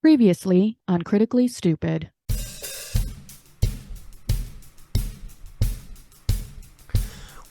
Previously on Critically Stupid.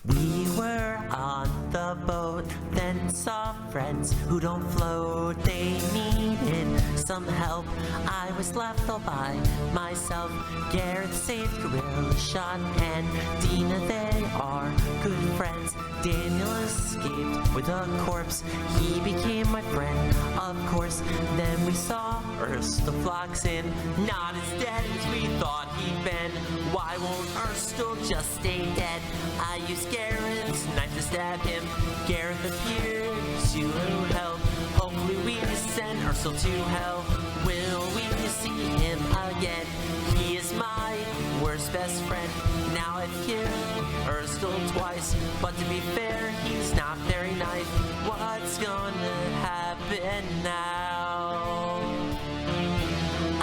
We were on the boat, then saw friends who don't float. They needed some help. I was left all by myself. Gareth saved Gorilla Shot and Dina, they are good friends. Daniel escaped with a corpse. He became my friend, of course. Then we saw Ursula Floxin, not as dead as we thought he'd been. Why won't Ursula just stay dead? I used Gareth's knife to stab him. Gareth appeared to help. Hopefully we can send Ursula to hell. Will we see him again? He is my worst best friend. Now I've killed Ursula twice, but to be fair, he's not very nice. What's gonna happen now?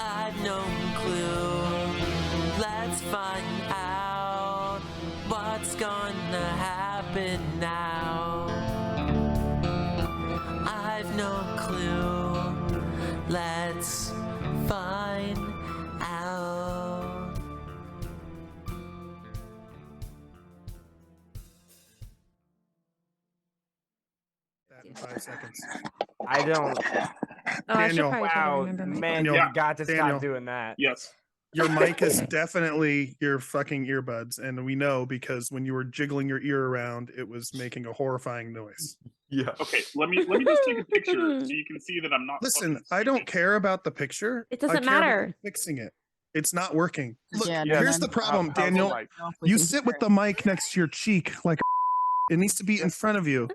I've no clue. Let's find out. What's gonna happen now? I've no clue. Let's find out. That in 5 seconds. I don't. Daniel, Wow, Daniel, man, you got to Daniel. stop doing that. Yes. Your mic is definitely your fucking earbuds, and we know because when you were jiggling your ear around, it was making a horrifying noise. Yeah. Okay, let me just take a picture so you can see that I'm not. Listen, fucking I don't stupid. care about the picture. It I doesn't care about matter. fixing it. It's not working. Look, Yeah, here's no, the problem, How's the Daniel. mic? You sit with the mic next to your cheek like it needs to be in front of you.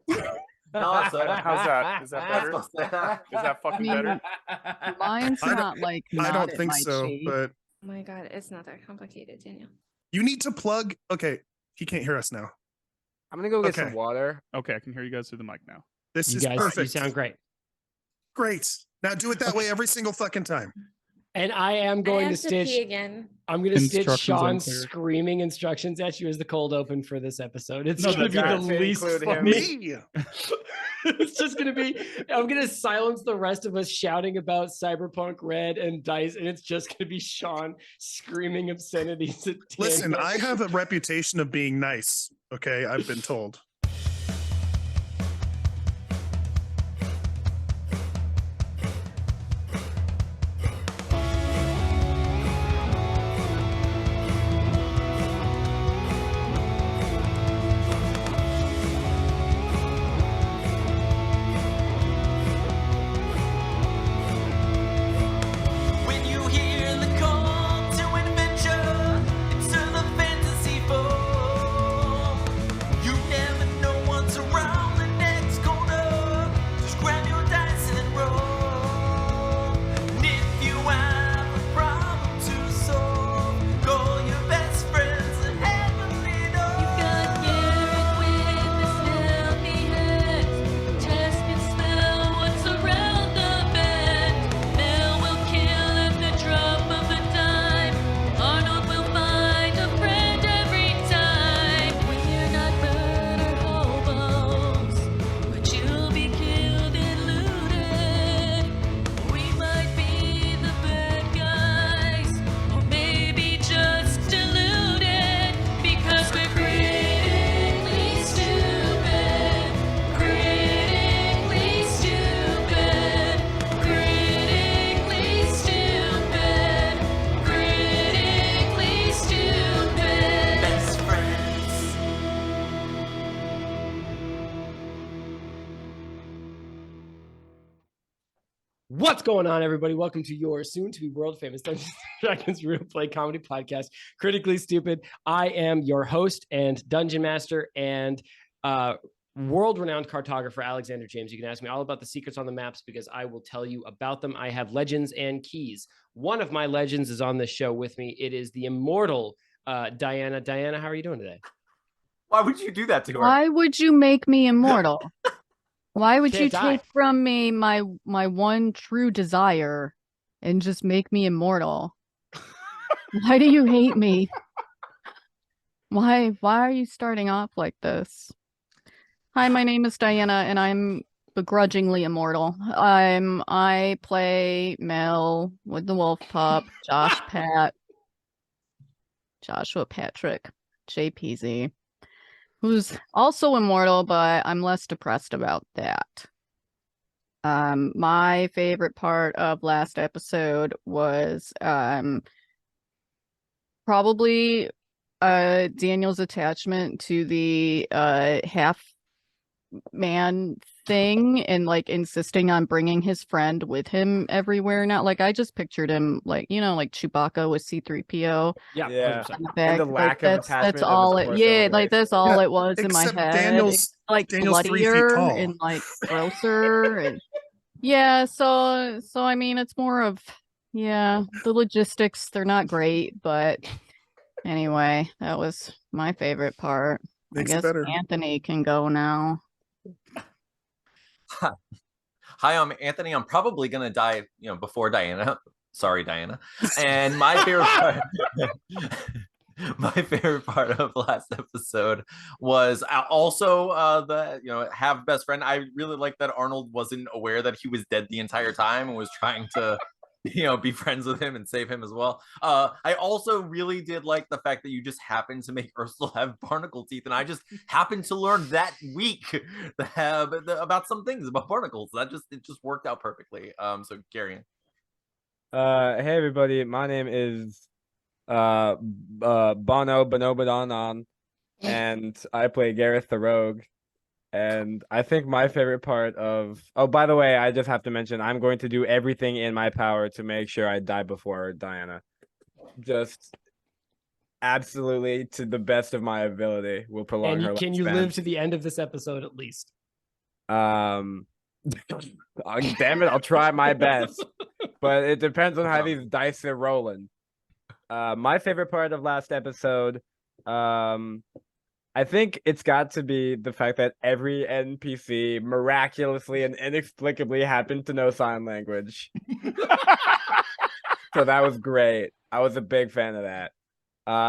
How's that? Is that better? Is that fucking better? Mine's I don't- not like I not don't at think my so, cheek. but Oh my god, it's not that complicated, Daniel. you need to plug. Okay, he can't hear us now. I'm gonna go get Okay. some water. Okay, I can hear you guys through the mic now. This You is guys, perfect. you sound great. Great. Now do it that way every single fucking time. And I am going I to have pee stitch. again. I'm going to stitch Instructions Sean unclear. screaming instructions at you as the cold open for this episode. It's No, going to be that's the gonna least include him. funny. Me. It's just going to be. I'm going to silence the rest of us shouting about Cyberpunk Red and Dice, and it's just going to be Sean screaming obscenities at Listen, Daniel. I have a reputation of being nice. Okay, I've been told. When you hear the call to adventure into the fantasy fold, you never know what's around the next corner. Just grab your dice and roll. And if you have a problem to solve, call your best friends and heavenly door. You got Gareth with the snappy head. Test and smell what's around the bend. Mel will kill at the drop of a dime. Arnold will find a friend every time. We're not murder hobos, but you'll be killed and looted. We might be the bad guys, or maybe just deluded, because we're critically stupid. Critically stupid. Critically stupid. Critically stupid. Best friends. What's going on, everybody? Welcome to your soon-to-be world-famous Dungeons & Dragons Real Play Comedy Podcast, Critically Stupid. I am your host and Dungeon Master and world-renowned cartographer, Alexander James. You can ask me all about the secrets on the maps because I will tell you about them. I have legends and keys. One of my legends is on this show with me. It is the immortal Dianna. Dianna, how are you doing today? Why would you do that to her? Why would you make me immortal? Why would you Can't die. take from me my one true desire and just make me immortal? Why do you hate me? Why are you starting off like this? Hi, my name is Diana, and I'm begrudgingly immortal. I play Mel with the wolf pup, Joshua Patrick, JPZ, who's also immortal, but I'm less depressed about that. My favorite part of last episode was probably Daniel's attachment to the half man thing and like insisting on bringing his friend with him everywhere now. Like I just pictured him like, you know, like Chewbacca with C3PO Yeah, Yeah. 100%. on the And back. the Like lack of that's attachment of all his it, torso yeah, and like waist. that's all Yeah, it was in my except head. Daniel's- It's like Daniel's 3 feet bloodier tall. and like grosser and yeah, so I mean it's more of the logistics, they're not great, but anyway, that was my favorite part. Makes I it guess better. Anthony can go now. Hi, I'm Anthony. I'm probably gonna die, before Diana. Sorry, Diana. And my favorite part, my favorite part of last episode was also the have best friend. I really like that Arnold wasn't aware that he was dead the entire time and was trying to be friends with him and save him as well. I also really did like the fact that you just happened to make Ursula have barnacle teeth, and I just happened to learn that week about some things about barnacles. It just worked out perfectly. So Garion. Hey everybody, my name is Bonobonobodonon, and I play Gareth the Rogue. And I think my favorite part of by the way, I just have to mention I'm going to do everything in my power to make sure I die before Diana. Just absolutely to the best of my ability will prolong her Can you lifespan. live to the end of this episode at least? Oh, damn it, I'll try my best. But it depends on how these dice are rolling. My favorite part of last episode, I think it's got to be the fact that every NPC miraculously and inexplicably happened to know sign language. So that was great. I was a big fan of that.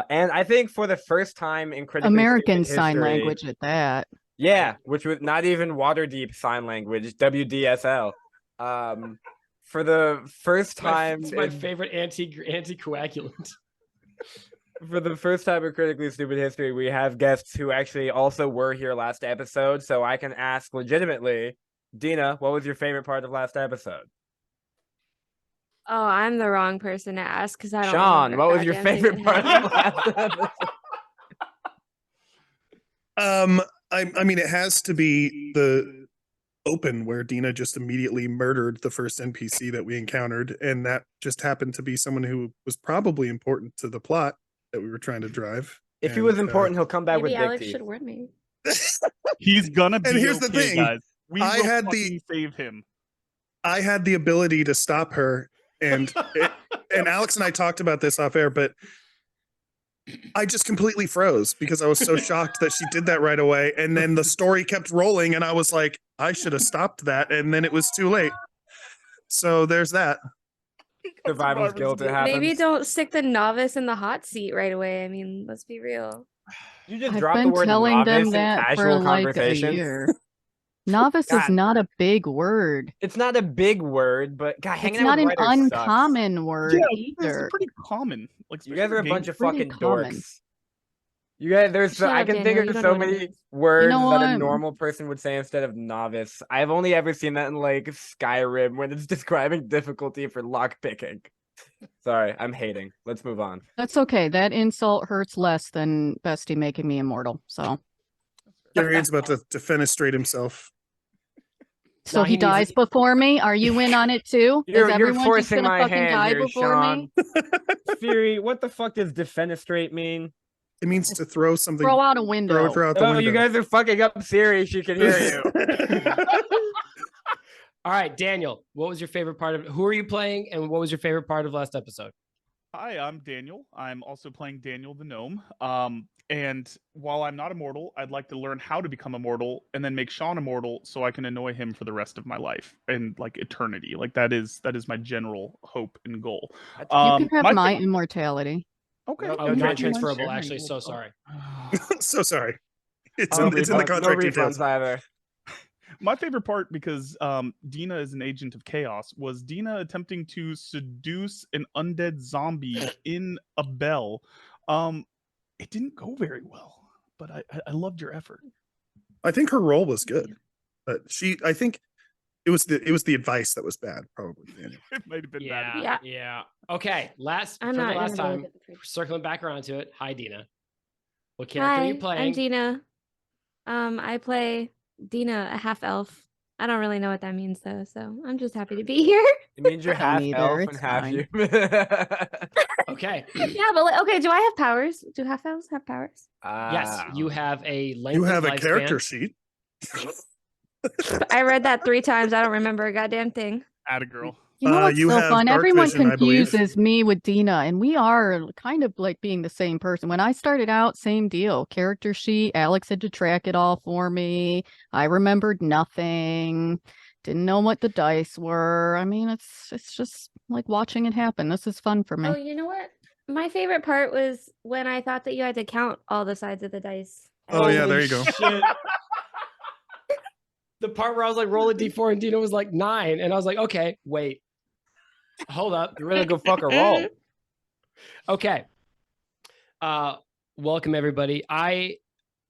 And I think for the first time in Critically American Stupid Sign history- Language at that. Yeah, which was not even Waterdeep sign language, WDSL. For the first time, It's my in- favorite anticoagulant. for the first time in Critically Stupid history, we have guests who actually also were here last episode, so I can ask legitimately, Dina, what was your favorite part of last episode? Oh, I'm the wrong person to ask because I don't. Sean, remember what a was your goddamn thing favorite that part of happened. last episode? I mean, it has to be the open where Dina just immediately murdered the first NPC that we encountered, and that just happened to be someone who was probably important to the plot that we were trying to drive. If he And, was important, he'll come back with Maybe big Alex teeth. should warn me. He's gonna be And here's the okay, thing, guys. We I will had the- fucking save him. I had the ability to stop her, and and Alex and I talked about this off air, but I just completely froze because I was so shocked that she did that right away. And then the story kept rolling, and I was like, I should have stopped that, and then it was too late. So there's that. Survival's guilt, it happens. Maybe don't stick the novice in the hot seat right away. I mean, let's be real. You just I've drop the been word telling novice them in that for casual like a conversation. year. Novice God. is not a big word. It's not a big word, but God, hanging It's not out an with writers sucks. uncommon word Yeah, it's either. pretty common. Like You guys are a especially bunch of pretty fucking common. dorks. You guys, Shut I up, can Daniel, think you of don't so know what it many means. words that a what? normal person would say instead of novice. I've only ever seen that in like Skyrim when it's describing difficulty for lock picking. Sorry, I'm hating. Let's move on. That's okay. That insult hurts less than Bestie making me immortal. So Garion's about to defenestrate himself. so Now he he needs dies before me. Are you in on it too? You're Is everyone just forcing gonna my fucking hand die here, before Sean. me? Fury, what the fuck does defenestrate mean? It means to throw something. Throw out a window. Throw out the Oh, window. you guys are fucking up Siri. She can hear you. All right, Daniel, what was your favorite part of who are you playing and what was your favorite part of last episode? Hi, I'm Daniel. I'm also playing Daniel the Gnome. And while I'm not immortal, I'd like to learn how to become immortal and then make Sean immortal so I can annoy him for the rest of my life and like eternity. Like that is my general hope and goal. You can have my fa- immortality. Okay. No, Oh, no not transfers. transferable, actually. So sorry. So sorry. It's No in the refunds, contract no details. refunds either. My favorite part, because Dina is an agent of chaos, was Dina attempting to seduce an undead zombie in a bell. It didn't go very well, but I loved your effort. I think her role was good, but I think it was the advice that was bad, probably. Daniel. It might have been Yeah, bad. yeah. Okay, for the last time, circling back around to it. Hi, Dina. What character are you playing? I'm Dina. I play Dina, a half elf. I don't really know what that means though, so I'm just happy to be here. It means you're I don't half either, elf it's and half fine. human. Okay. Yeah, but okay, do I have powers? Do half elves have powers? Yes, you have a length. You have of a character lifespan. sheet. I read that 3 times. I don't remember a goddamn thing. Atta girl. You know what's you so have fun? dark Everyone vision, I believe. confuses me with Dina, and we are kind of like being the same person. When I started out, same deal. Character sheet. Alex had to track it all for me. I remembered nothing. Didn't know what the dice were. I mean, it's just like watching it happen. This is fun for me. Oh, you know what? My favorite part was when I thought that you had to count all the sides of the dice. Oh yeah, Holy there you go. shit. The part where I was like, roll a d4 and Dina was like 9. And I was like, okay, wait. Hold up. You really go fuck a roll. Okay. Welcome everybody. I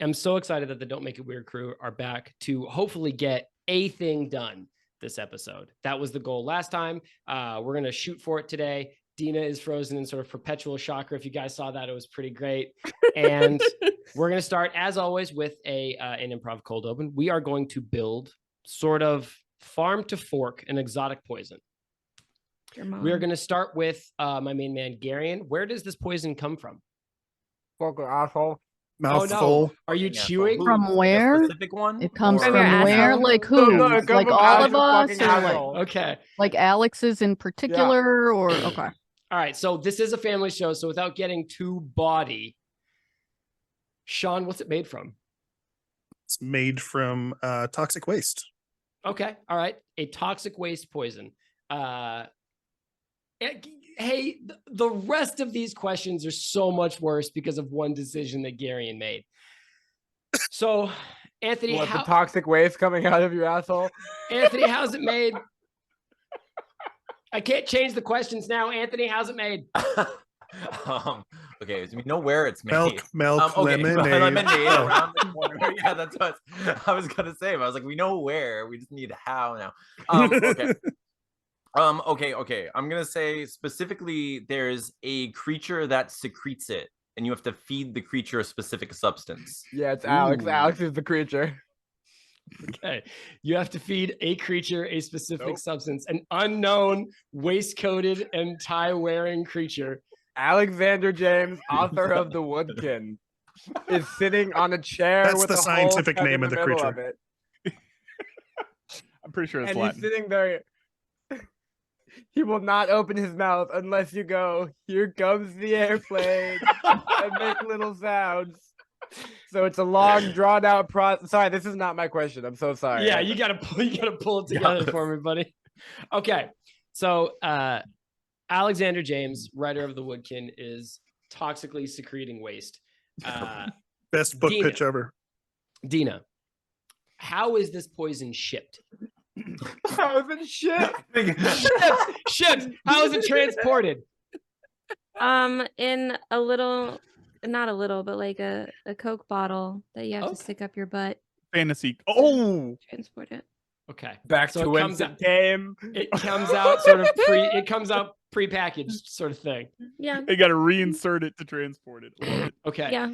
am so excited that the Don't Make It Weird crew are back to hopefully get a thing done this episode. That was the goal last time. We're going to shoot for it today. Dina is frozen in sort of perpetual shocker. If you guys saw that, it was pretty great. And we're going to start, as always, with an improv cold open. We are going to build sort of farm to fork an exotic poison. We are going to start with my main man, Garion. Where does this poison come from? Fucking asshole. Mouthful. Are you Yeah, so chewing? who- From like a where? specific one? It comes Or- From from your where? asshole? Like No, who? no, it comes Like from all Alex's of us, fucking or like asshole. Okay. Alex's in particular, or okay. All right. So this is a family show. So without getting too bawdy, Sean, what's it made from? It's made from toxic waste. Okay. All right. A toxic waste poison. Hey, the rest of these questions are so much worse because of one decision that Garion made. So, Anthony, What, the toxic waste coming out of your asshole? Anthony, how's it made? I can't change the questions now. Anthony, how's it made? Okay, so we know where it's made. Milk, Okay, lemonade. lemonade Oh. around the corner. Yeah, that's what I was gonna say. But I was like, we know where. We just need how now. Okay. Okay. I'm gonna say specifically, there's a creature that secretes it, and you have to feed the creature a specific substance. Yeah, it's Alex. Ooh. Alex is the creature. Okay. You have to feed a creature a specific substance, an unknown, waistcoated, and tie-wearing creature. Alexander James, author of The Woodkin, is sitting on a chair. That's with the a hole scientific cut in name of the middle creature. of it. I'm pretty sure it's And Latin. he's sitting there. He will not open his mouth unless you go, here comes the airplane, and make little sounds. So it's a long, drawn out process. Sorry, this is not my question. I'm so sorry. Yeah, you gotta pull it together for me, buddy. Okay. So Alexander James, writer of The Woodkin, is toxically secreting waste. Best book Dina. pitch ever. Dina, how is this poison shipped? How is it shit? Shipped. How is it transported? In a little, not a little, but like a Coke bottle that you have Okay. to stick up your butt, Fantasy. Oh, transport it. Okay. Back So to it whence comes it out- came. It comes out sort of prepackaged sort of thing. Yeah. they got to reinsert it to transport it. Love it. Okay. Yeah.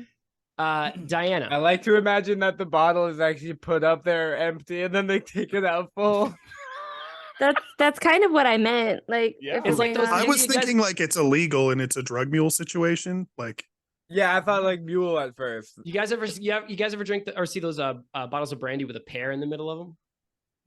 Diana. I like to imagine that the bottle is actually put up there empty and then they take it out full. That's kind of what I meant. Like, Yeah. if It's like we those- had- I you was guys- thinking like it's illegal and it's a drug mule situation. Like Yeah, I thought like mule at first. You guys ever drink or see those bottles of brandy with a pear in the middle of them?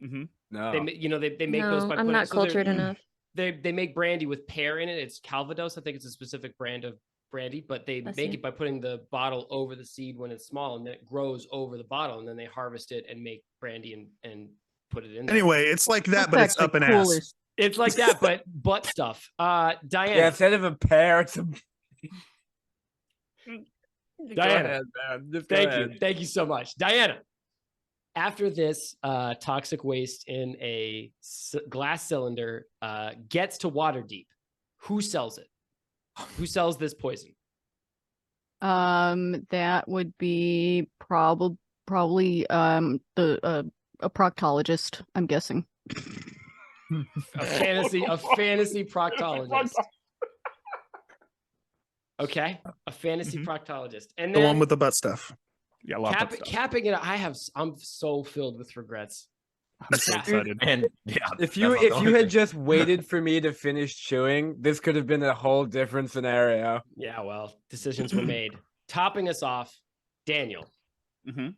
Mm-hmm. No. They make those no, by I'm putting, not so they're- cultured enough. They make brandy with pear in it. It's Calvados. I think it's a specific brand of brandy, but they I make see. it by putting the bottle over the seed when it's small, and then it grows over the bottle, and then they harvest it and make brandy and put it in there. anyway, it's like that, but it's That's up an actually ass. cooler. It's like that, but butt stuff. Diana. Yeah, instead of a pear, it's a. Go Diana. ahead, man. Just go Thank ahead. you. Thank you so much. Diana. After this toxic waste in a glass cylinder gets to Waterdeep, who sells it? Who sells this poison? That would be probably a proctologist, I'm guessing. A fantasy proctologist. Okay, a fantasy proctologist, and The then one with the butt stuff. Yeah, lots of stuff. capping it. I'm so filled with regrets. I'm so excited. And yeah, If you that's not the only had thing. just waited for me to finish chewing, this could have been a whole different scenario. Yeah, well, decisions were made. Topping us off, Daniel. Mhm.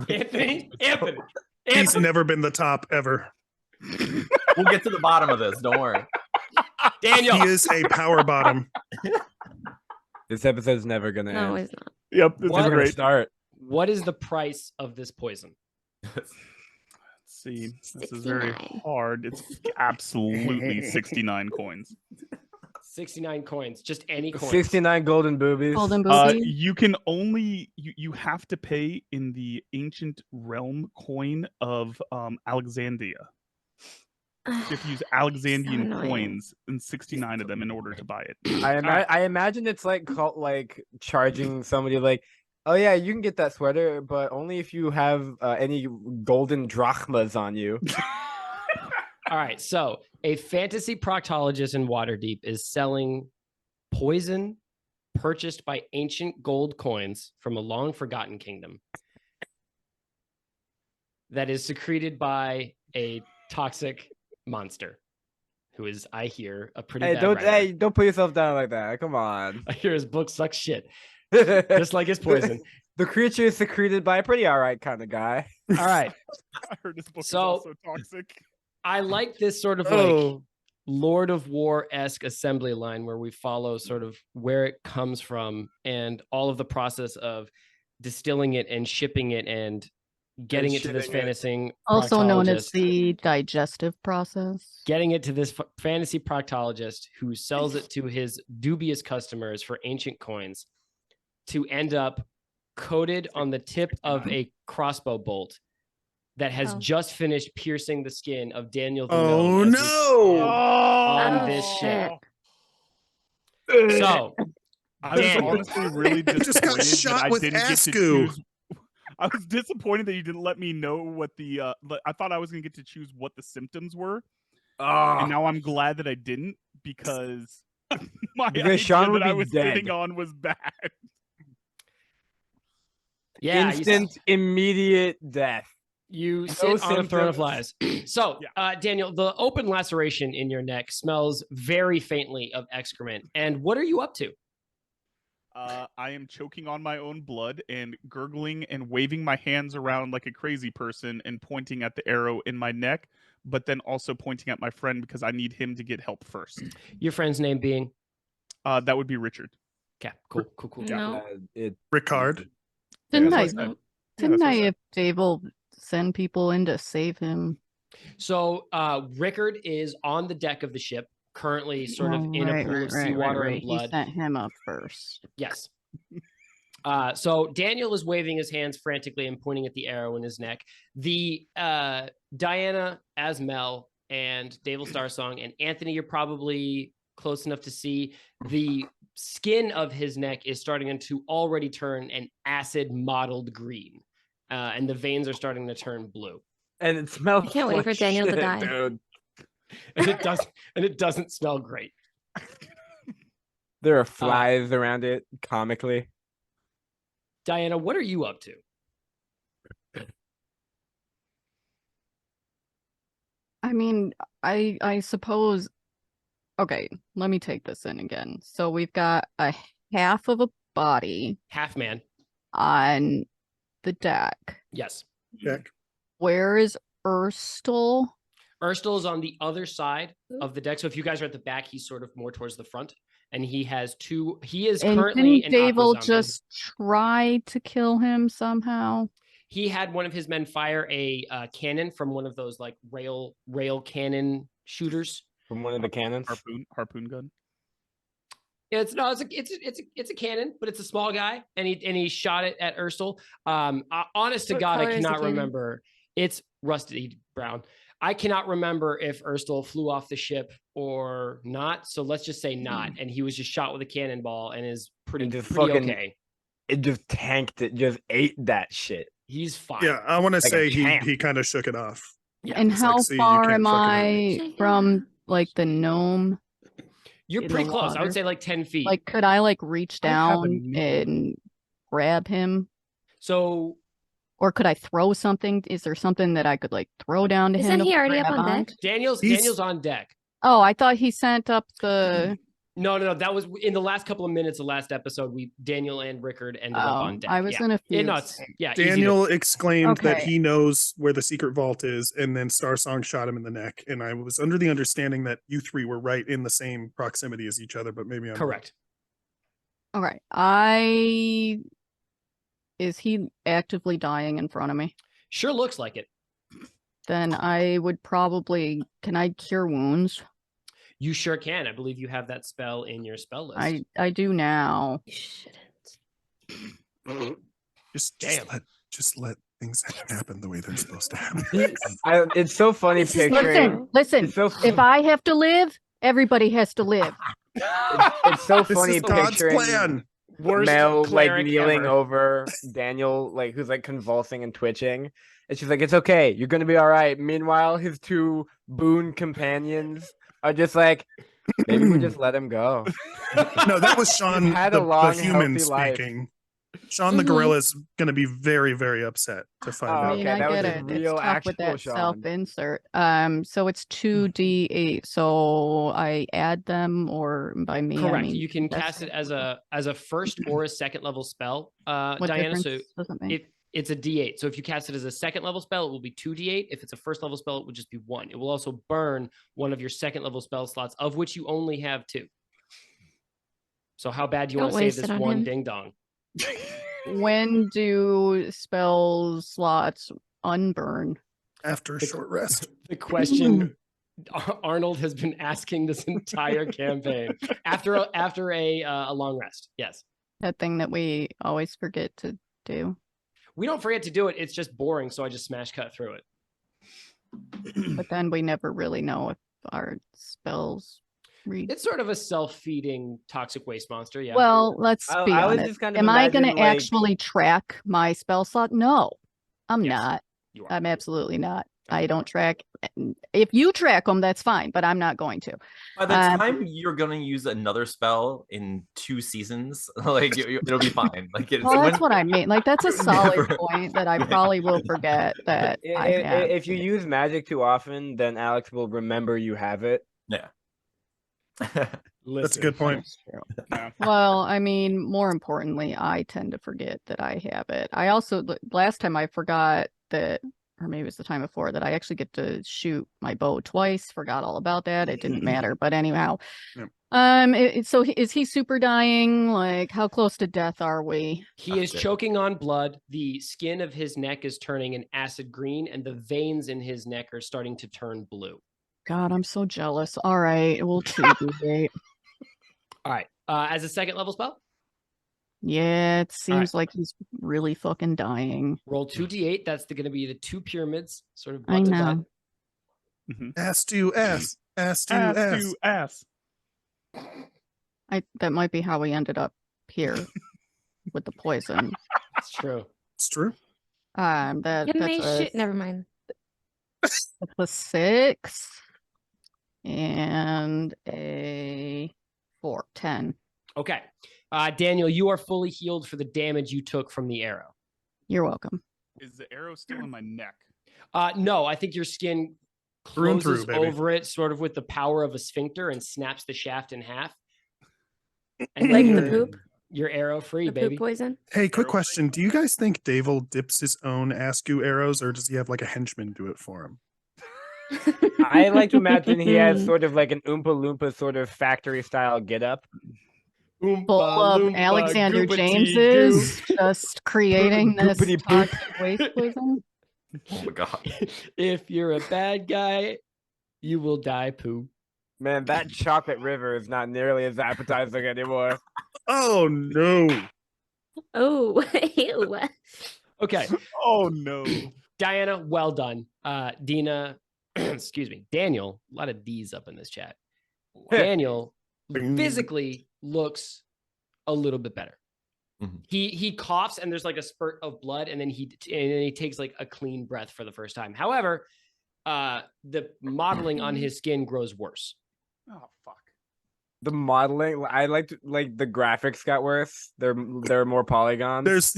Anthony. He's never been the top ever. We'll get to the bottom of this. Don't worry. Daniel. He is a power bottom. This episode's never gonna No, end. it's not. Yep, this What? is We're gonna great. start. What is the price of this poison? Let's see. This is very 69. hard. It's absolutely 69 coins. 69 coins. Just any coins. 69 golden boobies. Golden boobies. You can only you have to pay in the ancient realm coin of Alexandria. You have to use Alexandrian annoying. coins and 69 of them in order to buy it. I imagine it's like charging somebody like, oh yeah, you can get that sweater, but only if you have any golden drachmas on you. All right. So a fantasy proctologist in Waterdeep is selling poison purchased by ancient gold coins from a long forgotten kingdom that is secreted by a toxic monster who is, I hear, a pretty bad writer. Don't put yourself down like that. Come on. I hear his book sucks shit, just like his poison. The creature is secreted by a pretty alright kind of guy. All right. I heard this book is So- also toxic. I like this sort of like Oh, Lord of War-esque assembly line where we follow sort of where it comes from and all of the process of distilling it and shipping it and getting it to this shipping it. Also fantasy known as proctologist. the digestive process. Getting it to this fantasy proctologist who sells it to his dubious customers for ancient coins to end up coated on the tip of a crossbow bolt that has Oh. just finished piercing the skin of Daniel the Oh Gnome as we no! stand on this shit. ship. So I was Daniel. honestly really disappointed Just got that shot I with didn't get to ass goo. choose. I was disappointed that you didn't let me know what the. I thought I was gonna get to choose what the symptoms were, and now I'm glad that I didn't because my Because idea Sean would that I be was dead. sitting on was bad. yeah, instant, immediate death. you sit on a throne of lies. So, Yeah. Daniel, the open laceration in your neck smells very faintly of excrement. And what are you up to? I am choking on my own blood and gurgling and waving my hands around like a crazy person and pointing at the arrow in my neck, but then also pointing at my friend because I need him to get help first. Your friend's name being? That would be Richard. Okay, cool. No. Ricard. Didn't Yeah, I? that's what I said. Didn't Yeah, I that's Davil send people in to save him? So, Rickard is on the deck of the ship, currently sort of Oh, in a right, pool right, of right, seawater right, and right. blood. He sent him up first. Yes. So Daniel is waving his hands frantically and pointing at the arrow in his neck. The Diana as Mel and Davil Starsong and Anthony, you're probably close enough to see the skin of his neck is starting to already turn an acid mottled green. And the veins are starting to turn blue. And it smells I can't wait like for Daniel to shit, die. dude. And it doesn't smell great. There are flies around it, comically. Diana, what are you up to? I mean, I suppose. Okay, let me take this in again. So we've got a half of a body Half man. on the deck. Yes. Check. Where is Erstel? Erstel is on the other side of the deck. So if you guys are at the back, he's sort of more towards the front. And he has two. He is And currently didn't an aqua Davil zombie. just try to kill him somehow? He had one of his men fire a cannon from one of those like rail cannon shooters. From one of the cannons. Harpoon gun. It's a cannon, but it's a small guy, and he shot it at Ursel. Honest to What God, I color is the cannot cannon? remember. It's rusty brown. I cannot remember if Ursel flew off the ship or not. So let's just say not. And he was just shot with a cannonball and is pretty, And just pretty fucking- okay. It just tanked it, just ate that shit. He's fine. Yeah, I want to Like a say champ. he kind of shook it off. Yeah, And it's like, how see, you far can't am fucking hurt I from like the gnome? You're in pretty the close. I would water? say like 10 feet. Like, could I like reach I have a down new- and grab him? So Or could I throw something? Is there something that I could like throw down to him? Isn't to he already up grab on deck? Daniel's He's- on deck. Oh, I thought he sent up the. No. That was in the last couple of minutes of last episode. Daniel and Rickard ended up on deck. I was yeah. in a few. No, it's, yeah, easy to- Daniel exclaimed that Okay. he knows where the secret vault is, and then Starsong shot him in the neck. And I was under the understanding that you three were right in the same proximity as each other, but maybe I'm correct. All right. Is he actively dying in front of me? Sure looks like it. Then I would probably. Can I cure wounds? You sure can. I believe you have that spell in your spell list. I do now. You shouldn't. wrong. Damn. Just let things happen the way they're supposed to happen. It's so funny This is picturing. Listen. It's so If I have to live, everybody has to live. it's so This funny is God's picturing plan. Worst Mel like cleric kneeling ever. over Daniel, like who's like convulsing and twitching. And she's like, "It's okay, you're gonna be all right." Meanwhile, his two boon companions are just like, "Maybe we just let him go." No, that was Sean, had a the long, human healthy life. speaking. Sean the Mhm. gorilla is going to be very, very upset to find Oh, I out. mean, okay, I that was get his it. real, It's tough with actual that Sean. self-insert. So it's 2d8. So I add them, or by me, I Correct. mean You can that's cast it as a first or a second level spell, what Diana. difference So does it make? it's a D8. So if you cast it as a second level spell, it will be 2d8. If it's a first level spell, it would just be 1. It will also burn one of your second level spell slots, of which you only have 2. So how bad do you Don't want to save waste this it on one him. ding dong? When do spell slots unburn? After a short rest. The question Arnold has been asking this entire campaign after a long rest. Yes. That thing that we always forget to do. We don't forget to do it. It's just boring, so I just smash cut through it. But then we never really know if our spells read. It's sort of a self-feeding toxic waste monster. Yeah. Well, let's I- be I was honest. just kind of Am I going to imagining, like- actually track my spell slot? No, I'm Yes. not. You are. I'm absolutely not. I don't track. If you track them, that's fine, but I'm not going to. By the Um, time you're gonna use another spell in 2 seasons, like it'll be fine. Like it's Well, that's when- what I mean. Like, that's a solid Never. point that I probably will forget that I have. If you use magic too often, then Alex will remember you have it. Yeah. That's a good point. That's true. Yeah. Well, I mean, more importantly, I tend to forget that I have it. I also, last time I forgot that, or maybe it was the time before, that I actually get to shoot my bow twice. Forgot all about that. It didn't matter. But anyhow, Yep. so is he super dying? Like, how close to death are we? He is Shit. choking on blood. The skin of his neck is turning an acid green, and the veins in his neck are starting to turn blue. God, I'm so jealous. All right, we'll 2d8. All right. As a second level spell, Yeah, it right. seems like he's really fucking dying. roll 2d8. That's going to be the 2 pyramids, sort of I butt to know. butt. Ass to ass. Ass to Ass ass. to ass. That might be how we ended up here with the poison. That's true. It's true. That's Never mind. a 6 and a 4, 10. Okay. Daniel, you are fully healed for the damage you took from the arrow. You're welcome. Is the arrow still in my neck? No, I think your skin Through and closes through, baby. over it sort of with the power of a sphincter and snaps the shaft in half. And Like then the you're- poop? You're arrow free, The baby. poop poison? Hey, quick Arrow question. Do you guys think Davil dips his own Askew arrows, or does he have like a henchman do it for him? I like to imagine he has sort of like an Oompa Loompa sort of factory style get up. Full of Alexander James's just creating this Goopity poop. toxic waste poison. Oh my god. If you're a bad guy, you will die poo. Man, that chocolate river is not nearly as appetizing anymore. Oh no. Oh, ew. Okay, Oh no. Diana, well done. Dina, excuse me, Daniel, a lot of D's up in this chat. Daniel physically looks a little bit better. Mhm. He coughs and there's like a spurt of blood, and then he takes like a clean breath for the first time. However, the modeling on his skin grows worse. Oh fuck. The modeling, I like the graphics got worse. There are more polygons.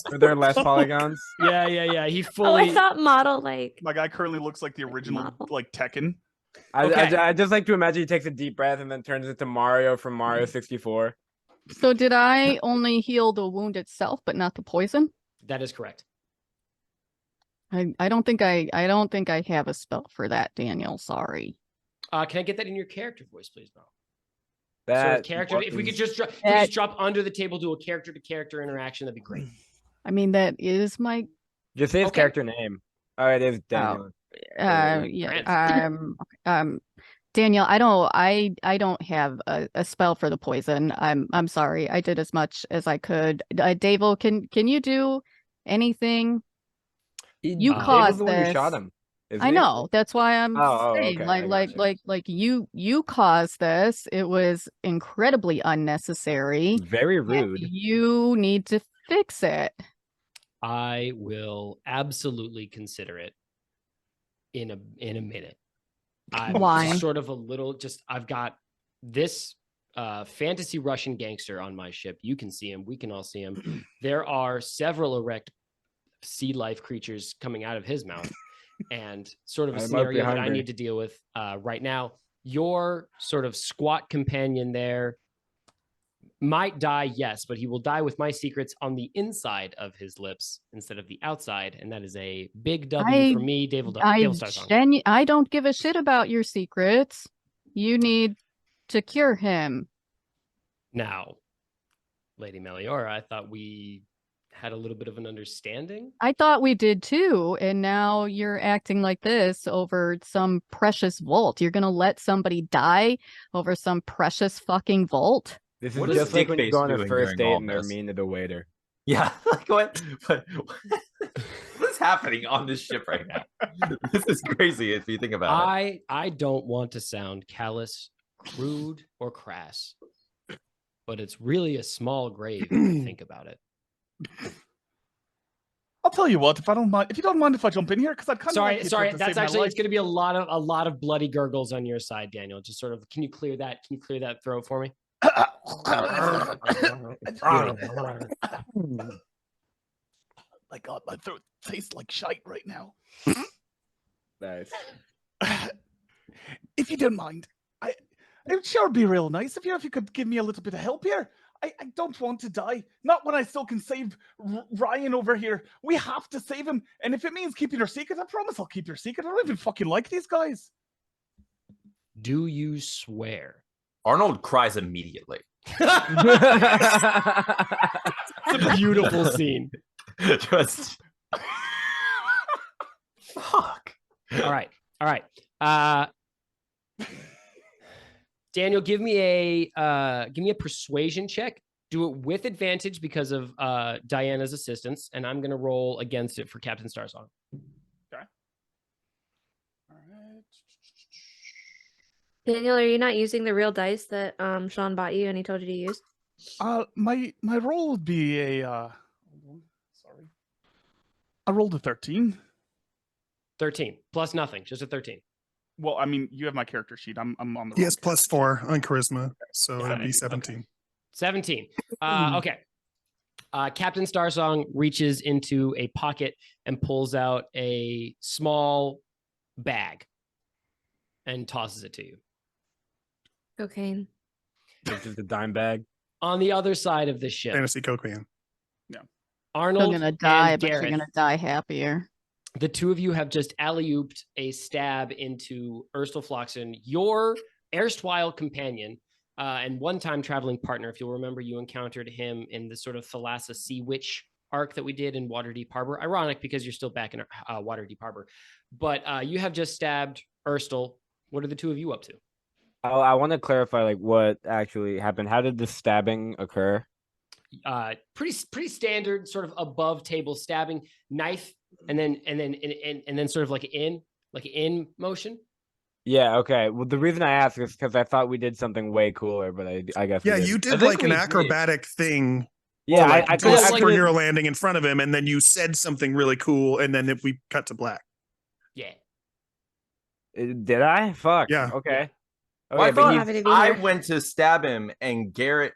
Or there are less polygons. Yeah. He Oh, fully. I thought model like. My guy currently looks like the original Model. like Tekken. I just like to imagine he takes a deep breath and then turns into Mario from Mario 64. So did I only heal the wound itself, but not the poison? That is correct. I don't think I have a spell for that, Daniel. Sorry. Can I get that in your character voice, please, bro? That Sort of character. If we could just drop under the table, do a character-to-character interaction, that'd be great. I mean, that is my just say his Okay. character name. Oh, it is Daniel. Daniel, I don't have a spell for the poison. I'm sorry. I did as much as I could. Davil, can you do anything? You Dave was caused the one who this. shot him. isn't I he? know. That's why I'm saying, okay, I gotcha. like you caused this. It was incredibly unnecessary. Very and rude. You need to fix it. I will absolutely consider it in a minute. I'm Why? just sort of a little I've got this fantasy Russian gangster on my ship. You can see him. We can all see him. There are several erect sea life creatures coming out of his mouth, and sort of a I might be scenario that I hungry. need to deal with right now. Your sort of squat companion there might die, yes, but he will die with my secrets on the inside of his lips instead of the outside, and that is a big W for me, Davil Starsong. I don't give a shit about your secrets. You need to cure him. Now, Lady Meliora, I thought we had a little bit of an understanding. I thought we did too, and now you're acting like this over some precious vault. You're gonna let somebody die over some precious fucking vault? This is What is just like when you Dickface go on a doing first during all date and they're this? mean to the waiter. Yeah, like what is happening on this ship right now? This is crazy if you think about it. I don't want to sound callous, crude, or crass, but it's really a small grave if you think about it. I'll tell you what, if you don't mind if I jump in here, because I'd kind of Sorry. like you to That's save my actually life. it's going to be a lot of bloody gurgles on your side, Daniel. Just sort of, can you clear that throat for me? My God, my throat tastes like shite right now. Nice. If you don't mind, it would sure be real nice if you could give me a little bit of help here. I don't want to die. Not when I still can save Ryan over here. We have to save him. And if it means keeping your secret, I promise I'll keep your secret. I don't even fucking like these guys. Do you swear? Arnold cries immediately. It's a beautiful scene. Just fuck. All right. Daniel, give me a persuasion check. Do it with advantage because of Diana's assistance, and I'm gonna roll against it for Captain Starsong. Okay. All right. Daniel, are you not using the real dice that Sean bought you and he told you to use? My roll would be a sorry. I rolled a 13. 13 plus nothing, just a 13. Well, I mean, you have my character sheet. I'm on the He has wrong +4 on charisma, so Got it'd be it. 17. 17. Okay. Captain Starsong reaches into a pocket and pulls out a small bag and tosses it to you. Cocaine. It's just a dime bag. On the other side of the ship, Fantasy cocaine. Arnold You're gonna die, and but Gareth, you're gonna die happier. the two of you have just alley-ooped a stab into Urstel Floxen, your erstwhile companion and one-time traveling partner. If you'll remember, you encountered him in the sort of Thalassa Sea Witch arc that we did in Waterdeep Harbor. Ironic because you're still back in Waterdeep Harbor. But you have just stabbed Urstel. What are the two of you up to? I want to clarify like what actually happened. How did the stabbing occur? Pretty standard, sort of above table stabbing, knife, and then sort of like in motion. Yeah, okay. Well, the reason I asked is because I thought we did something way cooler, but I guess we Yeah, didn't. you I did think like an we did. acrobatic thing. Yeah, to, like, I do a could- I could've- superhero landing in front of him, and then you said something really cool, and then if we cut to black. Yeah. Did I? Fuck. Yeah. Okay. Well, I Okay, but thought Happy to be I here. went to stab him, and Gareth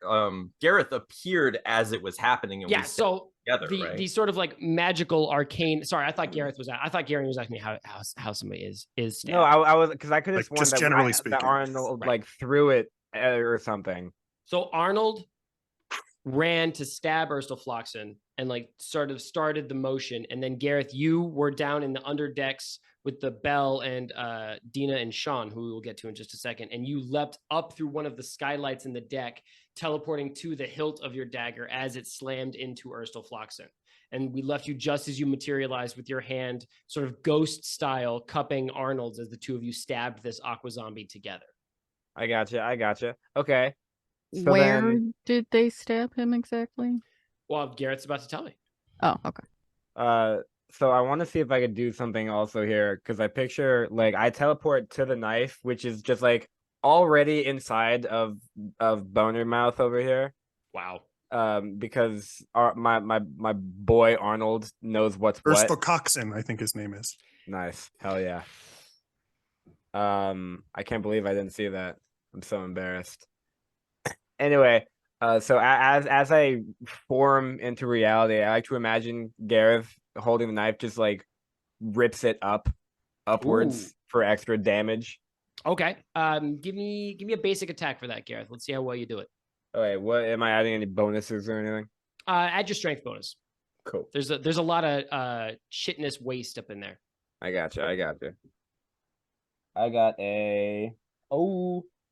appeared as it was happening. And Yeah. we stabbed So together, the right? the sort of like magical arcane. Sorry, I thought Gareth was. I thought Garion was asking me how somebody is stabbed. no, I was because I could have Like, sworn just that generally that speaking. Arnold Right. like threw it or something. So Arnold ran to stab Urstelfloxen and like started the motion, and then Gareth, you were down in the underdecks with the Bell and Dina and Sean, who we will get to in just a second, and you leapt up through one of the skylights in the deck, teleporting to the hilt of your dagger as it slammed into Urstelfloxen. And we left you just as you materialized with your hand, sort of ghost style, cupping Arnold's as the two of you stabbed this aqua zombie together. I gotcha. Okay. So Where then, did they stab him exactly? Well, Garrett's about to tell me. Oh, okay. so I want to see if I could do something also here because I picture like I teleport to the knife, which is just like already inside of Boner Mouth over here. Wow. Because my boy Arnold knows what's what. Urstelcoxen, I think his name is. Nice, hell yeah. I can't believe I didn't see that. I'm so embarrassed. Anyway, so as I form into reality, I like to imagine Gareth holding the knife, just like rips it upwards Ooh. for extra damage. Okay. Give me a basic attack for that, Gareth. Let's see how well you do it. Okay, what am I adding any bonuses or anything? Add your strength bonus. Cool. There's a lot of shitness waste up in there. I gotcha. I got a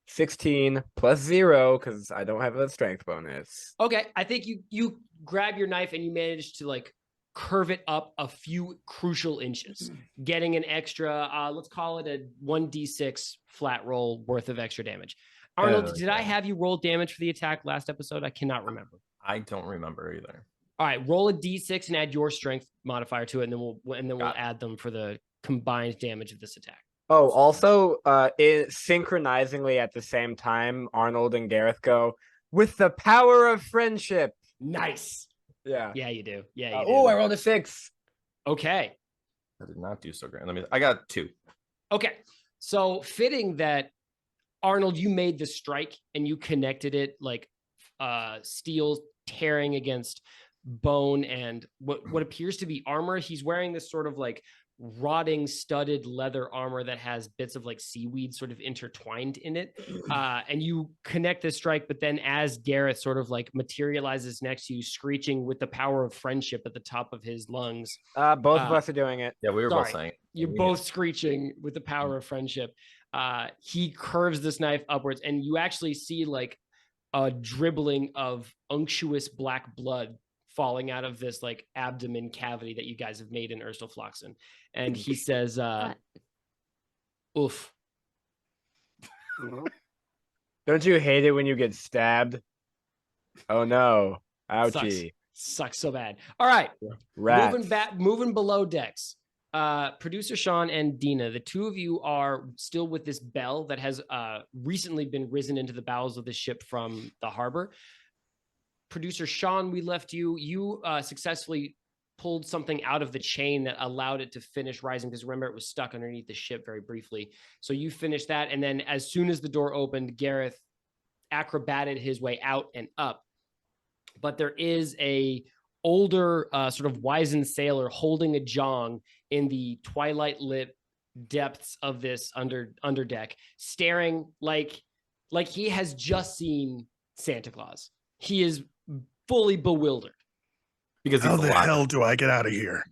16 plus 0 because I don't have a strength bonus. Okay, I think you grab your knife and you manage to like curve it up a few crucial inches, getting an extra, let's call it a 1d6 flat roll worth of extra damage. Arnold, did I have you roll damage for the attack last episode? I cannot remember. I don't remember either. All right, roll a d6 and add your strength modifier to it, and then we'll Got it. add them for the combined damage of this attack. Oh, also, synchronizingly at the same time, Arnold and Gareth go, with the power of friendship. Nice. Yeah. Yeah, you do. Yeah, you do. Oh, I rolled a 6. Okay. I did not do so great. I got 2. Okay. So fitting that, Arnold, you made the strike and you connected it like steel tearing against bone and what appears to be armor. He's wearing this sort of like rotting studded leather armor that has bits of like seaweed sort of intertwined in it. And you connect the strike, but then as Gareth sort of like materializes next to you, screeching with the power of friendship at the top of his lungs. Both of us are doing it. Yeah, we were both Sorry. saying. You're both screeching with the power of friendship. He curves this knife upwards, and you actually see like a dribbling of unctuous black blood falling out of this like abdomen cavity that you guys have made in Urstelfloxen. And he says, oof. Don't you hate it when you get stabbed? Oh no. Ouchie. Sucks so bad. All right. Rats. Moving below decks. Producer Sean and Dina, the two of you are still with this bell that has recently been risen into the bowels of the ship from the harbor. Producer Sean, we left you. You successfully pulled something out of the chain that allowed it to finish rising, because remember, it was stuck underneath the ship very briefly. So you finished that, and then as soon as the door opened, Gareth acrobated his way out and up. But there is a older sort of wizened sailor holding a jong in the twilight lit depths of this underdeck, staring like he has just seen Santa Claus. He is fully bewildered. Because How the hell do I get out of here?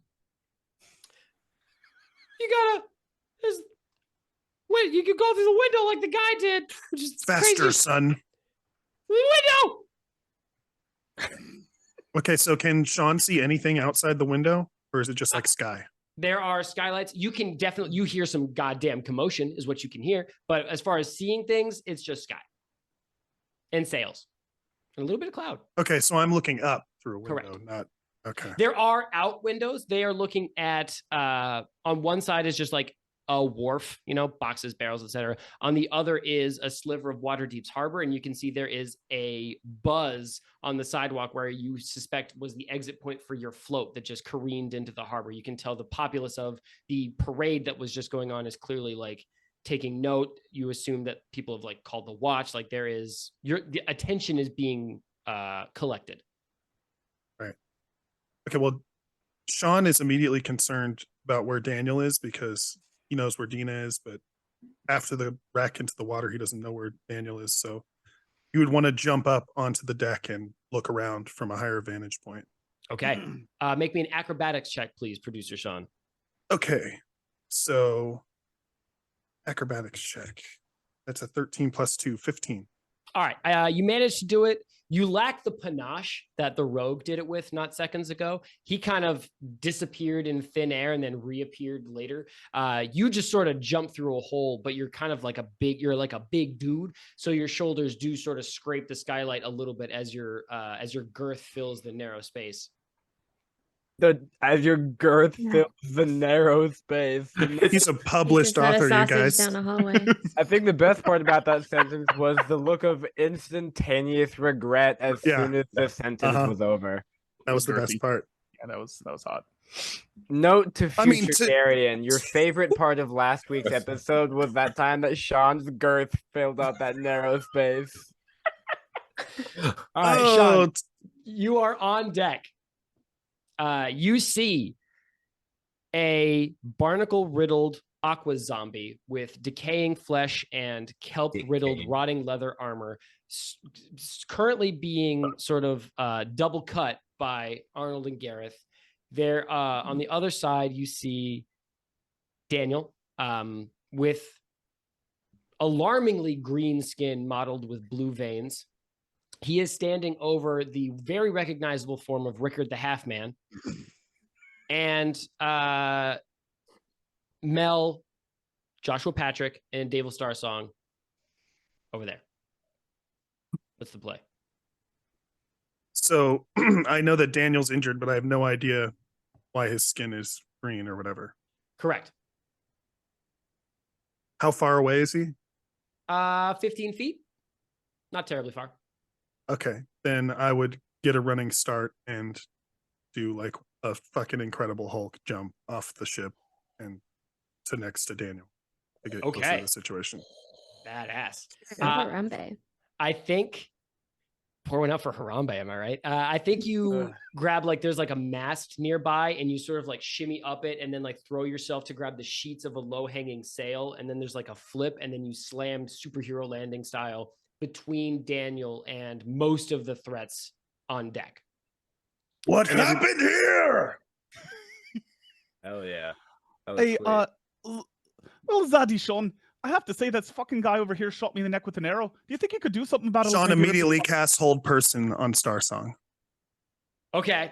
Wait, you could go through the window like the guy did, which is Faster, crazy. son. The window. Okay, so can Sean see anything outside the window, or is it just like sky? There are skylights. You can definitely, you hear some goddamn commotion is what you can hear. But as far as seeing things, it's just sky and sails and a little bit of cloud. Okay, so I'm looking up through a window, Correct. not okay. There are out windows. They are looking at, on one side is just like a wharf, you know, boxes, barrels, etc. On the other is a sliver of Waterdeep's harbor, and you can see there is a buzz on the sidewalk where you suspect was the exit point for your float that just careened into the harbor. You can tell the populace of the parade that was just going on is clearly like taking note. You assume that people have like called the watch. Like there is the attention is being collected. Right. Okay, well, Sean is immediately concerned about where Daniel is because he knows where Dina is, but after the wreck into the water, he doesn't know where Daniel is. So you would want to jump up onto the deck and look around from a higher vantage point. Okay. Make me an acrobatics check, please, producer Sean. Okay. So acrobatics check. That's a 13 plus 2, 15. All right. You managed to do it. You lack the panache that the rogue did it with not seconds ago. He kind of disappeared in thin air and then reappeared later. You just sort of jump through a hole, but you're kind of like you're like a big dude. So your shoulders do sort of scrape the skylight a little bit as your girth fills the narrow space. As your girth fills the narrow space. He's a published Just had a author, you sausage guys. down a hallway. I think the best part about that sentence was the look of instantaneous regret as soon as the sentence was over. That was the best part. Yeah, that was hot. Note to future Garion, your favorite part of last week's episode was that time that Sean's girth filled up that narrow space. All right, Sean, you are on deck. You see a barnacle-riddled aqua zombie with decaying flesh and kelp-riddled rotting leather armor, currently being sort of double cut by Arnold and Gareth. There, on the other side, you see Daniel with alarmingly green skin mottled with blue veins. He is standing over the very recognizable form of Rickard the Half-Man. And Mel, Joshua Patrick, and Davil Starsong over there. What's the play? So I know that Daniel's injured, but I have no idea why his skin is green or whatever. Correct. How far away is he? 15 feet. Not terribly far. Okay, then I would get a running start and do like a fucking Incredible Hulk jump off the ship and to next to Daniel to get closer to the situation. Badass. Harambe. I think pour one out for Harambe, am I right? I think you grab like there's like a mast nearby and you sort of like shimmy up it and then like throw yourself to grab the sheets of a low-hanging sail, and then there's like a flip and then you slam superhero landing style between Daniel and most of the threats on deck. What happened here? Hell yeah. Hey, well, Zaddy, Sean, I have to say that fucking guy over here shot me in the neck with an arrow. Do you think you could do something about it? Sean immediately casts Hold Person on Starsong. Okay.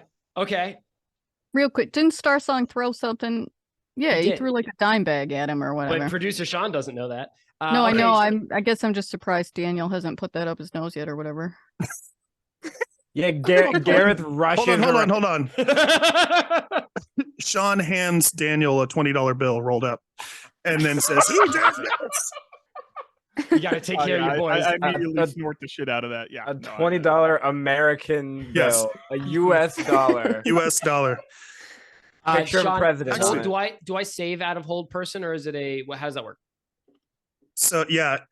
Real quick, didn't Starsong throw something? Yeah, he did. threw like a dime bag at him or whatever. But producer Sean doesn't know that. No, I okay, know. so- I guess I'm just surprised Daniel hasn't put that up his nose yet or whatever. Yeah, Gareth rushes. Hold on. Sean hands Daniel a $20 bill rolled up and then says, "Who does this?" You gotta take care of your boys. I immediately snort the shit out of that. Yeah, A $20 American bill, a US dollar. US dollar. Picture of a Sean, president. hold- on it. do I save out of hold person, or is it how does that work? So yeah,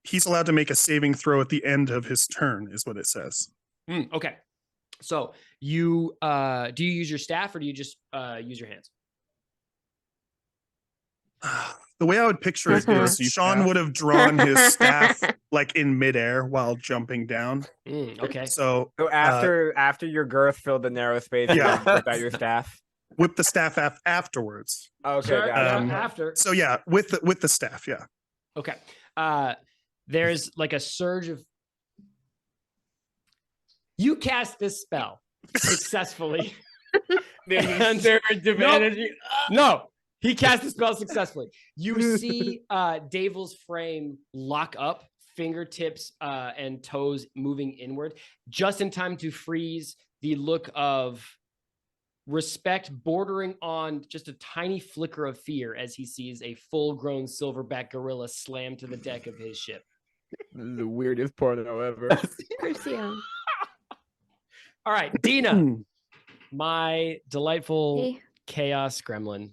he's allowed to make a saving throw at the end of his turn, is what it says. Okay. So you do you use your staff or do you just use your hands? The way I would picture it is Sean would have drawn his staff like in midair while jumping down. Okay. So after your girth filled the narrow space, Yeah. without your staff. whip the staff afterwards. Okay, Sure, got it. after. So yeah, with the staff, yeah. Okay. There's like a surge of. You cast this spell successfully, and their divinity. No, he cast the spell successfully. You see Davil's frame lock up, fingertips and toes moving inward, just in time to freeze the look of respect bordering on just a tiny flicker of fear as he sees a full-grown silverback gorilla slam to the deck of his ship. This is the weirdest porno ever. Crucio. All right, Dina, my delightful Hey. chaos gremlin.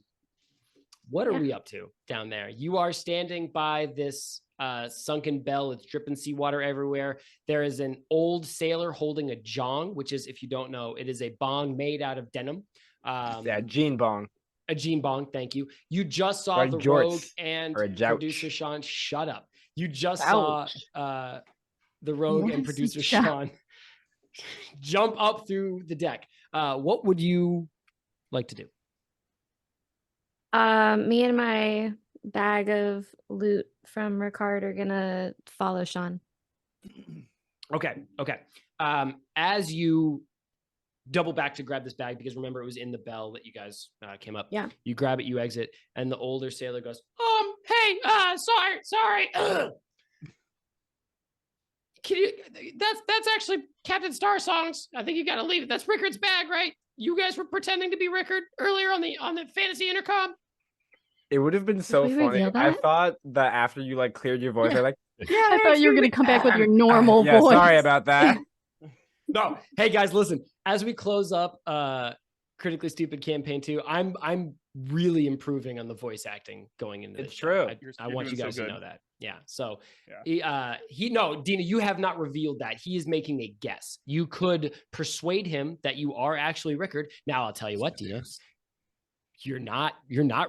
What are we up to down there? You are standing by this sunken bell. It's dripping seawater everywhere. There is an old sailor holding a jong, which is, if you don't know, it is a bong made out of denim. Yeah, Gene Bong. A Gene Bong, thank you. You just saw Or the jorts, rogue and or a jouch. producer Sean. Shut up. You just saw the rogue What and is a producer jouch? Sean jump up through the deck. What would you like to do? Me and my bag of loot from Ricard are gonna follow Sean. Okay. As you double back to grab this bag, because remember it was in the bell that you guys came up. Yeah. You grab it, you exit, and the older sailor goes, hey, sorry. Can you? That's actually Captain Starsong's. I think you got to leave it. That's Rickard's bag, right? You guys were pretending to be Rickard earlier on the fantasy intercom. It would have been so we funny. reveal I that? thought that after you like cleared your voice, I I thought you were gonna come back with your normal yeah, voice. sorry about that. No. Hey guys, listen. As we close up Critically Stupid Campaign 2, I'm really improving on the voice acting going into this. It's show. true. I You're want you doing guys so to good. know that. Yeah. So Yeah. Dina, you have not revealed that. He is making a guess. You could persuade him that you are actually Rickard. Now I'll tell you what, Dina. You're not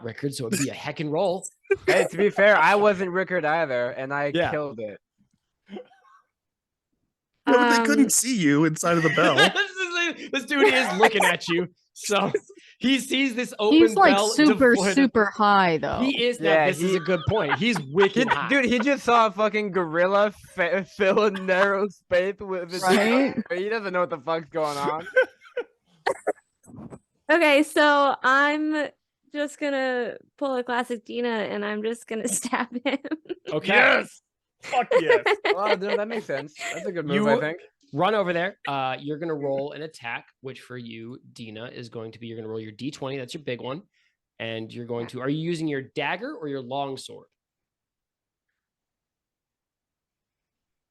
Rickard, so it'd be a heckin' roll. Hey, to be fair, I wasn't Rickard either, and I Yeah. killed it. Yeah, but they Um, couldn't see you inside of the bell. This dude is looking at you. So he sees this open He's like bell super, devoid of- super high though. He is. Yeah, This is he- a good point. He's wicked high. Dude, he just saw a fucking gorilla fill a narrow space with his Right? He doesn't know what the fuck's going on. Okay, so I'm just gonna pull a classic Dina and I'm just gonna stab him. Okay. Yes. Fuck yes. Well, no, that makes sense. That's a good move, I You- think. Run over there. You're gonna roll an attack, which for you, Dina, is going to be you're gonna roll your d20. That's your big one, and you're going to. Are you using your dagger or your long sword?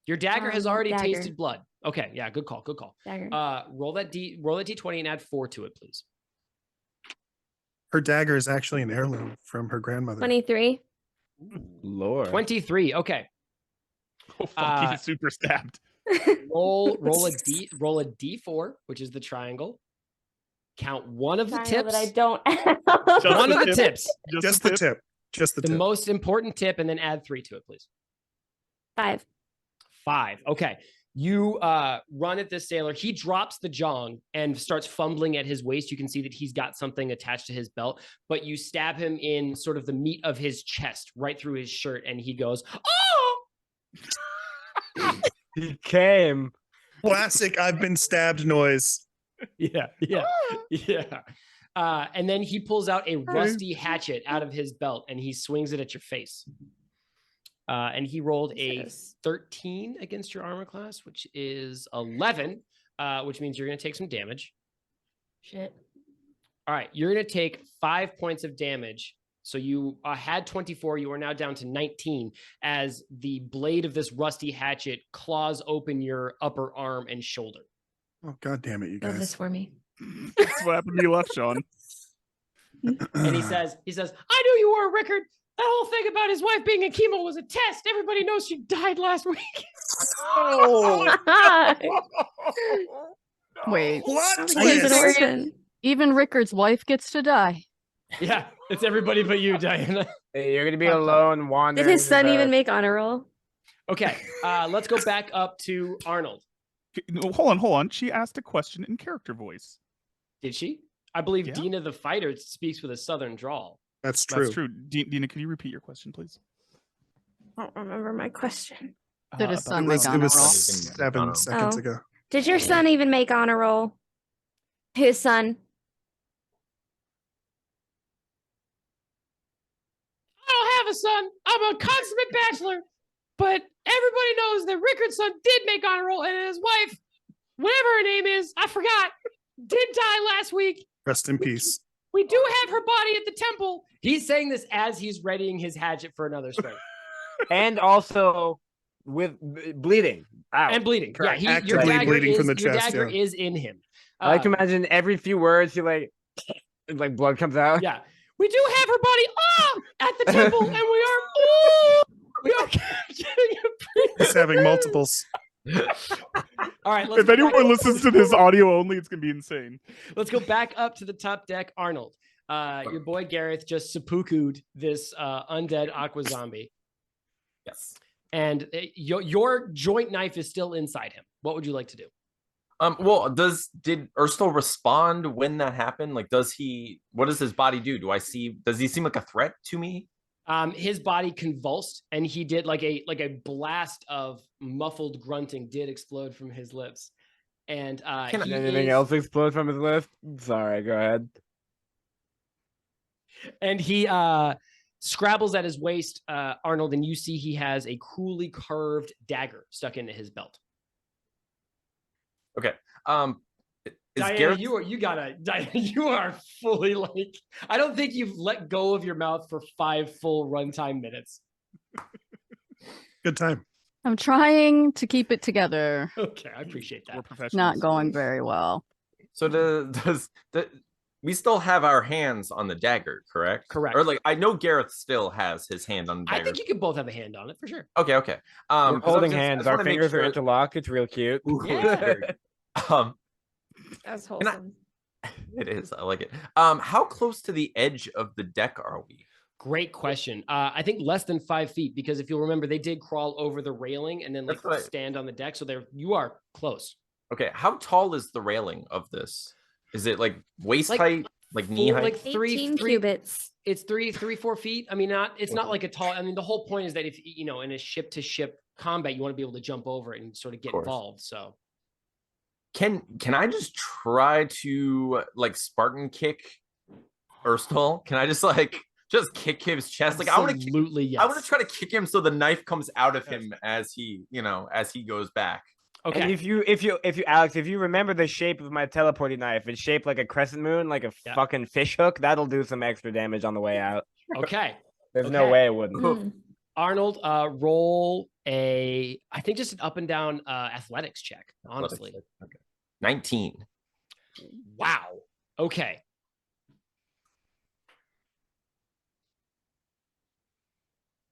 Your dagger has already Dagger. tasted blood. Okay, yeah, good call. Good call. Dagger. Roll that d20 and add 4 to it, please. Her dagger is actually an heirloom from her grandmother. 23. Lord. 23. Okay. Oh fuck, he's super stabbed. Roll a d4, which is the triangle. Count one of the Triangle tips. that I don't Just One the of the tip. tips. Just the tip. Just the The tip. most important tip, and then add 3 to it, please. 5. 5. Okay. You run at this sailor. He drops the jong and starts fumbling at his waist. You can see that he's got something attached to his belt, but you stab him in sort of the meat of his chest, right through his shirt, and he goes, "Oh!" He came. Classic I've been stabbed noise. Yeah. And then he pulls out a rusty hatchet out of his belt and he swings it at your face. And he rolled a 13 against your armor class, which is 11, which means you're going to take some damage. Shit. All right, you're going to take 5 points of damage. So you had 24, you are now down to 19 as the blade of this rusty hatchet claws open your upper arm and shoulder. Oh god damn it, you Build this guys. for me. That's what happened to you left, Sean. And he says, I knew you were, Rickard. That whole thing about his wife being a chemo was a test. Everybody knows she died last week. Oh. Wait, What? She's an Twist? orphan. even Rickard's wife gets to die. Yeah, it's everybody but you, Diana. Hey, you're gonna be Fucked up. alone, wandering. Did his son the- even make honor roll? Okay, let's go back up to Arnold. No, hold on. She asked a question in character voice. Did she? I believe Yeah. Dina the fighter speaks with a southern drawl. That's true. That's true. Dina, can you repeat your question, please? I don't remember my question. Did his about son It the make was, son. it honor was roll? 7 Oh. seconds Oh. ago. Did your son even make honor roll? His son. a son. I'm a consummate bachelor. But everybody knows that Rickard's son did make honor roll, and his wife, whatever her name is, I forgot, did die last week. Rest in peace. We do have her body at the temple. He's saying this as he's readying his hatchet for another swing. And also with bleeding out. And bleeding. Correct. Yeah, your Actively dagger bleeding is, from the your chest, dagger yeah. is in him. I like to imagine every few words he like blood comes out. Yeah. We do have her body at the temple, and we are getting a He's having multiples. All right. Let's If go anyone back- listens to this audio only, it's gonna be insane. Let's go back up to the top deck. Arnold, your boy Gareth just seppuku'd this undead aqua zombie, Yes. and your joint knife is still inside him. What would you like to do? Well, did Urstel respond when that happened? Like, what does his body do? Does he seem like a threat to me? His body convulsed, and he did like a blast of muffled grunting did explode from his lips. And Did anything else explode from his lips? Sorry, go ahead. And he scrabbles at his waist, Arnold, and you see he has a cruelly curved dagger stuck into his belt. Okay. Is Diana, Gareth? you are fully like, I don't think you've let go of your mouth for 5 full runtime minutes. Good time. I'm trying to keep it together. Okay, I appreciate We're that. professionals. Not going very well. So we still have our hands on the dagger, correct? Correct. Or like I know Gareth still has his hand on the I dagger. think you can both have a hand on it for sure. Okay. We're 'Cause I was holding just- I hands. just Our wanna make fingers are sure- interlocked. It's real cute. Ooh, Yeah. very good. Um, That's And I- wholesome. it is. I like it. How close to the edge of the deck are we? Great question. I think less than 5 feet, because if you'll remember, they did crawl over the railing and then like That's what I- stand on the deck. So you are close. Okay. How tall is the railing of this? Is it like waist Like, height, like knee height? Like 18 three cubits. It's 4 feet. I mean, it's not like a tall. I mean, the whole point is that if in a ship to ship combat, you want to be able to jump over it and sort of get course. involved. So Can I just try to like Spartan kick Urstel? Can I just kick his chest? Like I want to absolutely yes. I want to try to kick him so the knife comes out of him as he goes back. Okay. And if you Alex, if you remember the shape of my teleporting knife, it's shaped like a crescent moon, like a Yeah. fucking fish hook. That'll do some extra damage on the way out. Okay. There's no Okay. way it wouldn't. Hmm. Arnold, roll I think just an up and down athletics check. Honestly. Okay. 19. Wow. Okay.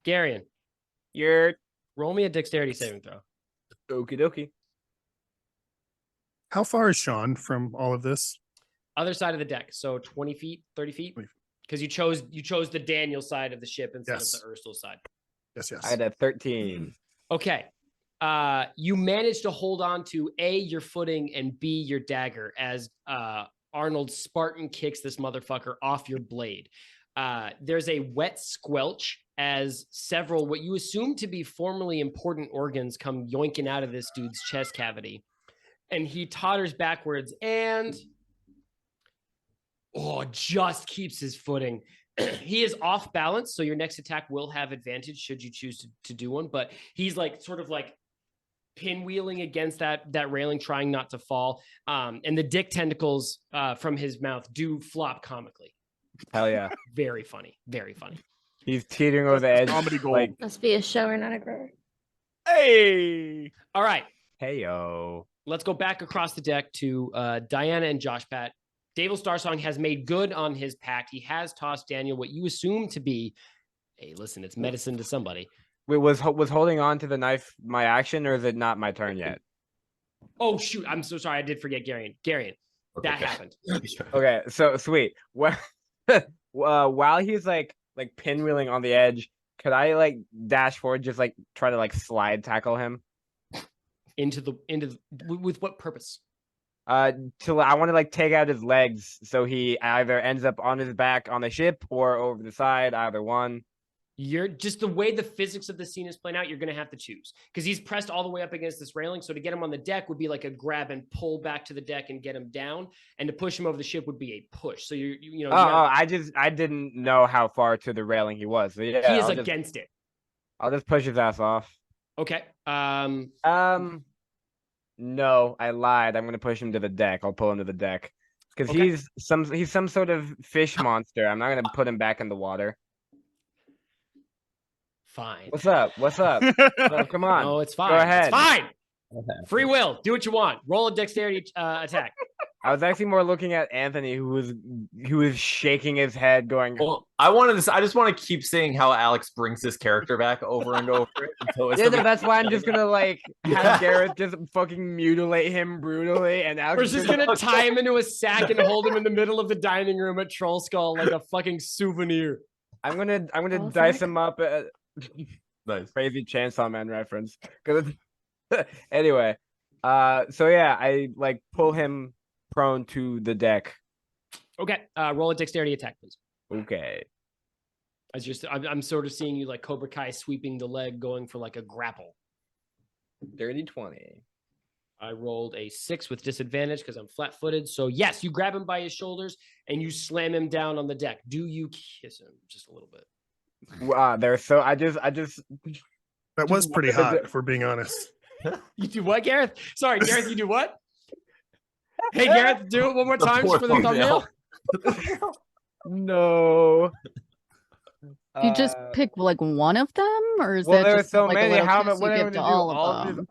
Garion, You're roll me a dexterity saving throw. okie dokie. How far is Sean from all of this? Other side of the deck. So 20 feet, 30 feet. 20 feet. Because you chose the Daniel side of the ship instead Yes. of the Urstel side. Yes, yes. I had a 13. Okay. You managed to hold on to A, your footing, and B, your dagger as Arnold Spartan kicks this motherfucker off your blade. There's a wet squelch as several what you assume to be formerly important organs come yoinking out of this dude's chest cavity. And he totters backwards and just keeps his footing. He is off balance, so your next attack will have advantage should you choose to do one. But he's like sort of like pinwheeling against that railing, trying not to fall. And the dick tentacles from his mouth do flop comically. Hell yeah. Very funny. Very funny. He's teetering over the edge. Comedy gold. Like, Must be a shower, not a grower. Hey. All right. hey yo. Let's go back across the deck to Dianna and Josh Pat. Davil Starsong has made good on his pact. He has tossed Daniel what you assume to be, hey, listen, it's medicine to somebody. Wait, was holding on to the knife my action, or is it not my turn yet? Oh, shoot. I'm so sorry. I did forget Garion. Garion, that Okay. happened. Okay, so sweet. While he's like pinwheeling on the edge, could I like dash forward, just like try to like slide tackle him? With what purpose? I want to like take out his legs so he either ends up on his back on the ship or over the side, either one. You're just the way the physics of the scene is playing out, you're going to have to choose because he's pressed all the way up against this railing. So to get him on the deck would be like a grab and pull back to the deck and get him down. And to push him over the ship would be a push. So you know, I didn't know how far to the railing he was. So yeah, he is against it. I'll just push his ass off. Okay. No, I lied. I'm gonna push him to the deck. I'll pull him to the deck because he's some sort of fish monster. I'm not gonna put him back in the water. Fine. What's up? No, come on. No, it's fine. Go ahead. It's fine. Okay. Free will. Do what you want. Roll a dexterity attack. I was actually more looking at Anthony, who was shaking his head, going. Well, I just want to keep seeing how Alex brings this character back over and over until it's That's why I'm just gonna like have Gareth just fucking mutilate him brutally, and Alex We're just gonna tie him into a sack and hold him in the middle of the dining room at Troll Skull like a fucking souvenir. I'm gonna dice him up. Nice. Crazy Chainsaw Man reference. Anyway, so yeah, I like pull him prone to the deck. Okay, roll a dexterity attack, please. Okay. I'm sort of seeing you like Cobra Kai sweeping the leg, going for like a grapple. Dirty 20. I rolled a 6 with disadvantage because I'm flat-footed. So yes, you grab him by his shoulders and you slam him down on the deck. Do you kiss him just a little bit? I just That was pretty hot, if we're being honest. You do what, Gareth? Sorry, Gareth, you do what? Hey, Gareth, do it one more time for the thumbnail. No. You just pick like one of them, or is Well, that there's just so like many. a How little kiss what you am I give gonna to do? all of them?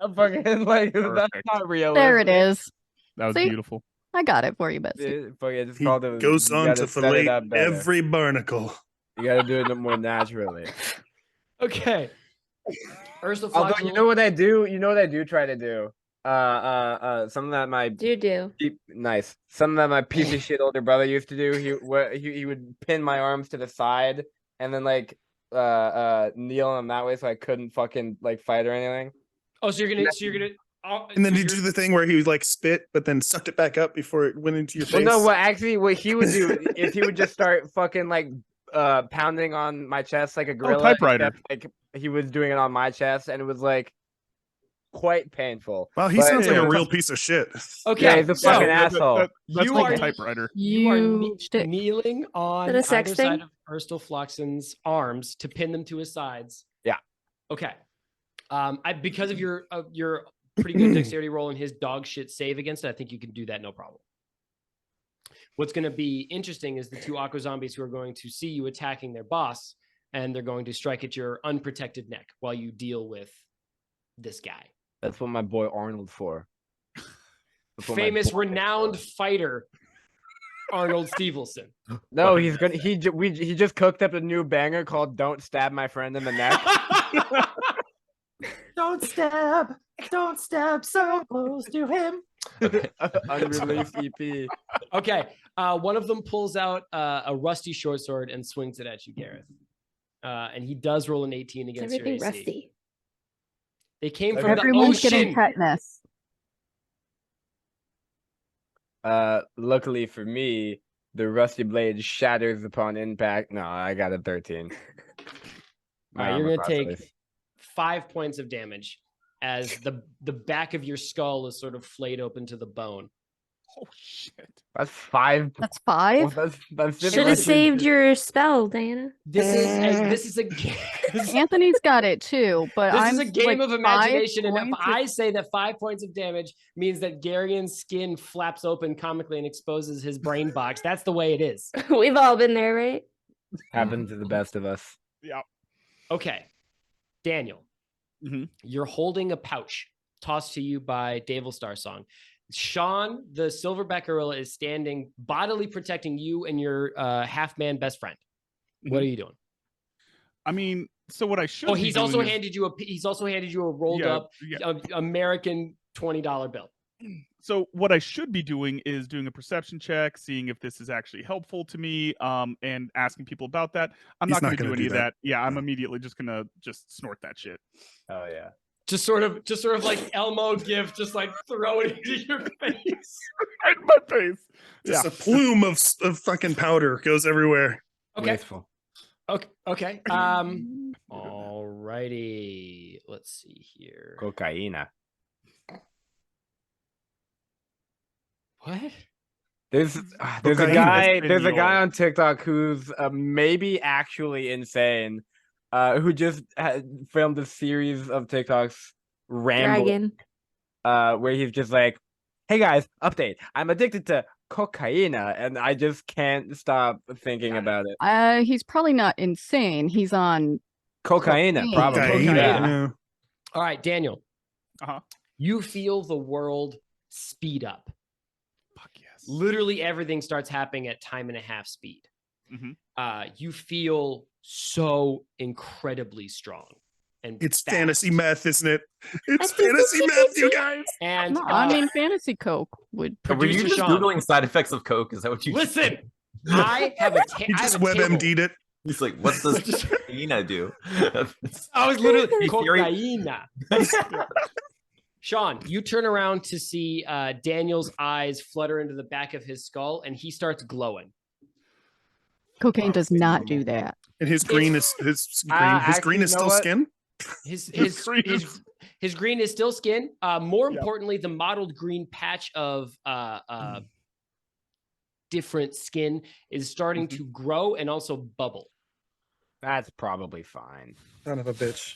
I'm fucking like that's Perfect. not realistic. There it is. That was See? beautiful. I got it for you, Betsy. It's He called goes on to fillet every. every barnacle. You gotta do it more naturally. Okay. Ursula Although Fox, you know what I do? You know what I do try to do? Something that my Do. nice. Something that my piece of shit older brother used to do. He would pin my arms to the side and then like kneel on them that way so I couldn't fucking like fight or anything. Oh, so you're gonna And then did you do the thing where he would like spit, but then sucked it back up before it went into your face? Well, no, what he would do is he would just start fucking like pounding on my chest like a gorilla. typewriter. Like he was doing it on my chest, and it was like quite painful. Wow, he But, sounds like you a know, real piece of shit. Okay, Yeah, he's a so fucking asshole. That's You like are- a typewriter. you are You kneeling on Is that a sex either thing? side of Ursula Floxen's arms to pin them to his sides. Yeah. Okay. Because of your pretty good dexterity roll and his dog shit save against it, I think you can do that no problem. What's going to be interesting is the two aqua zombies who are going to see you attacking their boss, and they're going to strike at your unprotected neck while you deal with this guy. That's what my boy Arnold's for. That's what my Famous, boy- renowned fighter Arnold Stevenson. No, he's gonna. He just cooked up a new banger called "Don't Stab My Friend in the Neck." Don't stab so close to him. Unreleased EP. Okay. One of them pulls out a rusty short sword and swings it at you, Gareth. And he does roll an 18 It's against your everything AC. rusty. They came from Everyone's the getting ocean. tetanus. Luckily for me, the rusty blade shatters upon impact. No, I got a 13. All right, you're gonna take 5 points of damage as the back of your skull is sort of flayed open to the bone. Oh shit. That's 5. That's 5. That's Should have saved your spell, Diana. This is a game. Anthony's got it too, but This I'm is a game like of 5 imagination, and if points I say that 5 points of damage means that Garion's skin flaps open comically and exposes his brain box, that's the way it is. We've all been there, right? Happened to the best of us. Yeah. Okay, Daniel, Mhm. you're holding a pouch tossed to you by Davil Starsong. Sean, the silverback gorilla, is standing bodily protecting you and your half-man best friend. What Mhm. are you doing? I mean, so what I should. Oh, be he's also doing is- handed you a rolled up American $20 bill. So what I should be doing is doing a perception check, seeing if this is actually helpful to me, and asking people about that. I'm He's not going not to do gonna any do of that. that. Yeah, I'm No. immediately just gonna snort that shit. Oh yeah. Just sort of like Elmo gift, just like throw it into your face. Right in my face. Just Yeah. a plume of fucking powder goes everywhere. Okay. Wasteful. Okay. Alrighty. Let's see here. Cocaina. What? There's a Cocaine. guy. There's a Espanol. guy on TikTok who's maybe actually insane. Who just filmed a series of TikToks rambling. Dragon. Where he's just like, "Hey guys, update. I'm addicted to cocaina, and I just can't stop thinking about it." He's probably not insane. He's on Cocaina, Cocaine. probably. Cocaine, Yeah. yeah. All right, Daniel. Uh-huh. You feel the world speed up. Fuck yes. Literally everything starts happening at time and a half speed. Mhm. You feel so incredibly strong. And It's fast. fantasy meth, isn't it? It's That's fantasy just meth, you guys. And No, I mean, fantasy Coke would. Were you Producer just Sean. googling side effects of coke? Is that what you listen, I have a You I have just a table. WebMD'd it. He's like, what does Dina do? I was literally Theory- cocaina. Sean, you turn around to see Daniel's eyes flutter into the back of his skull, and he starts glowing. Cocaine does not do that. And his green is his green. His Actually, green is you know still what? skin. His green is still skin. More Yep. importantly, the mottled green patch of different skin is starting to grow and also bubble. That's probably fine. Son of a bitch.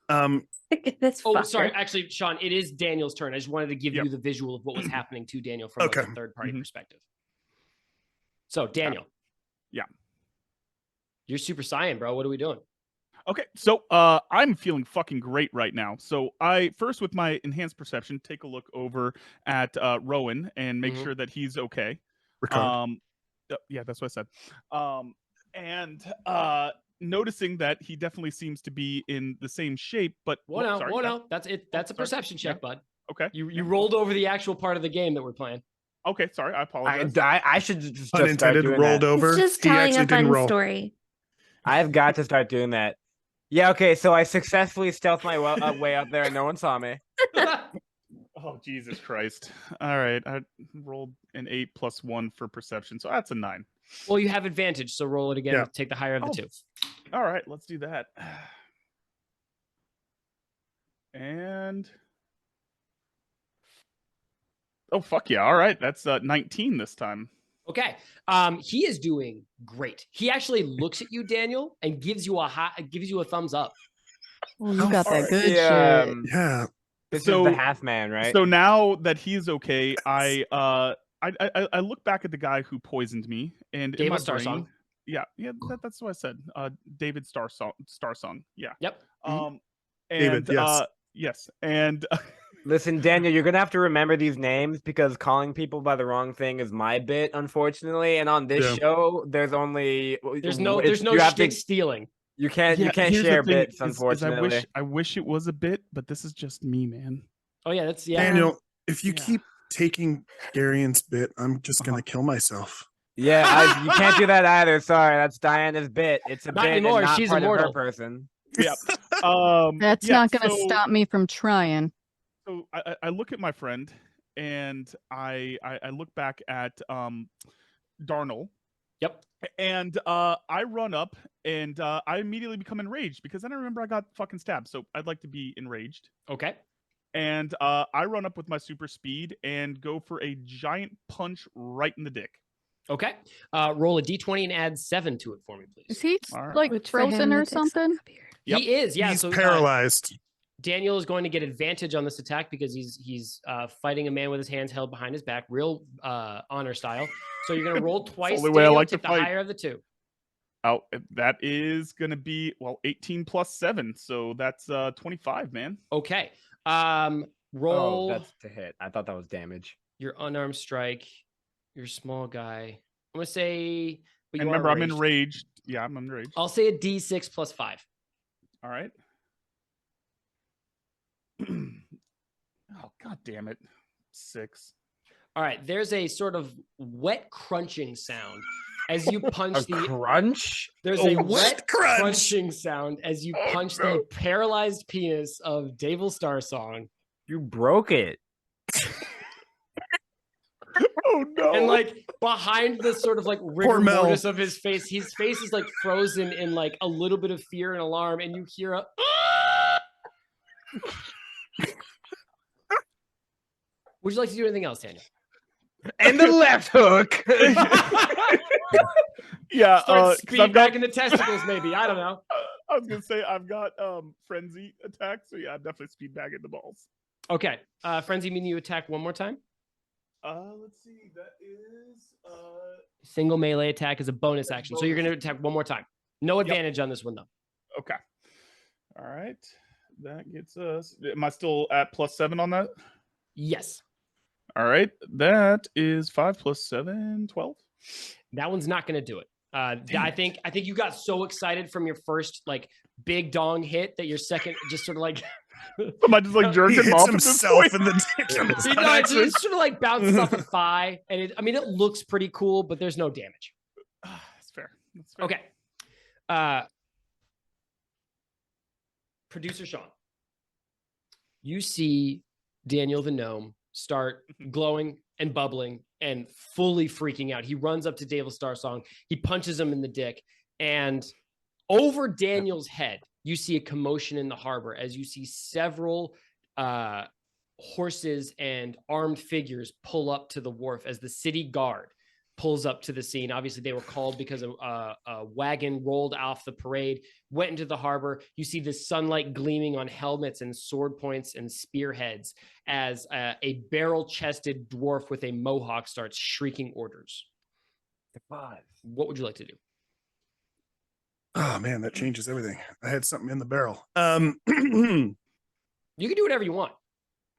That's Oh, fucker. sorry. Actually, Sean, it is Daniel's turn. I just wanted to give Yep. you the visual of what was happening to Daniel from like, Okay. a third-party Mhm. perspective. So, Daniel. Yeah. You're Super Saiyan, bro. What are we doing? Okay, so I'm feeling fucking great right now. So I first, with my enhanced perception, take a look over at Rowan and make Mhm. sure that he's okay. Ricard. Yeah, that's what I said. And noticing that he definitely seems to be in the same shape, but sorry, no. That's it. That's a sorry. perception check, bud. Okay, You rolled over the actual part of the game that we're playing. okay, sorry, I apologize. I should just start Unintended doing rolled that. over. It's just He telling actually a didn't fun roll. story. I've got to start doing that. Yeah, okay, so I successfully stealthed my way up there and no one saw me. Oh, Jesus Christ! All right, I rolled an 8 + 1 for perception, so that's a 9. Well, you have advantage, so roll it again. Yeah. Take the higher of the Oh. two. All right, let's do that. And oh fuck yeah! All right, that's 19 this time. Okay. He is doing great. He actually looks at you, Daniel, and gives you a thumbs up. Oh, you got that good Yeah, shit. Yeah. This is So- the half man, right? So now that he's okay, I look back at the guy who poisoned me, and in Davil my Starsong. brain, yeah, that's what I said. David Starsong, yeah. Yep. And David, yes. yes, and Listen, Daniel, you're gonna have to remember these names because calling people by the wrong thing is my bit, unfortunately. And on this Yeah. show, there's only There's no you have shtick to- stealing. You can't here's the share thing bits, is unfortunately. I wish it was a bit, but this is just me, man. Oh yeah, that's yeah. Daniel, if you Yeah. keep taking Garion's bit, I'm just Uh-huh. gonna kill myself. Yeah, you can't do that either. Sorry, that's Diana's bit. It's a Not bit anymore, and not she's part immortal. of her person. Yep. That's yeah, not going to so- stop me from trying. So I look at my friend, and I look back at Darnell, Yep. and I run up, and I immediately become enraged because then I remember I got fucking stabbed. So I'd like to be enraged, Okay. and I run up with my super speed and go for a giant punch right in the dick. Okay. Roll a d20 and add 7 to it for me, please. Is he All right. like Which for him, frozen or that takes something? up here. Yep. He is, yeah. He's so paralyzed. Daniel is going to get advantage on this attack because he's fighting a man with his hands held behind his back, real honor style. So you're going to roll twice. only way I Daniel, like to take the fight. higher of the two. Oh, that is gonna be 18 + 7, so that's 25, man. Okay. Oh, Roll that's to hit. I thought that was damage. your unarmed strike. Your small guy. I'm going to say. But And you are remember, I'm enraged. enraged. Yeah, I'm enraged. I'll say a d6 + 5. All right. Oh, god damn it. 6. All right. There's a sort of wet crunching sound as you punch A the. crunch? There's Oh, a wet wet crunch. crunching sound as you punch the paralyzed penis of Davil Starsong. You broke it. Oh no! And like behind the sort of like rigor Mel. mortis of his face is like frozen in like a little bit of fear and alarm, and you hear a Would you like to do anything else, Daniel? And the left hook. Yeah, Start 'cause speed I've back got, in the testicles, maybe. I don't know. I was gonna say I've got frenzy attack, so yeah, definitely speed back in the balls. Okay. Frenzy, meaning you attack one more time. Let's see. That is Single melee attack is a bonus action. So you're going to attack one more time. No advantage on this one, though. okay. All right, that gets us. Am I still at +7 on that? Yes. All right, that is 5 + 7, 12. That one's not going to do it. I think you got so excited from your first like big dong hit that your second just sort of like Am I just like He jerking him hits off at this himself point? in the dick. It's You not know, actually- it sort of like bounces off a thigh, and it looks pretty cool, but there's no damage. That's fair. That's fair. Okay. Producer Sean, you see Daniel the gnome start glowing and bubbling and fully freaking out. He runs up to Davil Starsong. He punches him in the dick, and over Daniel's head, you see a commotion in the harbor as you see several horses and armed figures pull up to the wharf as the city guard pulls up to the scene. Obviously, they were called because a wagon rolled off the parade, went into the harbor. You see the sunlight gleaming on helmets and sword points and spearheads as a barrel-chested dwarf with a mohawk starts shrieking orders. What would you like to do? Oh man, that changes everything. I had something in the barrel. You can do whatever you want.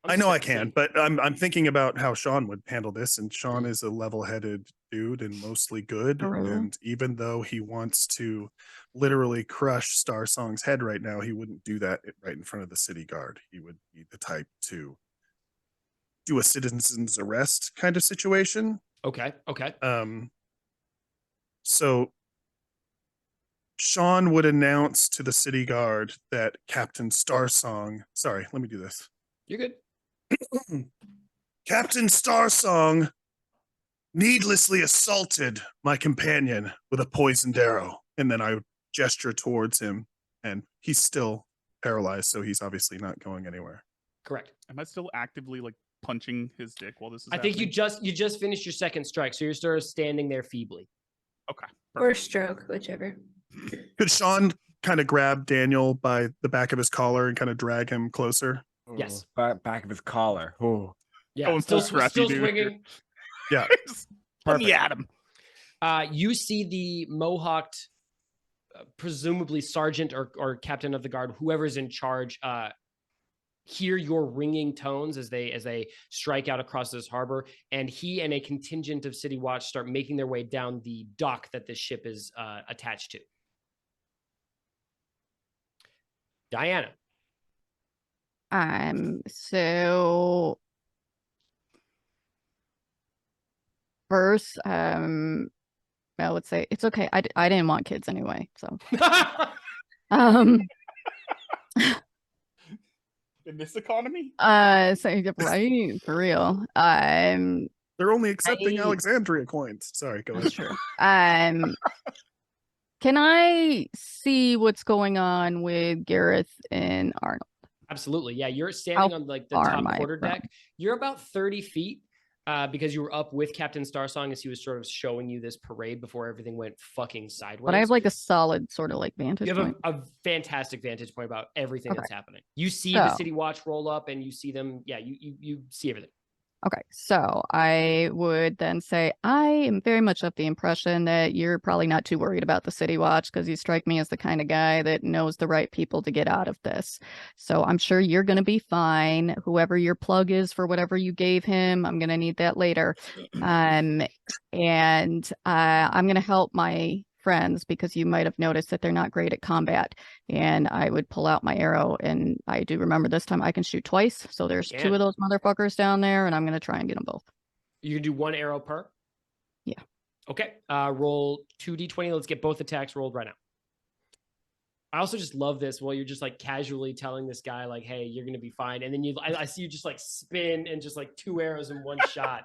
I know I can, but I'm thinking about how Sean would handle this, and Sean is a level-headed dude and mostly good. True. And even though he wants to literally crush Starsong's head right now, he wouldn't do that right in front of the city guard. He would be the type to do a citizen's arrest kind of situation. Okay. So Sean would announce to the city guard that Captain Starsong, sorry, let me do this. You're good. Captain Starsong needlessly assaulted my companion with a poisoned arrow. And then I would gesture towards him, and he's still paralyzed, so he's obviously not going anywhere. Correct. Am I still actively like punching his dick while this is I think you happening? just finished your second strike, so you're sort of standing there feebly. Okay. Or stroke, whichever. Could Sean kind of grab Daniel by the back of his collar and kind of drag him closer? Yes. Back of his collar. Oh. Yeah. Oh, I'm still scrappy, still dude. swinging. Yeah. Just let me at him. You see the mohawked, presumably sergeant or captain of the guard, whoever's in charge, hear your ringing tones as they strike out across this harbor, and he and a contingent of City Watch start making their way down the dock that this ship is attached to. Diana. So first, I would say it's okay. I didn't want kids anyway, so In this economy? so right for real. They're only accepting I- Alexandria coins. Sorry, go That's ahead. true. Can I see what's going on with Gareth and Arnold? Absolutely. Yeah. You're standing on like the far top am I quarter from? deck. You're about 30 feet because you were up with Captain Starsong as he was sort of showing you this parade before everything went fucking sideways. But I have like a solid sort of like vantage You have point. a fantastic vantage point about everything Okay. that's happening. You see the So- City Watch roll up and you see them. Yeah, you see everything. Okay, so I would then say I am very much of the impression that you're probably not too worried about the City Watch because you strike me as the kind of guy that knows the right people to get out of this. So I'm sure you're going to be fine. Whoever your plug is for whatever you gave him, I'm going to need that later. And I'm going to help my friends because you might have noticed that they're not great at combat. And I would pull out my arrow, and I do remember this time I can shoot twice. So there's You two can. of those motherfuckers down there, and I'm going to try and get them both. You can do one arrow per. Yeah. Okay. Roll 2d20. Let's get both attacks rolled right now. I also just love this while you're just like casually telling this guy like, "Hey, you're gonna be fine," and then I see you just like spin and just like two arrows in one shot.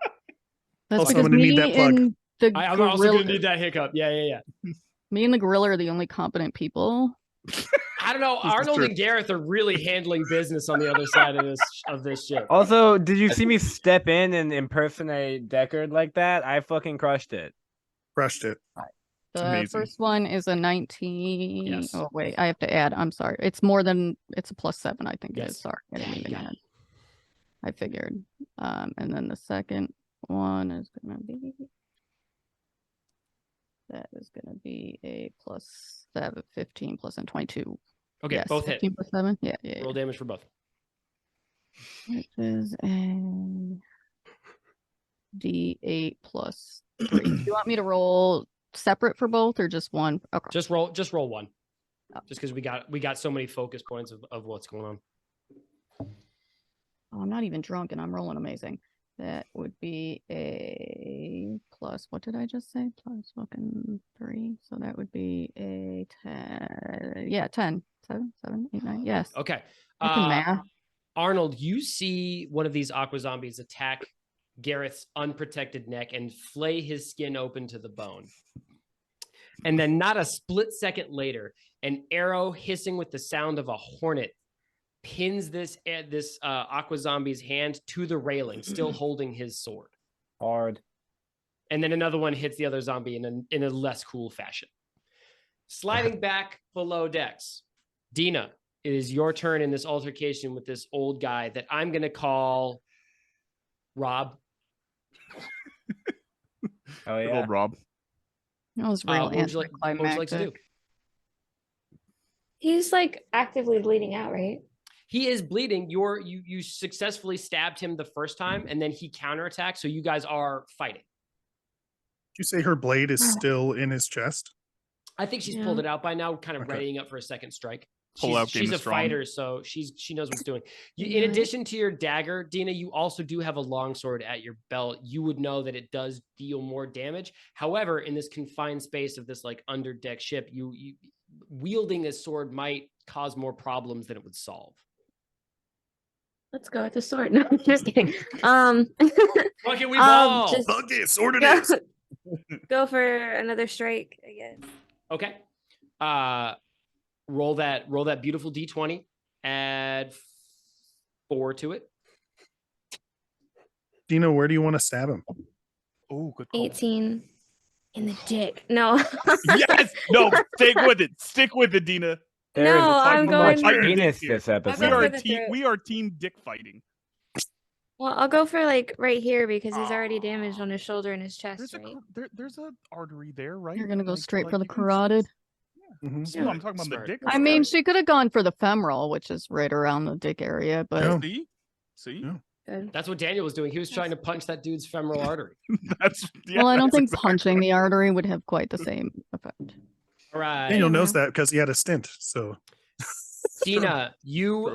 That's Also, I'm because gonna need me that plug. and the I'm also going gorilla, to need that hiccup. Yeah. me and the gorilla are the only competent people. I don't know. This is Arnold true. and Gareth are really handling business on the other side of this ship. Also, did you see me step in and impersonate Deckard like that? I fucking crushed it. Crushed it. The amazing. first one is a 19. Yes. Oh wait, I have to add. I'm sorry. It's more than it's a +7. I think it Yes. is. Sorry, I didn't even Yeah. add. I figured. And then the second one is gonna be a +7, 15 plus and 22. Okay, Yes, both hit. 15 plus 7. Yeah. Roll damage for both. Which is a D8 plus 3. Do you want me to roll separate for both or just one? Okay. Just roll one. Oh. Just because we got so many focus points of what's going on. Oh, I'm not even drunk and I'm rolling amazing. That would be a plus, what did I just say? Plus fucking 3. So that would be a 10. Yeah, 10. 7, 8, 9. Yes. Okay. I can math. Arnold, you see one of these aqua zombies attack Gareth's unprotected neck and flay his skin open to the bone. And then not a split second later, an arrow hissing with the sound of a hornet pins this aqua zombie's hand to the railing, still holding his sword. Hard. And then another one hits the other zombie in a less cool fashion. Sliding back below decks, Dina, it is your turn in this altercation with this old guy that I'm going to call Rob. Oh Good yeah. old Rob. That was real What would you like to do? anticlimactic. He's like actively bleeding out, right? He is bleeding. You successfully stabbed him the first time, and then he counterattacked. So you guys are fighting. Did you say her blade is still in his chest? I think she's Yeah. pulled it out by now, kind of Okay. readying up for a second strike. Pull-out game She's is a strong. fighter, so she knows what's doing. In Yeah. addition to your dagger, Dina, you also do have a longsword at your belt. You would know that it does deal more damage. However, in this confined space of this like underdeck ship, you wielding a sword might cause more problems than it would solve. Let's go with the sword. No, I'm just kidding. Fucking we ball. Just Okay, sword it go, is. go for another strike, I guess. Okay. Roll that beautiful D20. Add 4 to it. Dina, where do you want to stab him? Oh, good call. 18 in the dick. No. Yes. No. Stick with it. Stick with it, Dina. There is No, I'm much going- penis this We episode. are for a the team. throat. We are team dick fighting. Well, I'll go for like right here because he's already damaged on his shoulder and his chest, There's a right? there's a artery there, right? You're gonna go Like- straight like for the you can- carotid. Mhm. No, I'm talking about Smart. the dick. I mean, she could have gone for the femoral, which is right around the dick area, but No. See, Yeah. Good. That's what Daniel was doing. He was trying to punch that dude's femoral artery. that's yeah, well, I don't that's think exactly punching right. the artery would have quite the same effect. All right. Daniel knows Yeah. that because he had a stint. So Dina, you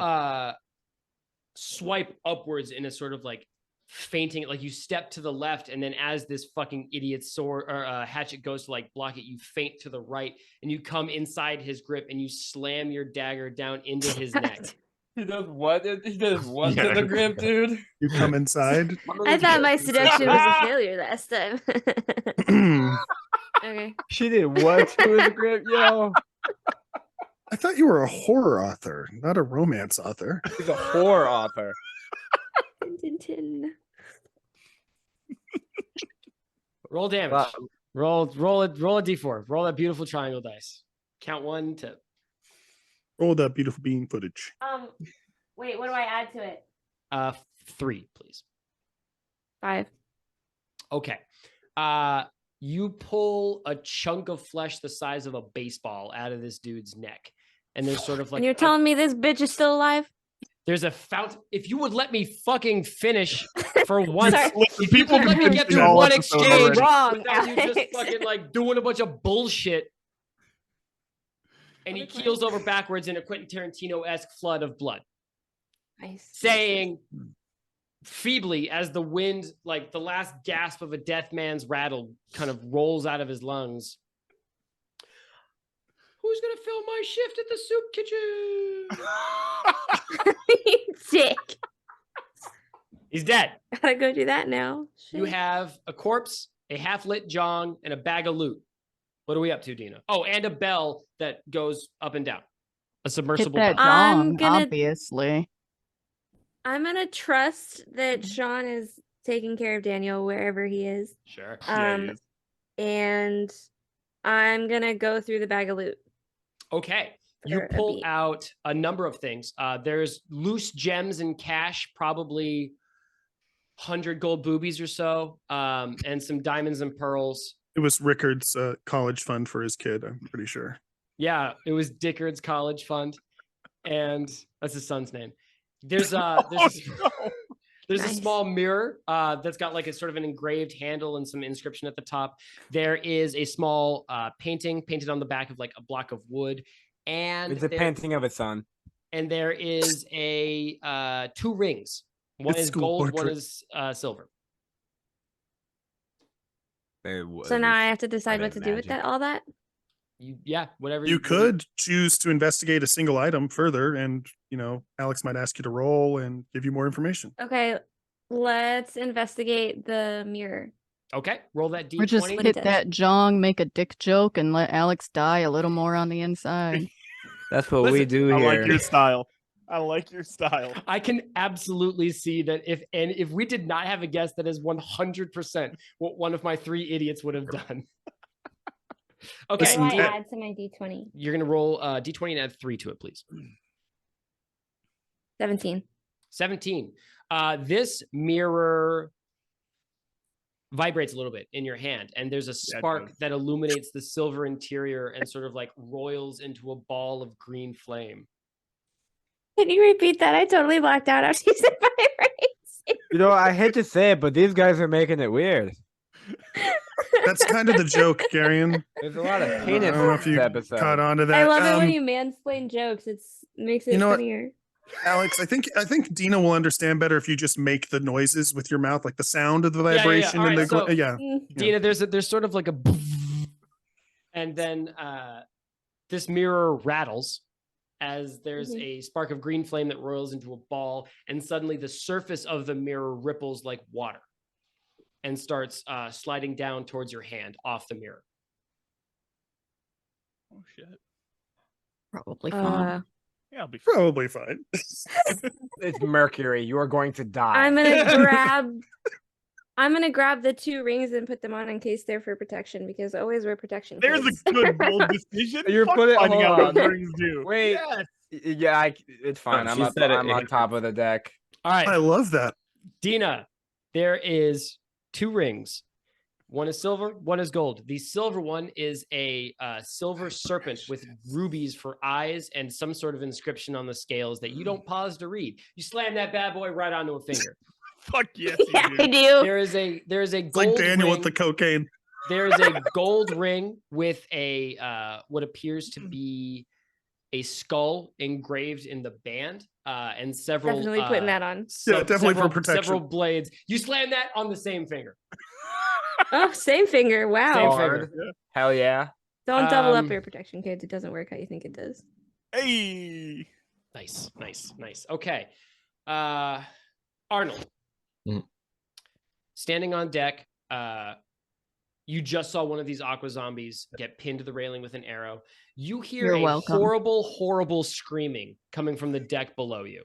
swipe upwards in a sort of like fainting, like you step to the left, and then as this fucking idiot's sword or hatchet goes to like block it, you feint to the right, and you come inside his grip, and you slam your dagger down into his neck. He does what? He does what Yeah. to the grip, dude? you come inside. I thought my seduction was a failure last time. Okay. She did what to his grip, yo? I thought you were a horror author, not a romance author. He's a horror author. Tin, tin, tin. Roll damage. Wow. Roll a d4. Roll that beautiful triangle dice. Count 1 to Roll that beautiful bean footage. Wait, what do I add to it? 3, please. 5. Okay. You pull a chunk of flesh the size of a baseball out of this dude's neck. And there's sort of like And you're telling me this bitch is still alive? there's a fountain. If you would let me fucking finish for once, Sorry. if you could let me get through all one episode exchange already. without you just Alex. fucking like doing a bunch of bullshit. And he keels over backwards in a Quentin Tarantino-esque flood of blood, Nice. saying feebly as the wind, like the last gasp of a death man's rattle, kind of rolls out of his lungs. Who's gonna fill my shift at the soup kitchen? Dick. He's dead. Gotta go do that now. You Shit. have a corpse, a half-lit jong, and a bag of loot. What are we up to, Dina? Oh, and a bell that goes up and down. A Hit submersible that bell. I'm dong, gonna- obviously. I'm gonna trust that Sean is taking care of Daniel wherever he is. Sure. Yeah, he Um, is. and I'm gonna go through the bag of loot. Okay. You for a pull beat. out a number of things. There's loose gems and cash, probably 100 gold boobies or so, and some diamonds and pearls. It was Rickard's college fund for his kid, I'm pretty sure. Yeah, it was Dickard's college fund, and that's his son's name. There's a there's a Nice. small mirror that's got like a sort of an engraved handle and some inscription at the top. There is a small painting painted on the back of like a block of wood, and It's a painting of a son. and there is a 2 rings. One It's is school gold, one portrait. is silver. So now I have to decide what to do with that. All that. Yeah, whatever You could choose to investigate a single item further, and Alex might ask you to roll and give you more information. Okay, let's investigate the mirror. Okay, roll that D20. Or just What hit it does. that jong, make a dick joke, and let Alex die a little more on the inside. That's what we Listen, do I here. like your style. I like your style. I can absolutely see that if we did not have a guest, that is 100% what one of my 3 idiots would have done. Okay, Listen, So I Dina- add to my D20. you're gonna roll D20 and add 3 to it, please. 17. 17. This mirror vibrates a little bit in your hand, and there's a Yeah, it spark does. that illuminates the silver interior and sort of like roils into a ball of green flame. Can you repeat that? I totally blacked out after you said vibrates. I hate to say it, but these guys are making it weird. That's kind of the joke, Garion. There's a lot of I penis don't know if in you this episode. caught on to that. I love it when you mansplain jokes. Makes it You know what? funnier. Alex, I think Dina will understand better if you just make the noises with your mouth, like the sound of the Yeah, yeah, yeah. vibration All and right, the so- yeah. Dina, there's sort of like a and then this mirror rattles as there's Mhm. a spark of green flame that roils into a ball, and suddenly the surface of the mirror ripples like water and starts sliding down towards your hand off the mirror. Oh shit. Probably fine. Yeah, I'll be fine. Probably fine. It's Mercury. You are going to die. I'm gonna grab the 2 rings and put them on in case they're for protection, because always wear protection. There's kids. a good bold decision. You're Fuck putting- finding out hold what on. rings do. Wait. Yes. Yeah, it's fine. No, I'm she up, said it I'm on in- top of the deck. All right, I love that. Dina, there is 2 rings. One is silver, one is gold. The silver one is a silver serpent with rubies for eyes and some sort of inscription on the scales that you don't pause to read. You slam that bad boy right onto a finger. Fuck yes, Yeah, you I do. do. There is a It's gold like Daniel ring. with the cocaine. There is a gold ring with a what appears to be a skull engraved in the band, and several Definitely putting that on. Yeah, definitely for several, protection. Several blades. You slam that on the same finger. Oh, same finger. Wow. Same Hard. finger. Hell yeah. Don't double up Um, your protection, kids. It doesn't work how you think it does. Hey. Nice, nice, nice. Okay. Arnold. Mm. Standing on deck, you just saw one of these aqua zombies get pinned to the railing with an arrow. You hear You're a welcome. horrible, horrible screaming coming from the deck below you.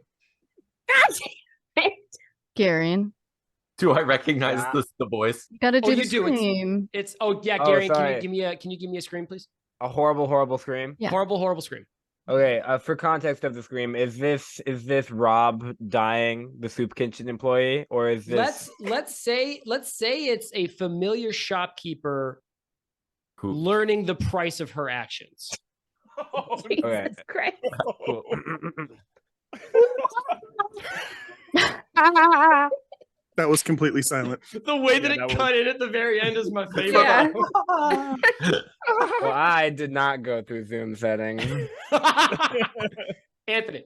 Garion, Do I recognize the voice? you gotta Oh, do the you do. It's- scream. It's yeah, Oh, Gary, sorry. can you give me a scream, please? A horrible, horrible scream. Yeah. Horrible, horrible scream. Okay, for context of the scream, is this Rob dying, the soup kitchen employee, or is this Let's say it's a familiar shopkeeper Who? learning the price of her actions. Oh, Jesus Okay. Christ. cool. That was completely silent. The way Yeah, that it that was- cut in at the very end is my favorite. Yeah. Well, I did not go through Zoom settings. Anthony.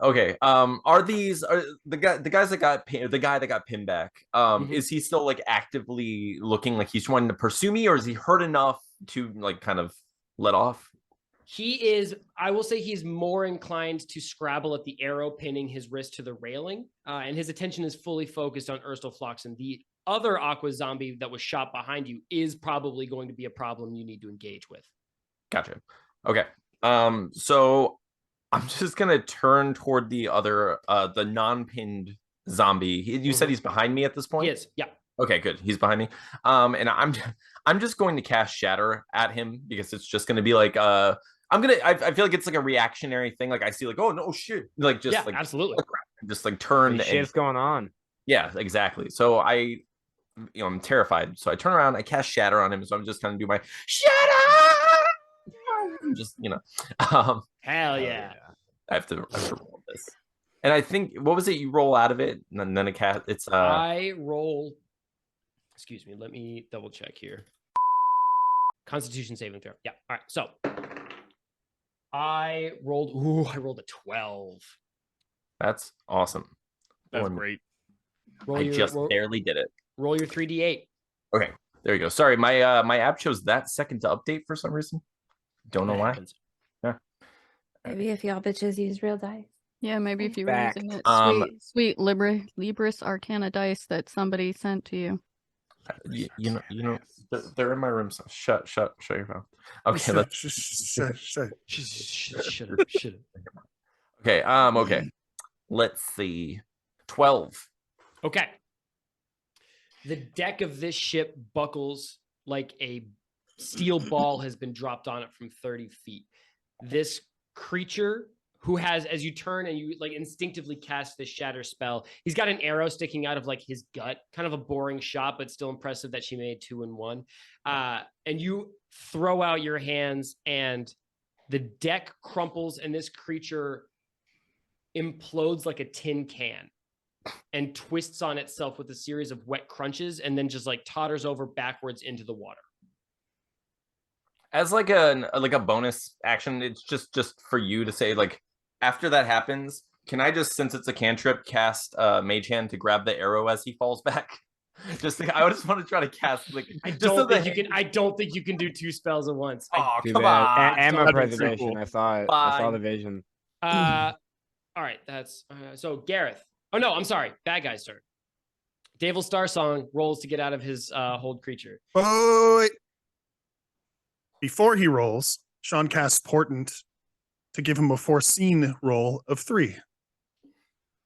Okay. Are the guys that got the guy that got pinned back? Mhm. Is he still like actively looking like he's wanting to pursue me, or is he hurt enough to like kind of let off? He is, I will say he's more inclined to scrabble at the arrow pinning his wrist to the railing, and his attention is fully focused on Urstelfloxen. The other aqua zombie that was shot behind you is probably going to be a problem you need to engage with. Gotcha. Okay. So I'm just gonna turn toward the other, the non-pinned zombie. You said he's behind me at this point? He is, yeah. Okay, good. He's behind me. And I'm just going to cast Shatter at him because it's just gonna be like I feel like it's like a reactionary thing. Like I see like, oh no shit. Like just like absolutely. Just like turn Shit's going on. Yeah, exactly. So I'm terrified. So I turn around, I cast Shatter on him. So I'm just gonna do my Shatter. Just Hell yeah. I have to roll this. And I think what was it? You roll out of it, and then a cat. It's I roll. Excuse me. Let me double check here. Constitution saving throw. Yeah. All right. So I rolled. I rolled a 12. That's awesome. That's great. I just barely did it. Roll your 3d8. Okay, there you go. Sorry, my app chose that second to update for some reason. Don't know why. Yeah. Maybe if y'all bitches use real dice. Yeah, maybe if you were Fact. using that sweet Libris Arcana dice that somebody sent to you. You know, they're in my room. So shut your mouth. Okay, let's Shut up. Okay, okay. Let's see. 12. Okay. The deck of this ship buckles like a steel ball has been dropped on it from 30 feet. This creature who has, as you turn and you like instinctively cast this shatter spell, he's got an arrow sticking out of like his gut, kind of a boring shot, but still impressive that she made 2 in 1. And you throw out your hands and the deck crumples and this creature implodes like a tin can and twists on itself with a series of wet crunches and then just like totters over backwards into the water. As like a bonus action, it's just for you to say like after that happens, can I just, since it's a cantrip, cast Mage Hand to grab the arrow as he falls back? Just like, I just want to try to cast like I don't think you can do 2 spells at once. Oh, Too come bad. on. Ammo That'd be preservation. cool. I saw it. Fine. I saw the vision. All right, that's so Gareth. Oh no, I'm sorry. Bad guy's turn. Davil Starsong rolls to get out of his hold creature. Oh, wait. Before he rolls, Sean casts Portent to give him a foreseen roll of 3.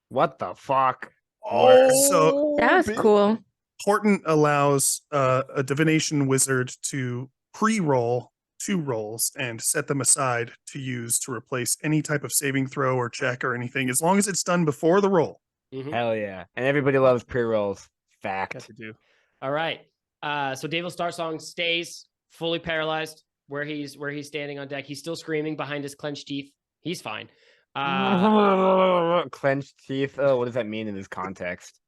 What the fuck? So That was cool. Portent allows a divination wizard to pre-roll 2 rolls and set them aside to use to replace any type of saving throw or check or anything, as long as it's done before the roll. Mhm. Hell yeah. And everybody loves pre-rolls. Yes, Fact. I do. All right. So Davil Starsong stays fully paralyzed where he's standing on deck. He's still screaming behind his clenched teeth. He's fine. Clenched teeth. Oh, what does that mean in this context?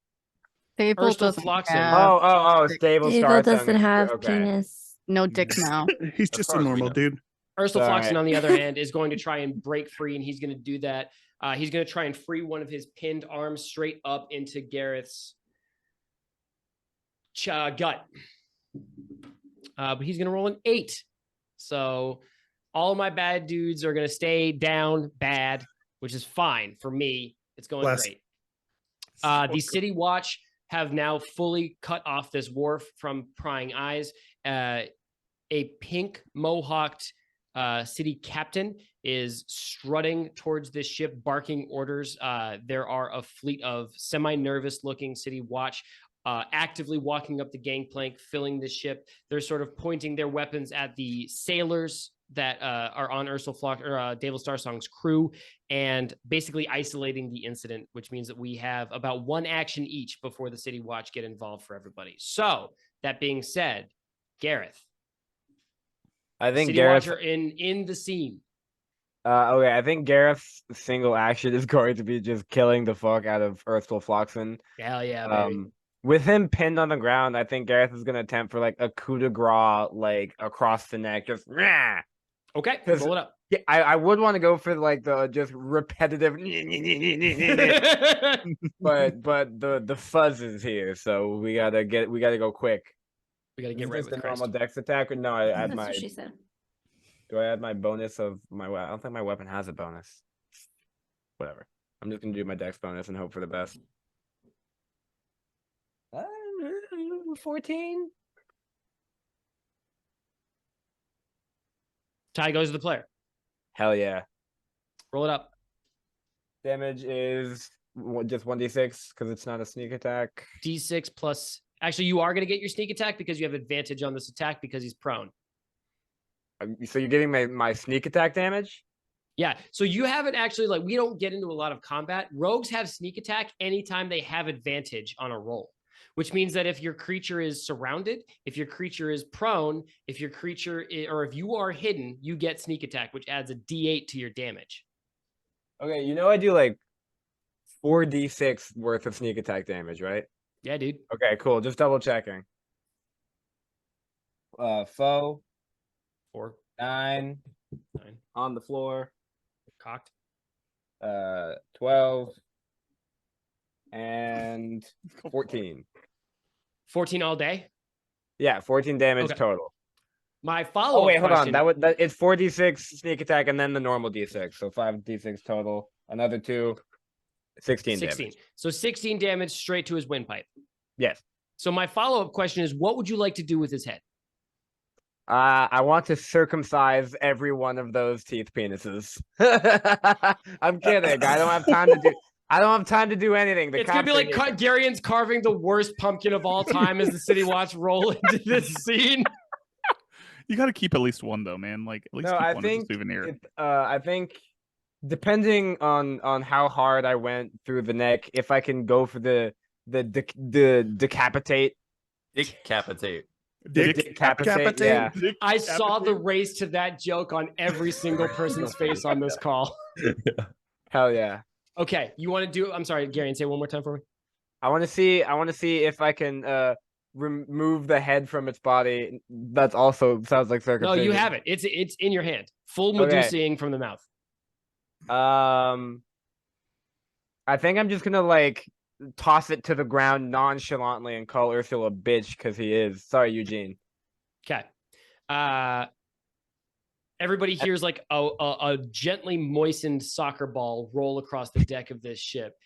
Stable Ursula doesn't Floxen. have Stable Davil Starsong. doesn't have Okay. penis. no dick now. He's just far a as we normal know. dude. Urstelfloxen, Alright. on the other hand, is going to try and break free, and he's going to do that. He's going to try and free one of his pinned arms straight up into Gareth's gut. But he's going to roll an 8. So all of my bad dudes are going to stay down bad, which is fine for me. It's going Bless. great. The City Watch have now fully cut off this wharf from prying eyes. A pink mohawked city captain is strutting towards this ship, barking orders. There are a fleet of semi-nervous looking City Watch actively walking up the gangplank, filling the ship. They're sort of pointing their weapons at the sailors that are on Davil Starsong's crew, and basically isolating the incident, which means that we have about 1 action each before the City Watch get involved for everybody. So that being said, Gareth, I think City Gareth. Watcher in the scene. Okay, I think Gareth's single action is going to be just killing the fuck out of Urstelfloxen. Hell yeah, baby. With him pinned on the ground, I think Gareth is going to attempt for like a coup de grace, like across the neck, just. Rah! Okay, 'cause- roll it up. Yeah, I would want to go for like the just repetitive, but the fuzz is here, so we gotta go quick. We gotta get Is right this with the Christ. normal dex attack or no? I had That's my what she said. Do I add my bonus of my I don't think my weapon has a bonus. Whatever. I'm just gonna do my dex bonus and hope for the best. 14. Tie goes to the player. Hell yeah. Roll it up. Damage is just 1d6 because it's not a sneak attack. D6 plus. Actually, you are going to get your sneak attack because you have advantage on this attack because he's prone. So you're giving my sneak attack damage? Yeah. So you haven't actually, like, we don't get into a lot of combat. Rogues have sneak attack anytime they have advantage on a roll, which means that if your creature is surrounded, if your creature is prone, if your creature or if you are hidden, you get sneak attack, which adds a D8 to your damage. Okay, you know I do like 4d6 worth of sneak attack damage, right? Yeah, dude. Okay, cool. Just double checking. Foe 4, 9 9, on the floor. cocked. 12 and 14. 14 all day. Yeah, 14 damage Okay. total. My follow-up Oh wait, hold question, on. It's 4d6 sneak attack and then the normal d6. So 5d6 total. Another 2. 16 damage. So 16 damage straight to his windpipe. Yes. So my follow-up question is, what would you like to do with his head? I want to circumcise every one of those teeth penises. I'm kidding. I don't have time to do. I don't have time to do anything. It's gonna be like Garion's carving the worst pumpkin of all time as the City Watch roll into this scene. You got to keep at least one though, man. Like at least No, keep I one think as a souvenir. I think depending on how hard I went through the neck, if I can go for the decapitate. Decapitate. Decapitate. Yeah. I saw the race to that joke on every single person's face on this call. Hell yeah. Okay, you want to do? I'm sorry, Garion, say it one more time for me. I want to see if I can remove the head from its body. That's also sounds like No, circumcision. you have it. It's in your hand. Full Okay. Medusaing from the mouth. I think I'm just gonna like toss it to the ground nonchalantly and call Ursula a bitch because he is. Sorry, Eugene. Okay. Everybody hears like a gently moistened soccer ball roll across the deck of this ship.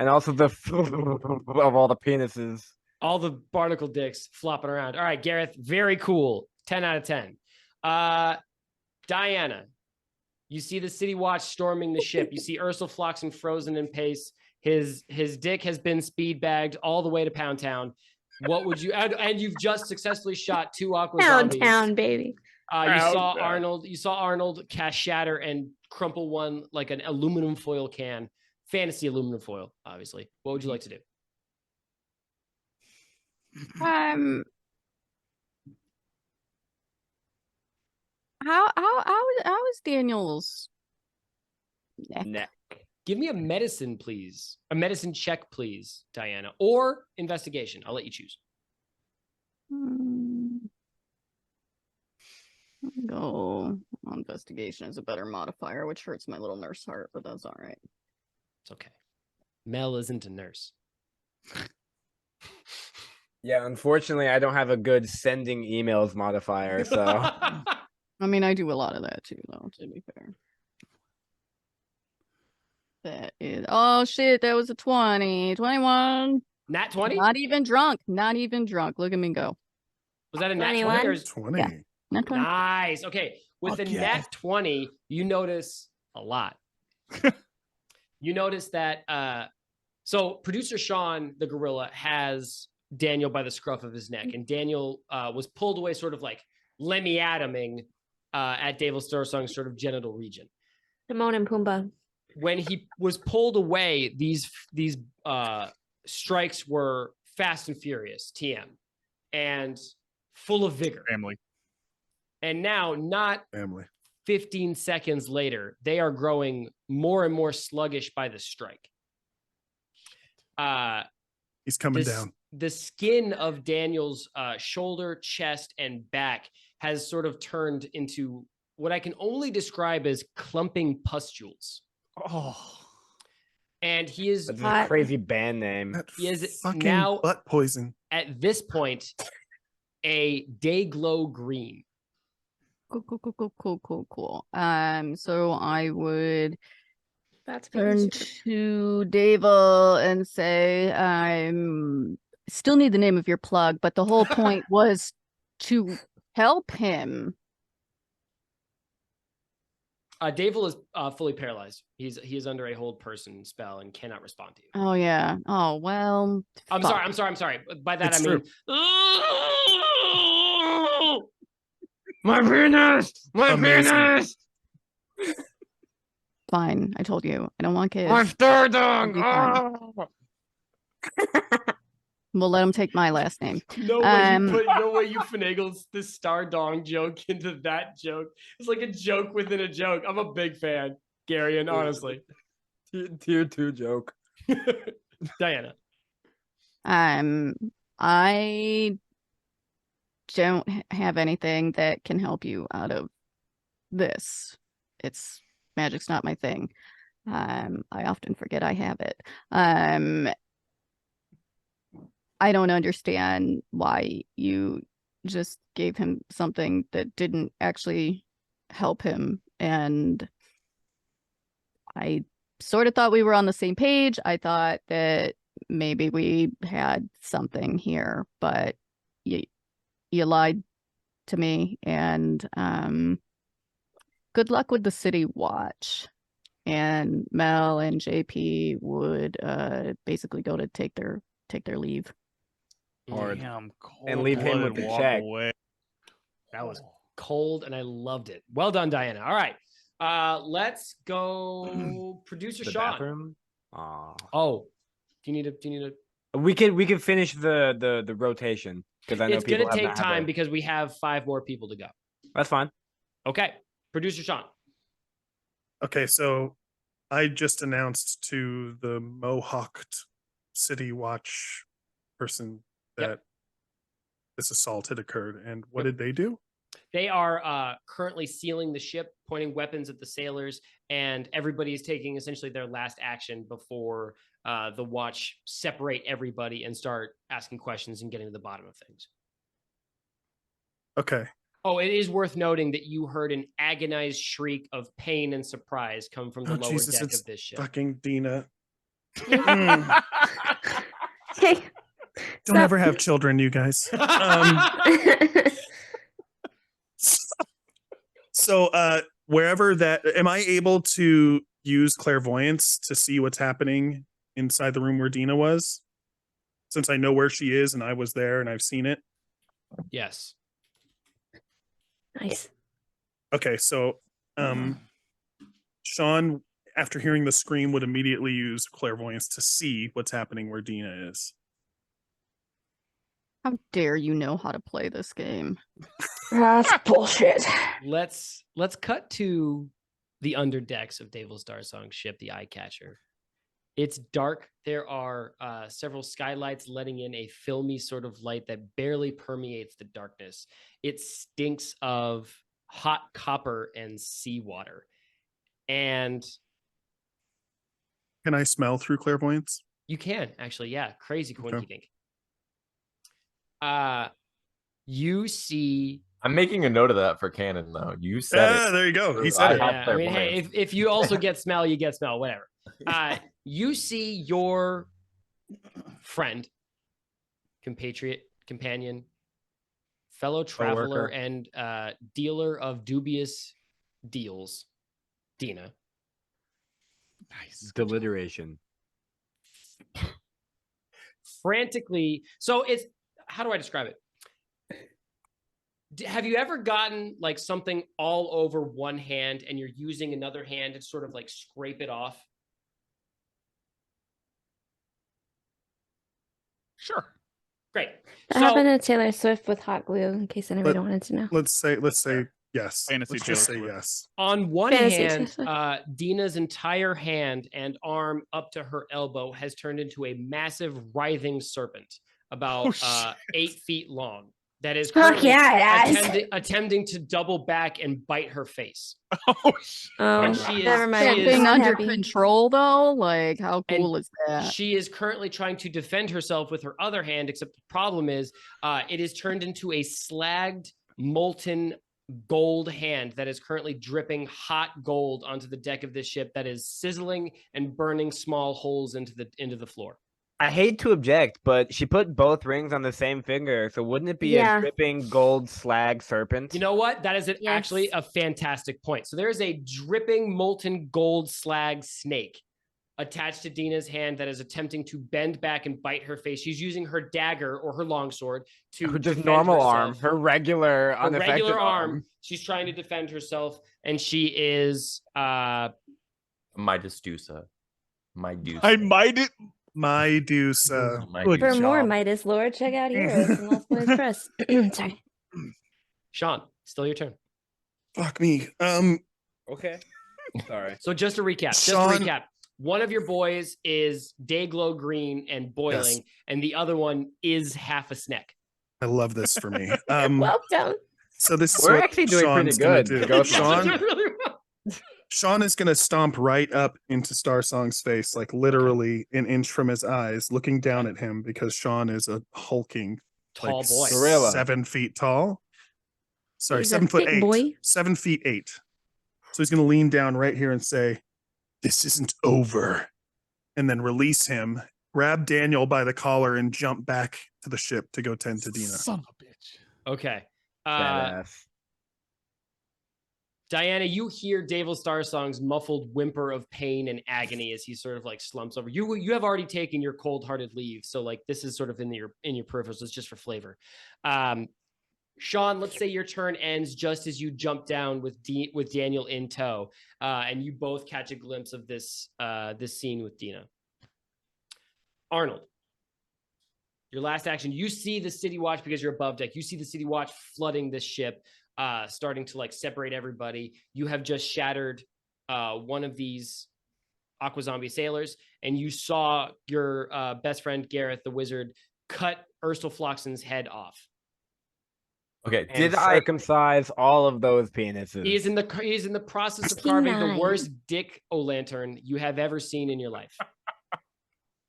And also the of all the penises. All the barnacle dicks flopping around. All right, Gareth, very cool. 10 out of 10. Dianna, you see the City Watch storming the ship. You see Ursula Floxen frozen in pace. His dick has been speed bagged all the way to Pound Town. What would you and you've just successfully shot 2 aqua zombies. Downtown, baby. You saw Arnold cast shatter and crumple one like an aluminum foil can. Fantasy aluminum foil, obviously. What would you like to do? How is Daniel's neck? Neck. Give me a medicine, please. A medicine check, please, Dianna. Or investigation. I'll let you choose. Go. Well, investigation is a better modifier, which hurts my little nurse heart, but that's all right. It's okay. Mel isn't a nurse. Yeah, unfortunately, I don't have a good sending emails modifier, so I mean, I do a lot of that too, though, to be fair. That is, oh shit, that was a 20. 21. Nat 20? Not even drunk. Not even drunk. Look at me go. Was that a nat 21? 20? Or is... 20. Yeah. Not 20. Nice. Okay. With Fuck the yeah. nat 20, you notice a lot. You notice that so producer Sean, the gorilla, has Daniel by the scruff of his neck, and Daniel was pulled away sort of like Lemmy Adaming at Davil Starsong's sort of genital region. Timon and Pumbaa. When he was pulled away, these strikes were fast and furious, TM, and full of vigor. Family. And now, not Family. 15 seconds later, they are growing more and more sluggish by the strike. He's coming down. The skin of Daniel's shoulder, chest, and back has sort of turned into what I can only describe as clumping pustules. Oh. And he is that's a crazy band name. That He is fucking now- butt poison. at this point a day glow green. Cool. So I would That's turn to Davil and say, I'm still need the name of your plug, but the whole point was to help him. Davil is fully paralyzed. He is under a hold person spell and cannot respond to you. Oh yeah. Oh well. I'm fuck. sorry. By that It's I mean My penis! My Amazing. penis! Fine. I told you. I don't want kids. My star dog! It'll be fine. Oh! We'll let him take my last name. no way Um, you finagled this star dong joke into that joke. It's like a joke within a joke. I'm a big fan, Garion, honestly. Tier 2 joke. Diana. I don't have anything that can help you out of this. Magic's not my thing. I often forget I have it. I don't understand why you just gave him something that didn't actually help him. And I sort of thought we were on the same page. I thought that maybe we had something here, but you lied to me. And good luck with the city watch. And Mel and JP would basically go to take their leave. Hard. Damn, And leave him with cold-blooded the walk check. away. That was cold and I loved it. Well done, Diana. All right. Let's go producer The Sean. bathroom? Aw. Oh, do you need a We can finish the rotation because I know it's people gonna have take not had time their- because we have 5 more people to go. That's fine. Okay. Producer Sean. Okay, so I just announced to the Mohawked City Watch person that Yep. this assault had occurred. And what did they do? They are currently sealing the ship, pointing weapons at the sailors, and everybody is taking essentially their last action before the watch separate everybody and start asking questions and getting to the bottom of things. Okay. Oh, it is worth noting that you heard an agonized shriek of pain and surprise come from the Oh, lower Jesus, deck it's of this ship. fucking Dina. Mm. Hey. Don't ever have children, you guys. So wherever that, am I able to use clairvoyance to see what's happening inside the room where Dina was? Since I know where she is and I was there and I've seen it. Yes. Nice. Okay, so Sean, after hearing the scream, would immediately use clairvoyance to see what's happening where Dina is. How dare you know how to play this game? That's bullshit. Let's cut to the underdecks of Davil Starsong's ship, the Eyecatcher. It's dark. There are several skylights letting in a filmy sort of light that barely permeates the darkness. It stinks of hot copper and seawater. And Can I smell through clairvoyance? you can actually, yeah, crazy Okay. coinky dink. You see. I'm making a note of that for canon, though. You said it. There you go. He I said it. have Yeah, I mean, hey, clairvoyance. if you also get smell, you get smell, whatever. You see your friend, compatriot, companion, fellow traveler, Coworker. and dealer of dubious deals, Dina. Nice. Deliteration. Frantically, so it's, how do I describe it? Have you ever gotten like something all over one hand and you're using another hand to sort of like scrape it off? Sure. Great. That happened to Taylor Swift with hot glue, in case anybody wanted to know. Let's say yes. Fantasy Let's just say Taylor Swift. yes. On one Fantasy hand, Taylor Dina's entire hand and arm up to her elbow has turned into a massive writhing serpent about Oh, 8 feet long that is Fuck currently yeah, it has. attempting to double back and bite her face. Oh, shit. Oh, And she is- never mind. she I'm is- Being not under happy. control though, like how And cool is that? She is currently trying to defend herself with her other hand, except the problem is it is turned into a slagged, molten gold hand that is currently dripping hot gold onto the deck of this ship that is sizzling and burning small holes into the floor. I hate to object, but she put both rings on the same finger, so wouldn't it be Yeah. a dripping gold slag serpent? You know what? That is actually Yes. a fantastic point. So there is a dripping molten gold slag snake attached to Dina's hand that is attempting to bend back and bite her face. She's using her dagger or her longsword to Her just defend normal herself. arm, her regular, Her unaffected regular arm. arm. She's trying to defend herself, and she is Midas Dusa. My deuce. I might it. My deuce. My Good For deuce. more job. Midas lore, check out Heroes and Lost Boys Press. Sorry. Sean. Still your turn. Fuck me. Okay. Sorry. So just to recap, Sean- one of your boys is Dayglow green and boiling, Yes. and the other one is half a snack. I love this for me. Well done. So this is We're what actually doing Sean's pretty gonna good. do. Go for Sean, Doing really well. Sean is gonna stomp right up into Starsong's face, like literally an inch from his eyes, looking down at him because Sean is a hulking, Tall like boy. Gorilla. 7 feet tall. Sorry, He's a 7'8". thick boy. 7'8". So he's gonna lean down right here and say, "This isn't over," and then release him, grab Daniel by the collar, and jump back to the ship to go tend to Dina. Son of a bitch. Okay. Badass. Diana, you hear Davil Starsong's muffled whimper of pain and agony as he sort of like slumps over. You have already taken your cold-hearted leave, so like this is sort of in your peripherals. It's just for flavor. Sean, let's say your turn ends just as you jump down with Daniel in tow, and you both catch a glimpse of this scene with Dina. Arnold, your last action. You see the City Watch because you're above deck. You see the City Watch flooding this ship. Starting to like separate everybody. You have just shattered one of these Aqua Zombie sailors, and you saw your best friend Gareth, the wizard, cut Ursula Floxen's head off. Okay, And did I? circumcise all of those penises? He is in the process of carving the 69. worst dick o-lantern you have ever seen in your life.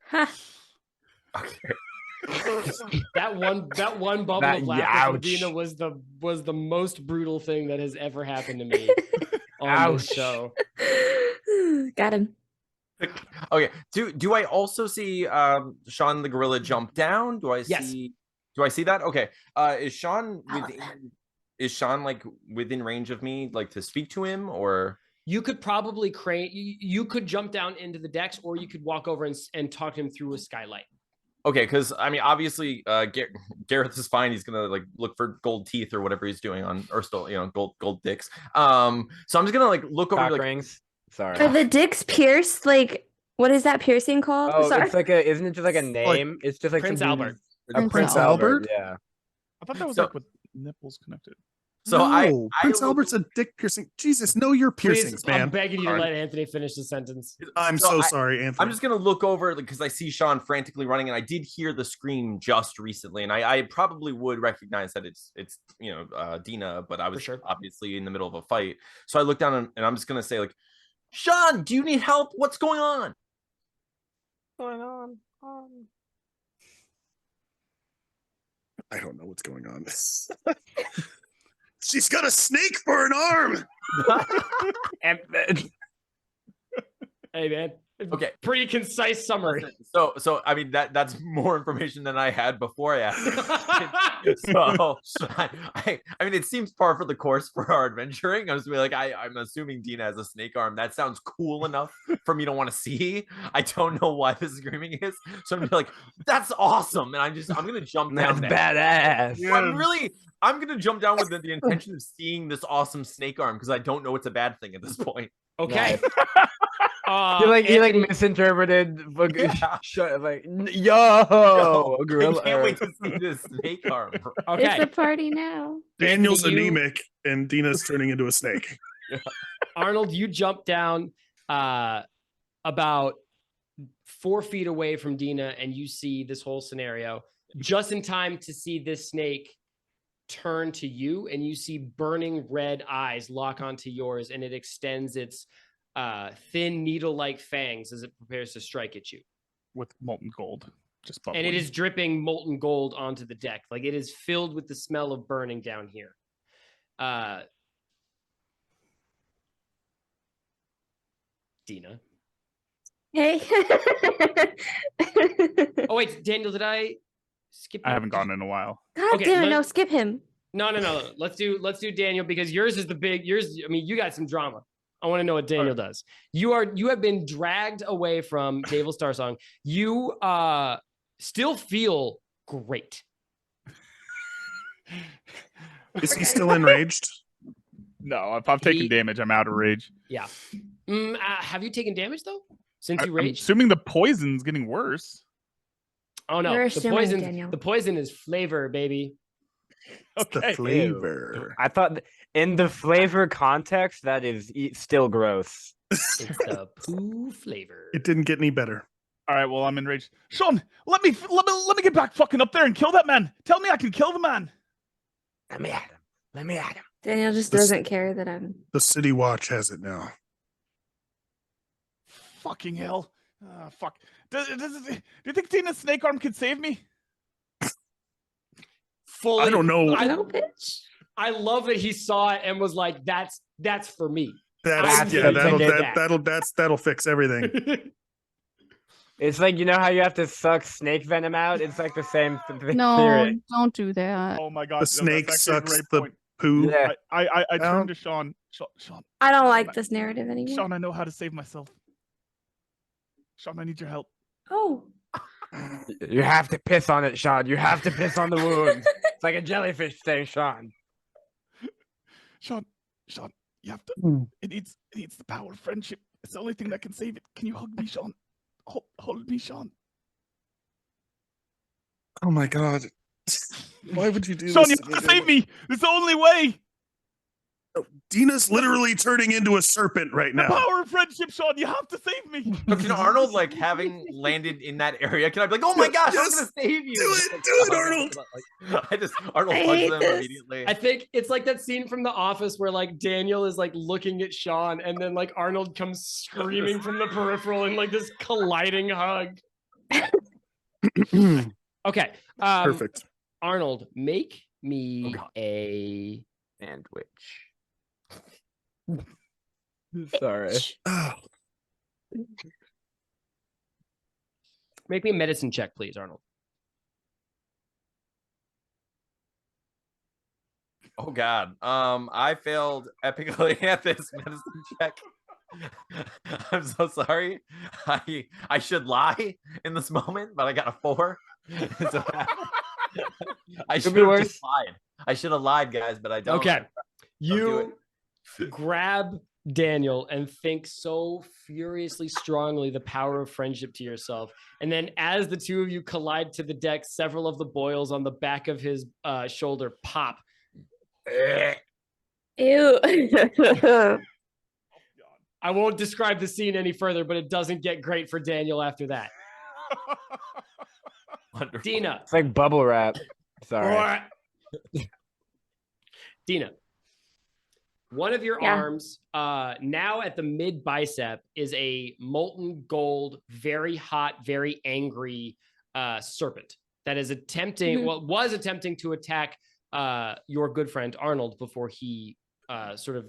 Ha. Okay. That one bubble That- of laughter from ouch. Dina was the most brutal thing that has ever happened to me on this Ouch. show. Got him. Okay. Do I also see Sean the gorilla jump down? Do I Yes. see? Do I see that? Okay. Is Sean like within range of me, like to speak to him, or? You could probably you could jump down into the decks, or you could walk over and talk to him through a skylight. Okay, because I mean, obviously, Gareth is fine. He's gonna like look for gold teeth or whatever he's doing on, or still, gold dicks. So I'm just gonna like look over Cock like, rings. Sorry. Are the dicks pierced? Like, what is that piercing called? Oh, Sorry. it's like isn't it just like a name? It's just like Prince some Albert. dude's- Prince Albert? Yeah. I thought that was So- like with nipples connected. so no, I Prince will- Albert's a dick piercing. Jesus, know your piercings, Please, I'm man. begging you to Sorry. let Anthony finish the sentence. I'm So so I- sorry, Anthony. I'm just gonna look over because I see Sean frantically running, and I did hear the scream just recently, and I probably would recognize that it's Dina, but I was sure. obviously in the middle of a fight. So I look down and I'm just gonna say like, Sean, do you need help? What's going on? Going on. I don't know what's going on. She's got a snake for an arm. And, Hey man. Okay. Pretty concise summary. So I mean that's more information than I had before I asked. So I mean it seems par for the course for our adventuring. I'm just gonna be like I'm assuming Dina has a snake arm. That sounds cool enough for me to want to see. I don't know why the screaming is. So I'm gonna be like, that's awesome. And I'm gonna jump down that's there. badass. I'm gonna jump down with the intention of seeing this awesome snake arm because I don't know it's a bad thing at this point. Okay. He like Anthony- misinterpreted. Yeah. Like yo, I gorilla. can't wait to see this snake arm. Okay. It's a party now. Daniel's Anthony, you- anemic, and Dina's turning into a snake. Arnold, you jump down about 4 feet away from Dina, and you see this whole scenario just in time to see this snake turn to you, and you see burning red eyes lock onto yours, and it extends its thin needle-like fangs as it prepares to strike at you. With molten gold. Just And bubbling. it is dripping molten gold onto the deck. Like it is filled with the smell of burning down here. Dina. Hey. Oh wait, Daniel, did I skip you? I haven't gone in a while. God Okay, damn it! let- No, skip him. No. Let's do Daniel because yours is the big. Yours. I mean, you got some drama. I want to know what Daniel does. You have been dragged away from Davil Starsong. You still feel great. Is he still enraged? No, if I've taken damage, I'm out of rage. Yeah. Have you taken damage though since you I'm raged? assuming the poison's getting worse. Oh no, You're the assuming, poison. Daniel. The poison is flavor, baby. It's the flavor. I thought in the flavor context, that is still gross. It's the poo flavor. It didn't get any better. All right, well, I'm enraged. Sean, let me get back fucking up there and kill that man. Tell me I can kill the man. Let me at him. Daniel just This- doesn't care that I'm. The City Watch has it now. Fucking hell. Fuck. Do you think Dina's snake arm could save me? Fully. I don't know. No, bitch. I love that he saw it and was like, "That's for me." That's I'm yeah. gonna That'll fix everything. It's like, you know how you have to suck snake venom out? It's like the same No, theory. don't do that. Oh my god. The snake that's actually a sucks great the point. poo. Yeah. I Down. turned to Sean. Sean, I don't like this narrative anymore. Sean, I know how to save myself. Sean, I need your help. Oh. You have to piss on it, Sean. You have to piss on the wound. It's like a jellyfish thing, Sean. Sean, you have to. It needs the power of friendship. It's the only thing that can save it. Can you hug me, Sean? Hold me, Sean. Oh my god. Why would you do Sean, this? you to have to me? save me. It's the only way. Dina's literally turning into a serpent right The now. power of friendship, Sean. You have to save me. But can Arnold, like, having landed in that area, can I be like, oh my gosh, I'm Yes. gonna save you? Do it, Arnold. Arnold I hugs hate them this. immediately. I think it's like that scene from The Office where like Daniel is like looking at Sean, and then like Arnold comes screaming from the peripheral in like this colliding hug. Okay. Perfect. Arnold, make me God. a Sandwich. Sorry. Oh, make me a medicine check, please, Arnold. Oh god. I failed epically at this medicine check. I'm so sorry. I should lie in this moment, but I got a 4. So I should be have worse. just lied. I should have lied, guys, but I don't. Okay. do You grab Daniel and think so furiously strongly the power of friendship to yourself. And then as the two of you collide to the deck, several of the boils on the back of his shoulder pop. Ew. I won't describe the scene any further, but it doesn't get great for Daniel after that. Wonderful. Dina. It's like bubble wrap. Sorry. Dina. One of your Yeah. arms, now at the mid bicep, is a molten gold, very hot, very angry serpent that is attempting, was attempting to attack your good friend Arnold before he sort of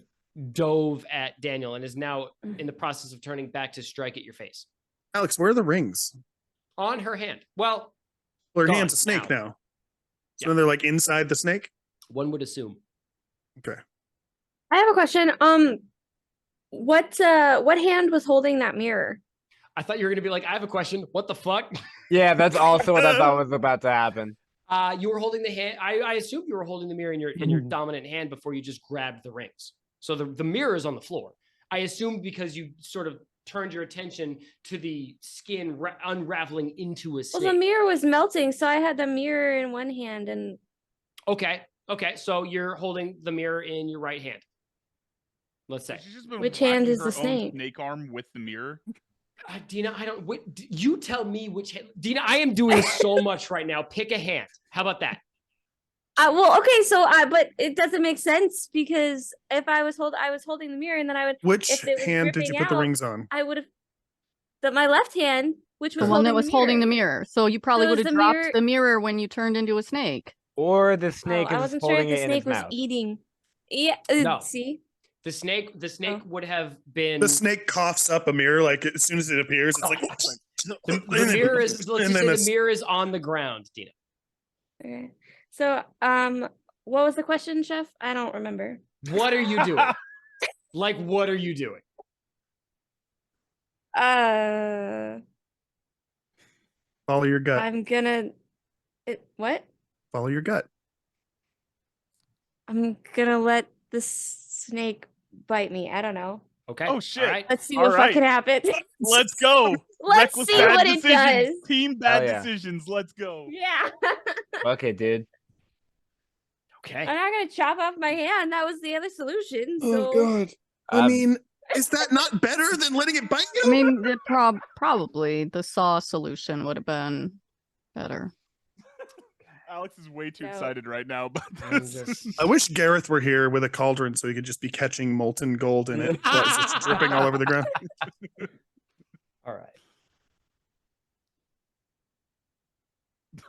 dove at Daniel and is now in the process of turning back to strike at your face. Alex, where are the rings? On her hand. Well, Well, her Gone hand's a snake now. now. So Yeah. they're like inside the snake? one would assume. Okay. I have a question. What hand was holding that mirror? I thought you were going to be like, I have a question. What the fuck? Yeah, that's also what I thought was about to happen. You were holding the hand. I assumed you were holding the mirror in your dominant hand before you just grabbed the rings. So the mirror is on the floor. I assumed because you sort of turned your attention to the skin unraveling into a Well, snake. the mirror was melting, so I had the mirror in one hand and Okay. So you're holding the mirror in your right hand. Let's say. She's just been Which hand whacking is the her own snake? Snake arm with the mirror. Dina, I don't. You tell me which hand. Dina, I am doing so much right now. Pick a hand. How about that? well, okay, so but it doesn't make sense because if I was holding the mirror and then I would Which if it was hand did you dripping put the out, rings on? I would have my left hand, which was The one that was holding the mirror. mirror. So you probably So would is have the dropped mirror- the mirror when you turned into a snake. Or the snake I is wasn't sure if holding the it in snake its was mouth. eating. Yeah. No. See. The snake Oh. would have been The snake coughs up a mirror like as soon as it appears. It's like the mirror is. Let's and just then say the mirror is on the ground, Dina. Okay. So, what was the question, Chef? I don't remember. What are you doing? Like, what are you doing? follow your gut. I'm gonna. What? Follow your gut. I'm gonna let the snake bite me. I don't know. Okay. Oh, shit. All right. Let's see All what right. fucking happens. Let's go. Let's Reckless see bad what it decisions. does. Team bad yeah. decisions. Let's go. Yeah. Okay, dude. Okay. I'm not gonna chop off my hand. That was the other solution. So God. I Um, mean, is that not better than letting it bite you? I mean, probably the saw solution would have been better. Alex is way too No. excited right now about I'm this. just- I wish Gareth were here with a cauldron so he could just be catching molten gold in it. But it's just dripping all over the ground. All right.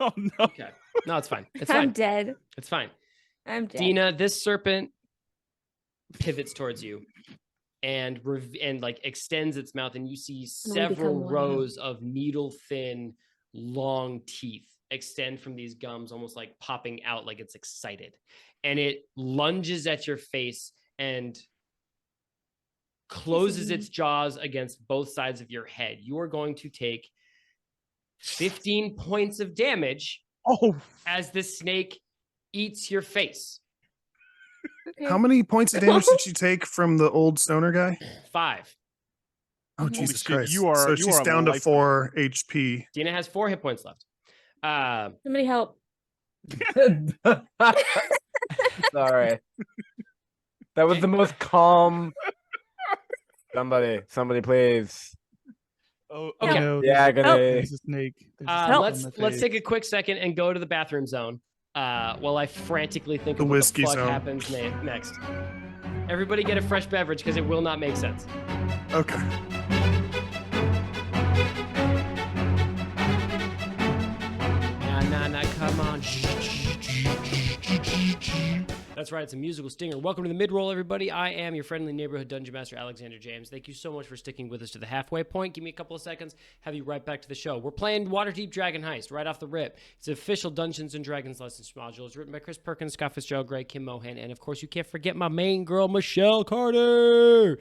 Oh no. Okay. No, it's fine. It's I'm fine. dead. It's fine. I'm dead. Dina, this serpent pivots towards you and like extends its mouth, and you see I'm gonna several become one. rows of needle thin, long teeth extend from these gums, almost like popping out, like it's excited. And it lunges at your face and closes its jaws against both sides of your head. You are going to take 15 points of damage Oh, as the snake eats your face. Okay. How many points of damage did she take from the old stoner guy? 5. Oh, Holy Jesus shit, Christ. you are- so you she's are down to life- 4 HP. Dina has 4 hit points left. Somebody help. Sorry. That was the most calm. Somebody, please. oh, Okay. no. Yeah, there's, gonna. there's a snake. There's a snake on Let's my face. take a quick second and go to the bathroom zone while I frantically think The of what whiskey the fuck zone. happens next. Everybody get a fresh beverage because it will not make sense. Okay. Nah, come on. That's right, it's a musical stinger. Welcome to the mid-roll, everybody. I am your friendly neighborhood Dungeon Master, Alexander James. Thank you so much for sticking with us to the halfway point. Give me a couple of seconds, have you right back to the show. We're playing Waterdeep Dragon Heist right off the rip. It's an official Dungeons & Dragons lessons module. It's written by Chris Perkins, Scott Fitzgerald, Greg, Kim Mohan, and of course, you can't forget my main girl, Michelle Carter.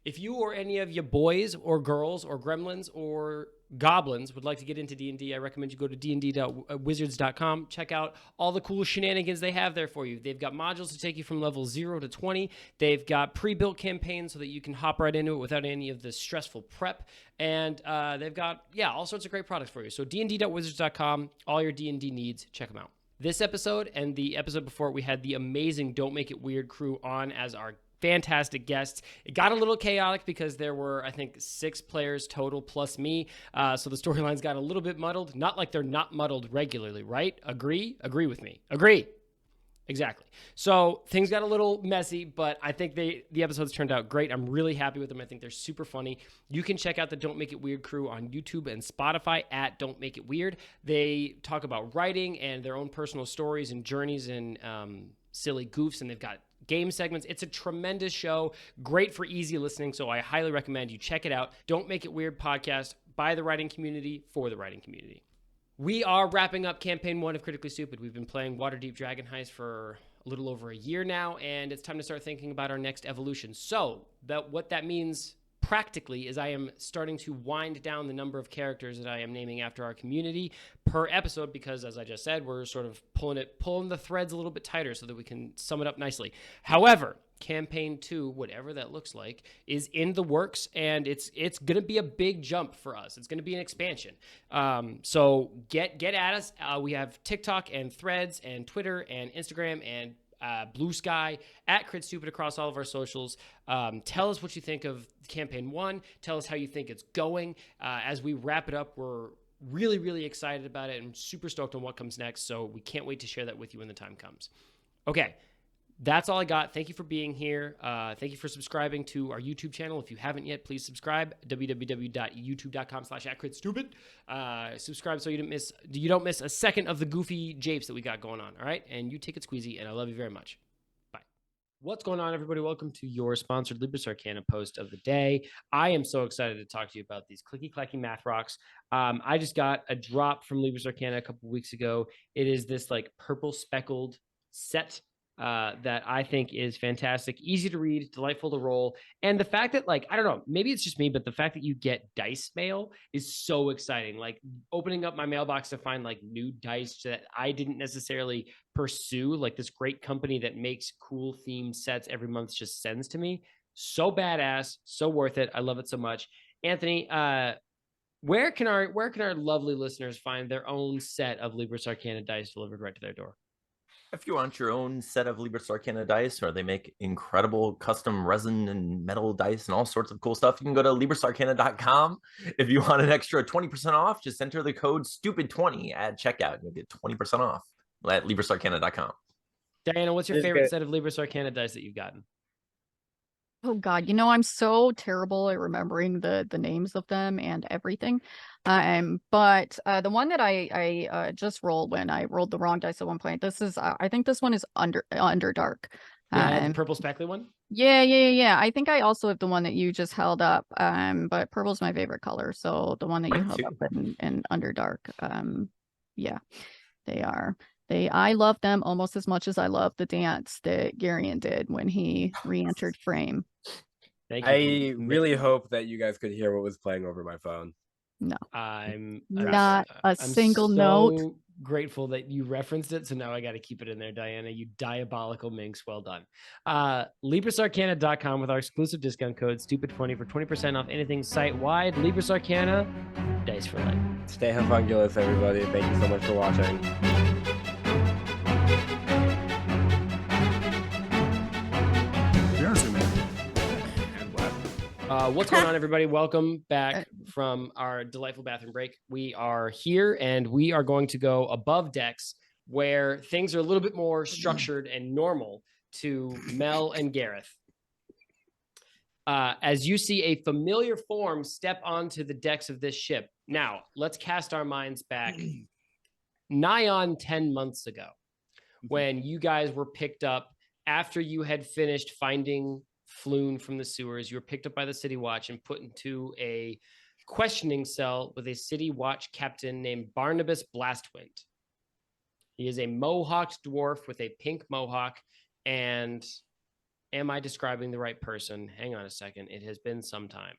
If you or any of your boys or girls or gremlins or goblins would like to get into D&D, I recommend you go to dnd.wizards.com. Check out all the cool shenanigans they have there for you. They've got modules to take you from level 0 to 20. They've got pre-built campaigns so that you can hop right into it without any of the stressful prep. And they've got, all sorts of great products for you. So dnd.wizards.com, all your D&D needs, check them out. This episode and the episode before it, we had the amazing Don't Make It Weird crew on as our fantastic guests. It got a little chaotic because there were, I think, 6 players total plus me. So the storylines got a little bit muddled. Not like they're not muddled regularly, right? Agree? Agree with me. Agree. Exactly. So things got a little messy, but I think the episodes turned out great. I'm really happy with them. I think they're super funny. You can check out the Don't Make It Weird crew on YouTube and Spotify at Don't Make It Weird. They talk about writing and their own personal stories and journeys and silly goofs, and they've got game segments. It's a tremendous show, great for easy listening, so I highly recommend you check it out. Don't Make It Weird podcast by the writing community for the writing community. We are wrapping up campaign 1 of Critically Stupid. We've been playing Waterdeep Dragon Heist for a little over a year now, and it's time to start thinking about our next evolution. So what that means practically is I am starting to wind down the number of characters that I am naming after our community per episode because, as I just said, we're sort of pulling the threads a little bit tighter so that we can sum it up nicely. However, campaign 2, whatever that looks like, is in the works, and it's going to be a big jump for us. It's going to be an expansion. So get at us. We have TikTok and Threads and Twitter and Instagram and Blue Sky, at Crit Stupid across all of our socials. Tell us what you think of campaign 1. Tell us how you think it's going. As we wrap it up, we're really, really excited about it and super stoked on what comes next. So we can't wait to share that with you when the time comes. Okay. That's all I got. Thank you for being here. Thank you for subscribing to our YouTube channel. If you haven't yet, please subscribe. www.youtube.com/@critstupid. Subscribe so you don't miss a second of the goofy japes that we got going on. All right, and you take it squeezy, and I love you very much. What's going on, everybody? Welcome to your sponsored Libris Arcana post of the day. I am so excited to talk to you about these clicky-clacky math rocks. I just got a drop from Libris Arcana a couple weeks ago. It is this like purple speckled set that I think is fantastic, easy to read, delightful to roll. And the fact that, like, I don't know, maybe it's just me, but the fact that you get dice mail is so exciting. Like opening up my mailbox to find like new dice that I didn't necessarily pursue, like this great company that makes cool themed sets every month just sends to me. So badass, so worth it. I love it so much. Anthony, where can our lovely listeners find their own set of Libris Arcana dice delivered right to their door? If you want your own set of Libris Arcana dice, or they make incredible custom resin and metal dice and all sorts of cool stuff, you can go to LibrisArcana.com. If you want an extra 20% off, just enter the code STUPID20 at checkout. You'll get 20% off at LibrisArcana.com. Diana, what's your favorite set of Libris Arcana dice that you've gotten? Oh God, I'm so terrible at remembering the names of them and everything. But the one that I just rolled when I rolled the wrong dice at one point. This is I think this one is Underdark. Yeah, the purple speckly one. Yeah. I think I also have the one that you just held up. But purple's my favorite color, so the one that you held up in Underdark. Yeah, they are. I love them almost as much as I love the dance that Garion did when he re-entered frame. Thank you. I really hope that you guys could hear what was playing over my phone. No, I'm not a single so note. Grateful that you referenced it, so now I got to keep it in there, Diana. You diabolical minx. Well done. LibrisArcana.com with our exclusive discount code STUPID20 for 20% off anything site-wide. Libris Arcana, dice for life. Stay homunculus, everybody. Thank you so much for watching. What's going on, everybody? Welcome back from our delightful bathroom break. We are here and we are going to go above decks where things are a little bit more structured and normal to Mel and Gareth. As you see a familiar form step onto the decks of this ship. Now, let's cast our minds back nigh on 10 months ago when you guys were picked up after you had finished finding Floon from the sewers. You were picked up by the City Watch and put into a questioning cell with a City Watch captain named Barnabas Blastwind. He is a mohawked dwarf with a pink mohawk. And am I describing the right person? Hang on a second. It has been some time.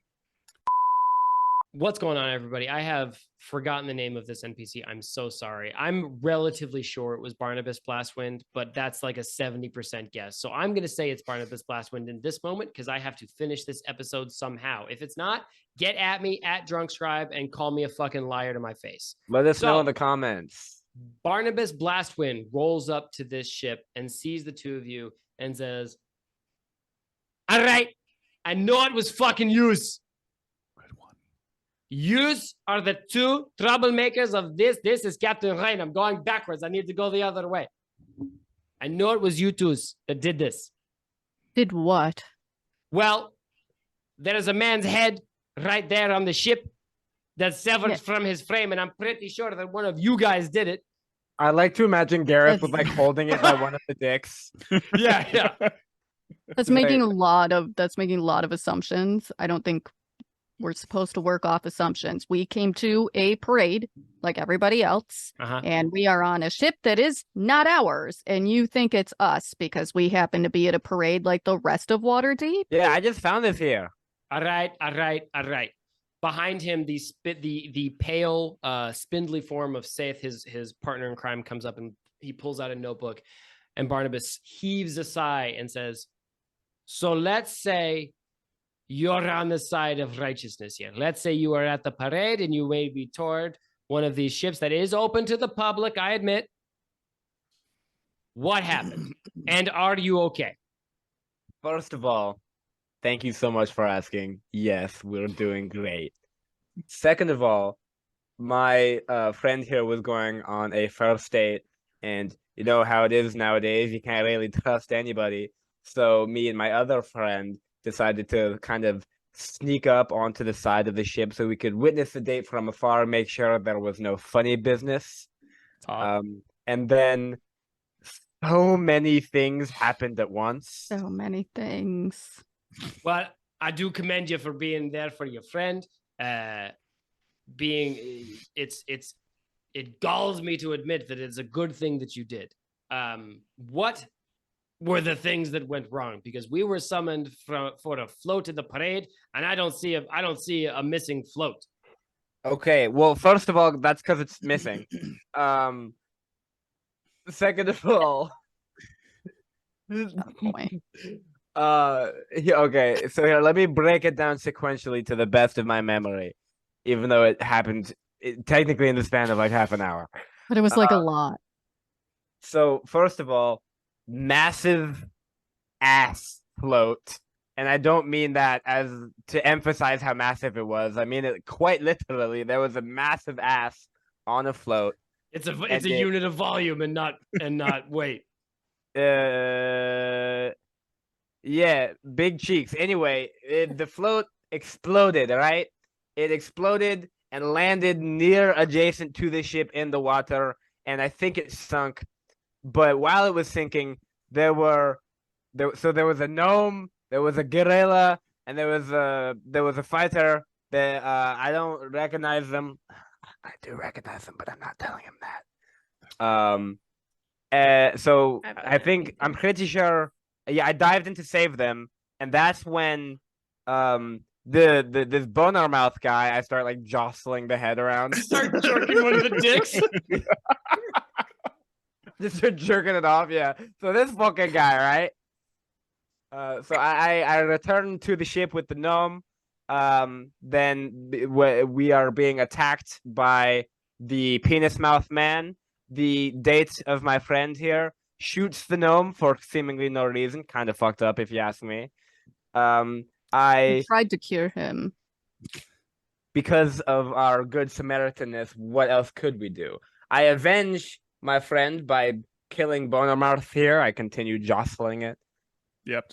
What's going on, everybody? I have forgotten the name of this NPC. I'm so sorry. I'm relatively sure it was Barnabas Blastwind, but that's like a 70% guess. So I'm going to say it's Barnabas Blastwind in this moment because I have to finish this episode somehow. If it's not, get at me at DrunkScribe and call me a fucking liar to my face. Let us know in the comments. Barnabas Blastwind rolls up to this ship and sees the two of you and says, "All right, I know it was fucking yous. Yous are the two troublemakers of this. This is Captain Rain. I'm going backwards. I need to go the other way. I know it was you twos that did this." Did what? Well, there is a man's head right there on the ship that's severed from his frame, and I'm pretty sure that one of you guys did it. I like to imagine Gareth was like holding it by one of the dicks. Yeah. That's making a lot of assumptions. I don't think we're supposed to work off assumptions. We came to a parade like everybody else, and we are on a ship that is not ours. And you think it's us because we happen to be at a parade like the rest of Waterdeep? Yeah, I just found this here. All right. Behind him, the pale, spindly form of Saith, his partner in crime, comes up and he pulls out a notebook. And Barnabas heaves a sigh and says, "So let's say you're on the side of righteousness here. Let's say you are at the parade and you may be toward one of these ships that is open to the public, I admit. What happened? And are you okay?" First of all, thank you so much for asking. Yes, we're doing great. Second of all, my friend here was going on a first date, and you know how it is nowadays. You can't really trust anybody. So me and my other friend decided to kind of sneak up onto the side of the ship so we could witness the date from afar and make sure there was no funny business. And then so many things happened at once. So many things. Well, I do commend you for being there for your friend. It galls me to admit that it's a good thing that you did. What were the things that went wrong? Because we were summoned for a float in the parade, and I don't see a missing float. Okay, well, first of all, that's because it's missing. Second of all, Point. okay, so here, let me break it down sequentially to the best of my memory, even though it happened technically in the span of like half an hour. But it was like a lot. So first of all, massive ass float. And I don't mean that as to emphasize how massive it was. I mean it quite literally. There was a massive ass on a float. It's a unit of volume and not weight. Yeah, big cheeks. Anyway, the float exploded, right? It exploded and landed near adjacent to the ship in the water, and I think it sunk. But while it was sinking, there was a gnome, there was a gorilla, and there was a fighter that I don't recognize them. I do recognize them, but I'm not telling him that. So I'm pretty sure. Yeah, I dived in to save them, and that's when this boner mouth guy, I start like jostling the head around. Start jerking one of the dicks. Just start jerking it off, yeah. So this fucking guy, right? So I return to the ship with the gnome. Then we are being attacked by the penis mouth man. The date of my friend here shoots the gnome for seemingly no reason. Kind of fucked up, if you ask me. I tried to cure him. Because of our good Samaritanness, what else could we do? I avenge my friend by killing Bonermouth here. I continue jostling it. Yep.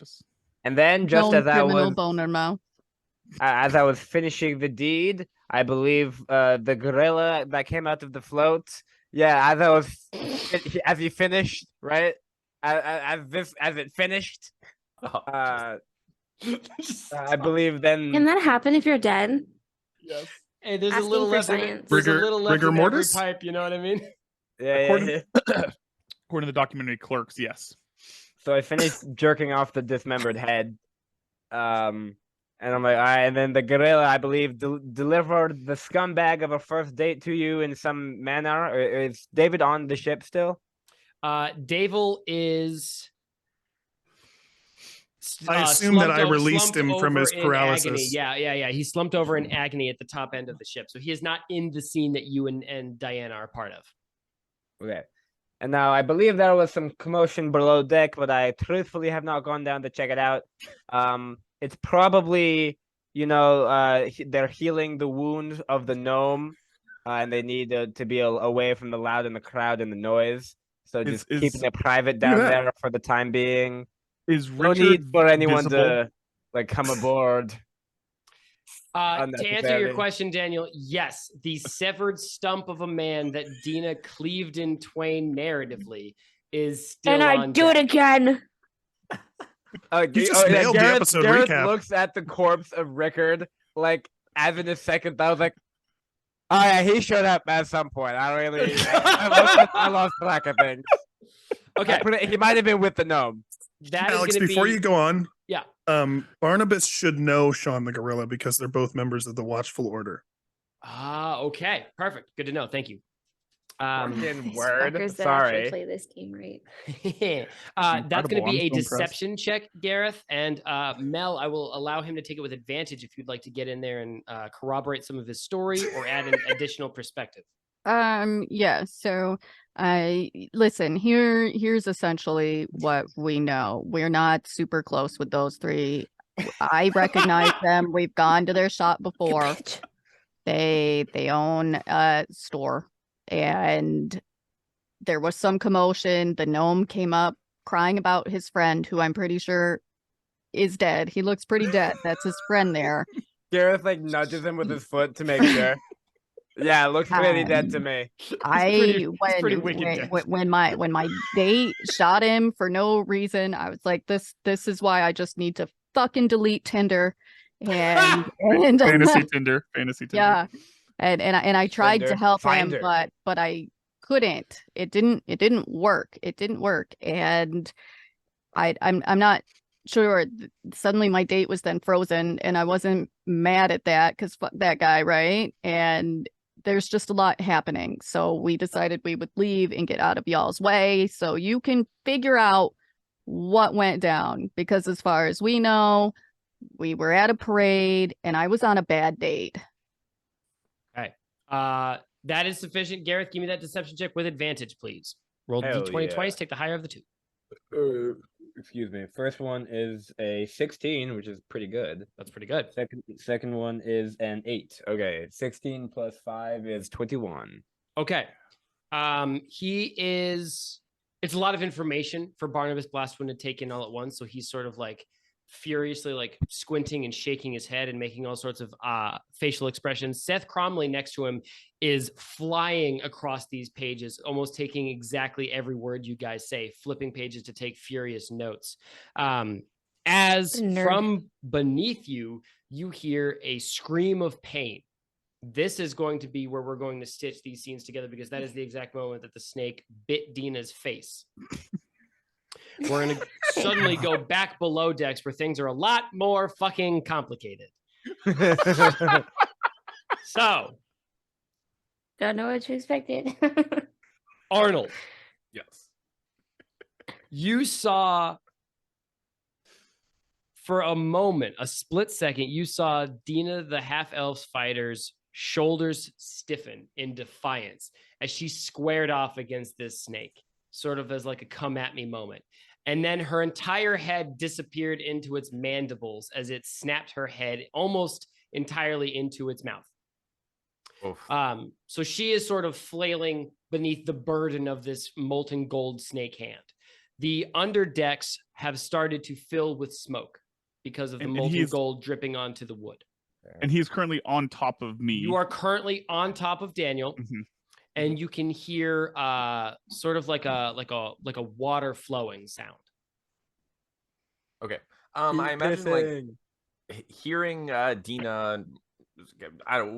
And then just as I was Bonermouth. As I was finishing the deed, I believe the gorilla that came out of the float. Yeah, as he finished, right? As it finished, I believe then. Can that happen if you're dead? Yes. Hey, there's Asking a little for left. science. There's a little left rigor in every mortis? pipe. You know what I mean? Yeah. According to the documentary Clerks, yes. So I finished jerking off the dismembered head, and I'm like, all right. And then the gorilla, I believe, delivered the scumbag of a first date to you in some manner. Is David on the ship still? Davil is. I assume that I released slumped him from his over in agony. paralysis. Yeah. He slumped over in agony at the top end of the ship. So he is not in the scene that you and Dianna are part of. Okay. And now I believe there was some commotion below deck, but I truthfully have not gone down to check it out. It's probably, they're healing the wound of the gnome, and they need to be away from the loud and the crowd and the noise. So just keeping it private down there for the time being. Is no Richard need for anyone visible? to come aboard. To answer your question, Daniel, yes, the severed stump of a man that Dina cleaved in twain narratively is still And I on do it deck. again. You just nailed the episode Gareth recap. looks at the corpse of Rickard, like, as in a second thought, like, oh yeah, he showed up at some point. I lost track of things. Okay. He might have been with the gnome. That Alex, is gonna before be... you go on, Yeah. Barnabas should know Sean the Gorilla because they're both members of the Watchful Order. Okay. Perfect. Good to know. Thank you. Fucking These word. fuckers that Sorry. actually play this game right. That's going to be I'm a so impressed. deception check, Gareth. And Mel, I will allow him to take it with advantage if you'd like to get in there and corroborate some of his story or add an additional perspective. Yeah, so listen, here's essentially what we know. We're not super close with those three. I recognize them. We've gone to their shop before. They own a store, and there was some commotion. The gnome came up crying about his friend, who I'm pretty sure is dead. He looks pretty dead. That's his friend there. Gareth like nudges him with his foot to make sure. Yeah, it looks pretty dead to me. I pretty wicked dead. when my date shot him for no reason, I was like, this is why I just need to fucking delete Tinder, and Fantasy Tinder. yeah, and I tried to Tinder, help him, Finder. but I couldn't. It didn't work. It didn't work, and I'm not sure. Suddenly, my date was then frozen, and I wasn't mad at that because fuck that guy, right? And there's just a lot happening, so we decided we would leave and get out of y'all's way, so you can figure out what went down. Because as far as we know, we were at a parade, and I was on a bad date. Okay. That is sufficient. Gareth, give me that deception check with advantage, please. Roll the Hell d20 yeah. twice. Take the higher of the two. Excuse me. First one is a 16, which is pretty good. That's pretty good. Second one is an 8. Okay, 16 plus 5 is 21. Okay. He is. It's a lot of information for Barnabas Blastwind to take in all at once. So he's sort of like furiously like squinting and shaking his head and making all sorts of facial expressions. Seth Cromley next to him is flying across these pages, almost taking exactly every word you guys say, flipping pages to take furious notes. As Nerd. from beneath you, you hear a scream of pain. This is going to be where we're going to stitch these scenes together, because that is the exact moment that the snake bit Dina's face. We're going to suddenly go back below decks where things are a lot more fucking complicated. So, Don't know what you expected. Arnold, Yes. you saw for a moment, a split second, you saw Dina the half-elf fighter's shoulders stiffen in defiance as she squared off against this snake, sort of as like a come at me moment. And then her entire head disappeared into its mandibles as it snapped her head almost entirely into its mouth. Oof. So she is sort of flailing beneath the burden of this molten gold snake hand. The underdecks have started to fill with smoke because of the And molten he's- gold dripping onto the wood. And he's currently on top of me. You are currently on top of Daniel, Mhm. and you can hear sort of like a water flowing sound. Okay. I imagine like hearing Dina, I don't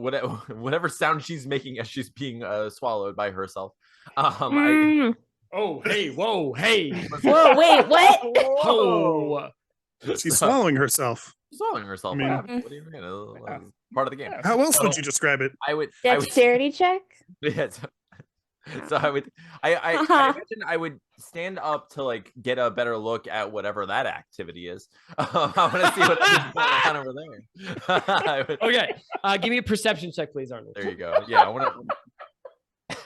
whatever sound she's making as she's being swallowed by herself. Oh, hey, whoa, hey, Whoa, wait, what? oh. She's swallowing herself. Swallowing herself. I mean- what do you mean? Part of the game. How else would you describe it? I would Dexterity check? Yeah, so I imagine I would stand up to like get a better look at whatever that activity is. I want to see what's going on over there. Okay, give me a perception check, please, Arnold. There you go. Yeah, I want to.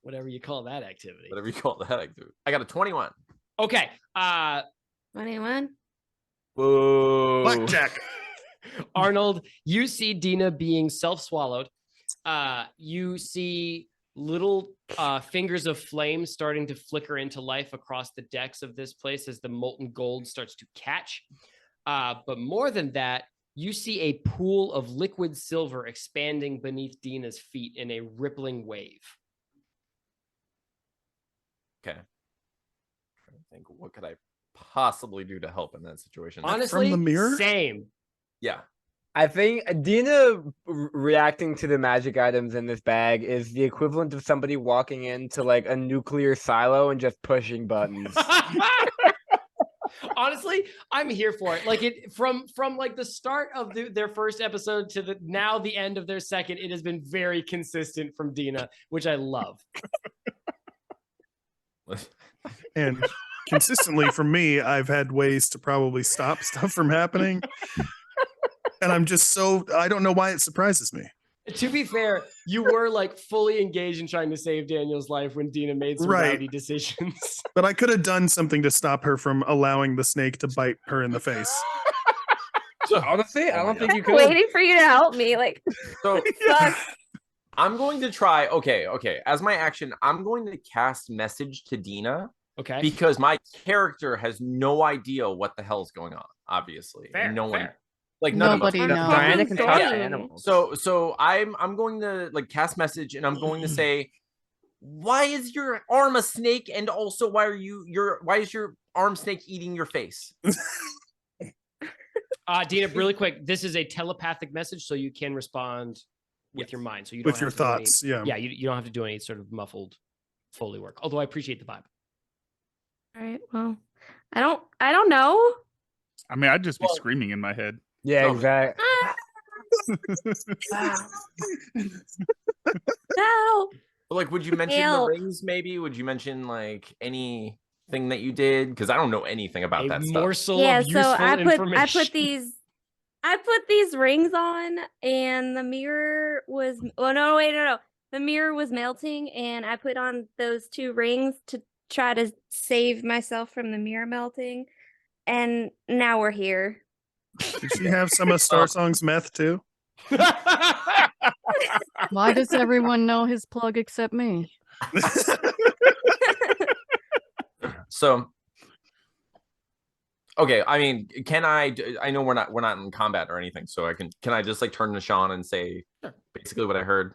Whatever you call that activity. Whatever you call that activity. I got a 21. Okay. 21? Whoa. Blackjack. Arnold, you see Dina being self-swallowed. You see little fingers of flame starting to flicker into life across the decks of this place as the molten gold starts to catch. But more than that, you see a pool of liquid silver expanding beneath Dina's feet in a rippling wave. Okay. I'm trying to think, what could I possibly do to help in that situation? Honestly, the mirror? Same. Yeah. I think Dina reacting to the magic items in this bag is the equivalent of somebody walking into like a nuclear silo and just pushing buttons. Honestly, I'm here for it. Like it from like the start of their first episode to the end of their second, it has been very consistent from Dina, which I love. And consistently for me, I've had ways to probably stop stuff from happening. And I'm just I don't know why it surprises me. To be fair, you were like fully engaged in trying to save Daniel's life when Dina made some Right. rowdy decisions. But I could have done something to stop her from allowing the snake to bite her in the face. Honestly, I don't think you could. Waiting for you to help me. Like, So fuck. I'm going to try. Okay. As my action, I'm going to cast message to Dina Okay. because my character has no idea what the hell's going on. Obviously, Fair, no one. fair. Like none of us. Nobody knows. Diana can talk to Dang. animals. So I'm going to like cast message, and I'm going to say, why is your arm a snake, and also why is your arm snake eating your face? Dina, really quick, this is a telepathic message, so you can respond with your mind. So you don't With have your to do any- thoughts, yeah. Yeah, you don't have to do any sort of muffled Foley work. Although I appreciate the vibe. All right. Well, I don't know. I mean, I'd just be Well- screaming in my head. Yeah, Oh. exactly. No. But, like, would you mention the Help. rings? Maybe would you mention like anything that you did? Because I don't know anything about A that stuff. morsel Yeah. of useful So I information. put these rings on, and the mirror was. Oh no! Wait, no. The mirror was melting, and I put on those 2 rings to try to save myself from the mirror melting. And now we're here. Did she have some of Starsong's meth too? Why does everyone know his plug except me? So, okay, I mean, I know we're not in combat or anything, so can I just like turn to Sean and say basically what I heard?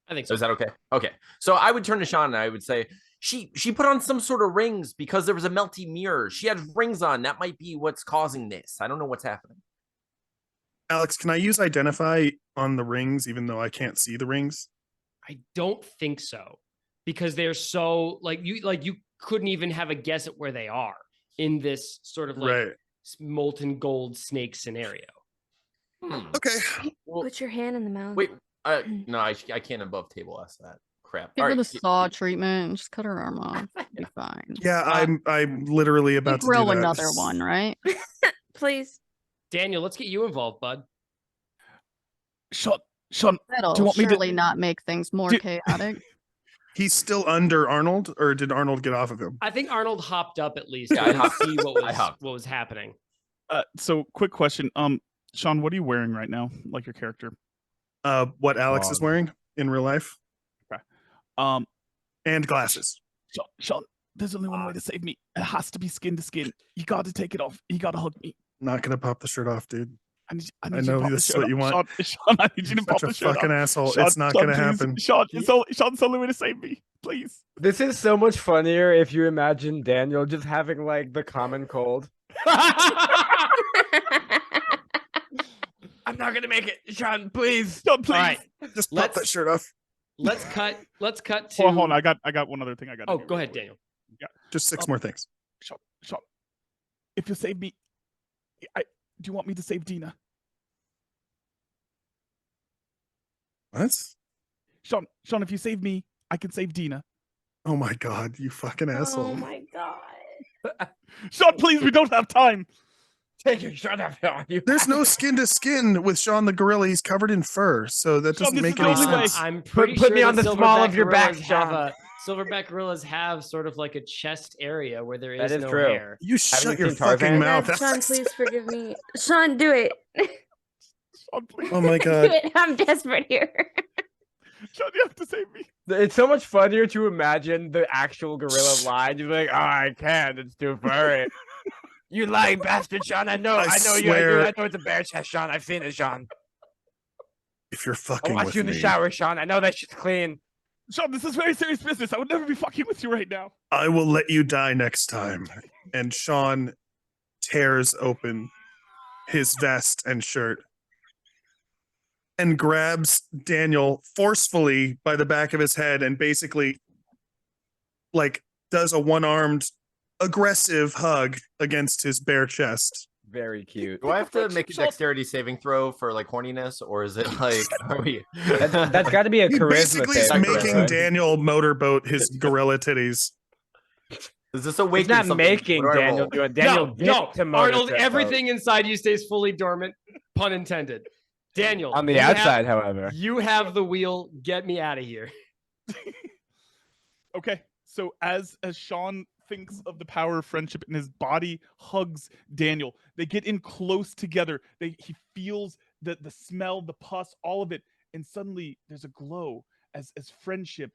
I think So so. is that okay? Okay. So I would turn to Sean and I would say, she put on some sort of rings because there was a melty mirror. She had rings on. That might be what's causing this. I don't know what's happening. Alex, can I use identify on the rings even though I can't see the rings? I don't think so, because they're so you couldn't even have a guess at where they are in this sort of like Right. molten gold snake scenario. Okay. Well, Put your hand in the mouth. wait. No, I can't above table ask that. Crap. Give All her right. the saw treatment and just cut her arm off. Be fine. Yeah, I'm literally about to do Throw that. another one, right? Please. Daniel, let's get you involved, bud. Sean, That'll do you want me to? surely not make things more Do- chaotic. He's still under Arnold, or did Arnold get off of him? I think Arnold hopped up at least Yeah, I to hopped. see what I was hopped. what was happening. So quick question. Sean, what are you wearing right now? Like your character? What Alex is wearing in real life, Um, and glasses. Sean, there's only one way to save me. It has to be skin to skin. You got to take it off. You got to hug me. Not gonna pop the shirt off, dude. I need I you to know pop the this is shirt what off. you want. Sean, I need you to pop Such a the shirt fucking off. asshole. Sean, It's not Sean, gonna please. happen. Sean's the only way to save me. Please. This is so much funnier if you imagine Daniel just having like the common cold. I'm not gonna make it, Sean. Please. Sean, please. All right, Just pop Let's- that shirt off. let's cut to. Hold on. I got one other thing I got. Oh, go ahead, Daniel. Just 6 more things. Sean, if you save me, do you want me to save Dina? What? Sean, if you save me, I can save Dina. Oh my god, you fucking asshole. Oh my god. Sean, please, we don't have time. Take your shirt off. There's no skin to skin with Sean the gorilla. He's covered in fur, so that Sean, doesn't this make is the any only way. sense. I'm pretty put sure me on that the small silverback of your back, gorillas have Sean. silverback gorillas have sort of like a chest area where there That is is no true. hair. You shut you your seen Tarzan? fucking mouth. God, Sean, Alex. please forgive me. Sean, do it. Sean, please. Oh my Do god. it. I'm desperate here. Sean, you have to save me. It's so much funnier to imagine the actual gorilla line. You're like, oh, I can't. It's too furry. You lying bastard, Sean. I know. I I know you. swear- I know it's a bear chest, Sean. I've seen it, Sean. If you're I fucking watched with you in the me, shower, Sean. I know that shit's clean. Sean, this is very serious business. I would never be fucking with you right now. I will let you die next time. And Sean tears open his vest and shirt and grabs Daniel forcefully by the back of his head and basically like does a one-armed aggressive hug against his bare chest. Very cute. Do I have to make a dexterity saving throw for like horniness, or is it like are we? That's got to be a He charisma basically is thing. making right? Daniel motorboat his gorilla titties. Is this a wake? It's not making Daniel do it. Daniel no, gets to Arnold, motor everything inside you stays fully dormant. Pun intended. Daniel, on the you have- outside, however. you have the wheel. Get me out of here. Okay, so as Sean thinks of the power of friendship and his body hugs Daniel, they get in close together. He feels the smell, the pus, all of it, and suddenly there's a glow as friendship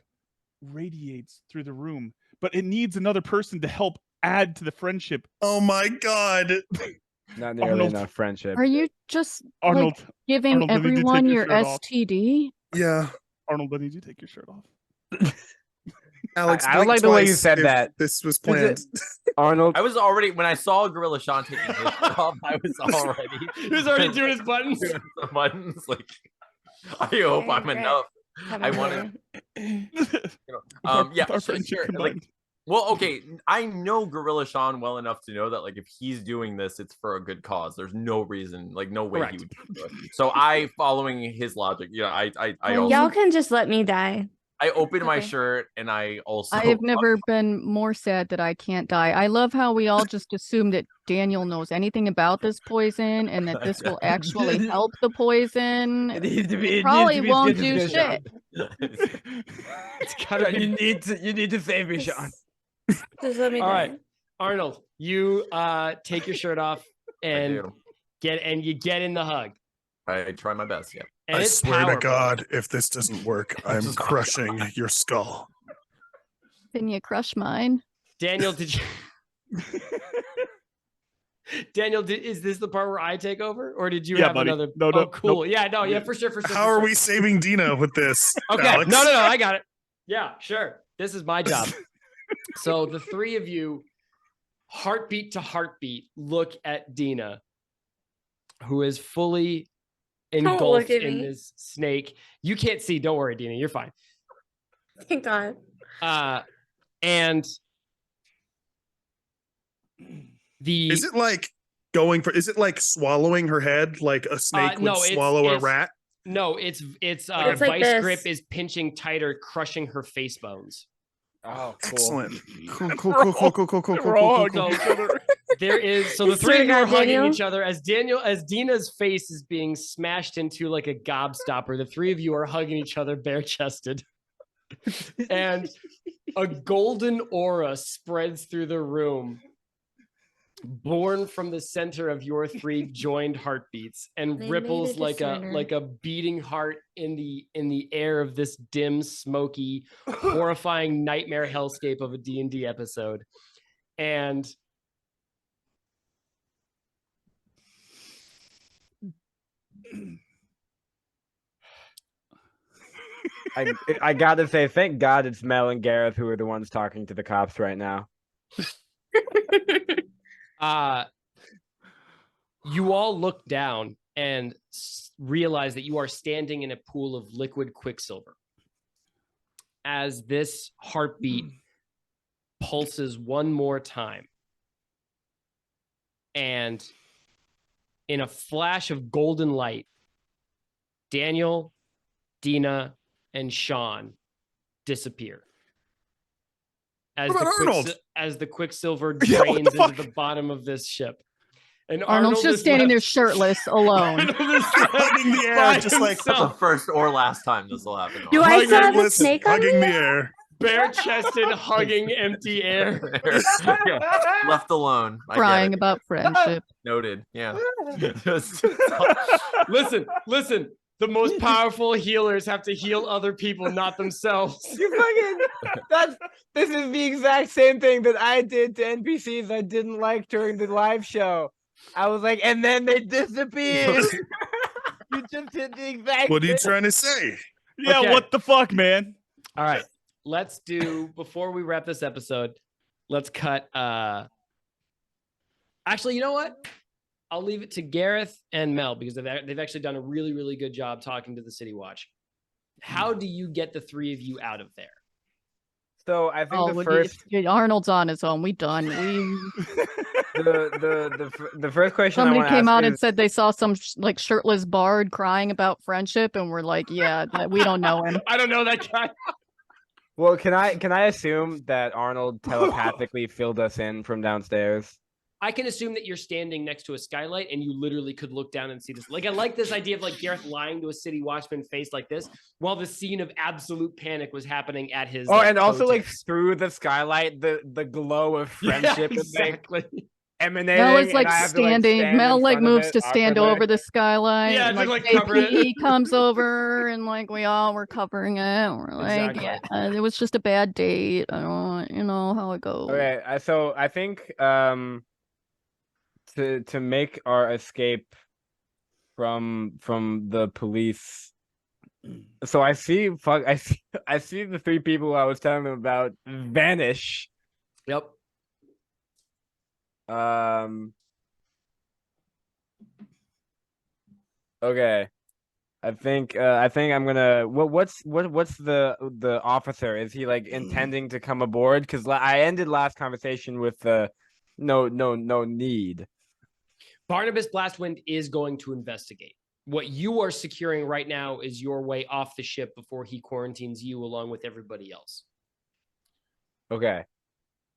radiates through the room. But it needs another person to help add to the friendship. Oh my god. Not nearly Arnold. enough friendship. Are you just Arnold, like giving Arnold, I need you to take everyone your your shirt off. STD? Yeah. Arnold, I need you to take your shirt off. Alex, I don't blink like the way you twice said if that. This was planned. Arnold. I was already when I saw Gorilla Sean taking his shirt off. I was already He was already doing his buttons. doing the buttons. Like, I hope I'm Great. enough. Come I in wanted, here. yeah. Our so friendship sure, like, combined. well, okay. I know Gorilla Sean well enough to know that like if he's doing this, it's for a good cause. There's no reason, like no way he Correct. would do it. So I, following his logic, I Well, also Y'all can just let me die. I opened my Okay. shirt and I also I have never been more sad that I can't die. I love how we all just assume that Daniel knows anything about this poison and that this will actually help the poison. It needs to be. It It probably needs to be won't do discussion. shit. It's gotta You be. need to save me, Sean. Just let me All die. right, Arnold, you take your shirt off I and do. get in the hug. I try my best. Yeah. And I it's swear to powerful. God, if this doesn't work, I'm Just- crushing your skull. Can you crush mine? Daniel, did you? Daniel, is this the part where I take over, or did you Yeah, have buddy. another? No, oh, no, cool. nope. Yeah, no, yeah, for sure. How are we saving Dina with this? Okay, Alex? no, I got it. Yeah, sure. This is my job. So the three of you, heartbeat to heartbeat, look at Dina, who is fully look engulfed at in me. this snake. You can't see. Don't worry, Dina. You're fine. Thank God. And the Is it like going for? Is it like swallowing her head like a snake would no, it's- swallow a it's- rat? no, it's It's like vice this. grip is pinching tighter, crushing her face bones. Oh, cool. Excellent. Cool. We're all cool. hugging each other. There is so You the three of you swear are to God, hugging Daniel? each other as Dina's face is being smashed into like a gobstopper. The three of you are hugging each other bare chested, and a golden aura spreads through the room, born from the center of your three joined heartbeats, and They ripples made a like disorder. a beating heart in the air of this dim, smoky, horrifying nightmare hellscape of a D&D episode. And I gotta say, thank God it's Mel and Gareth who are the ones talking to the cops right now. you all look down and realize that you are standing in a pool of liquid quicksilver as this heartbeat pulses one more time. And in a flash of golden light, Daniel, Dina, and Sean disappear. As What the, about Arnold? as the quicksilver Yeah, what drains the into the bottom of this ship. And Arnold's just is standing there left- shirtless, alone. Arnold is Hugging the air, by just like- That's the himself, first or last time this will happen. Do I still have a Shirtless, snake on hugging me? the air. bare-chested, hugging empty air. Yeah, left alone. I get Crying it. about friendship. Noted. Yeah. Just- Listen. The most powerful healers have to heal other people, not themselves. You fucking this is the exact same thing that I did to NPCs I didn't like during the live show. I was like, and then they disappeared. You just did the exact What are you thing. trying to say? Yeah, Okay. what the fuck, man? All right. Let's do before we wrap this episode, let's cut actually, you know what? I'll leave it to Gareth and Mel because they've actually done a really, really good job talking to the City Watch. How do you get the three of you out of there? So I think Oh, the would first Arnold's on his own. We done. the first question I Somebody want to came ask out and is- said they saw some like shirtless bard crying about friendship, and we're like, yeah, we don't know him. I don't know that guy. Well, can I assume that Arnold telepathically filled us in from downstairs? I can assume that you're standing next to a skylight and you literally could look down and see this. Like, I like this idea of like Gareth lying to a city watchman face like this while the scene of absolute panic was happening at his. Oh, like, and also like protest. through the skylight, the glow of Yeah, friendship is like exactly. emanating. Mel is like and I have to, standing. stand Mel in like front of moves it to stand awkwardly. over the skylight. Yeah, and, just, like like, cover it. JP comes over, and like we all were covering it. We're like, Exactly. yeah, it was just a bad date. I don't, you know how it goes. Okay, so I think to make our escape from the police. So I see I see the 3 people I was telling them about vanish. Yep. Okay. I think I'm gonna what's the officer? Is he like intending to come aboard? Because I ended last conversation with no need. Barnabas Blastwind is going to investigate. What you are securing right now is your way off the ship before he quarantines you along with everybody else. Okay.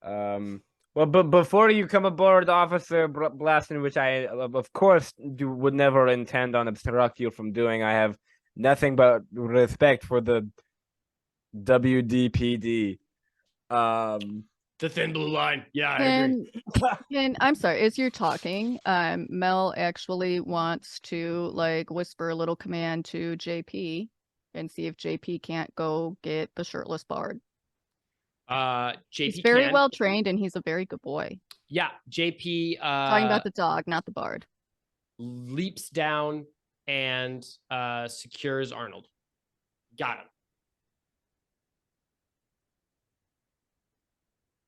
Well, but before you come aboard, Officer Blaston, which I, of course, would never intend on obstruct you from doing, I have nothing but respect for the WDPD. The thin blue line. Yeah, I agree. And I'm sorry, as you're talking, Mel actually wants to like whisper a little command to JP and see if JP can't go get the shirtless bard. JP He's very can. well trained and he's a very good boy. Yeah, JP Talking about the dog, not the bard. leaps down and secures Arnold. Got him.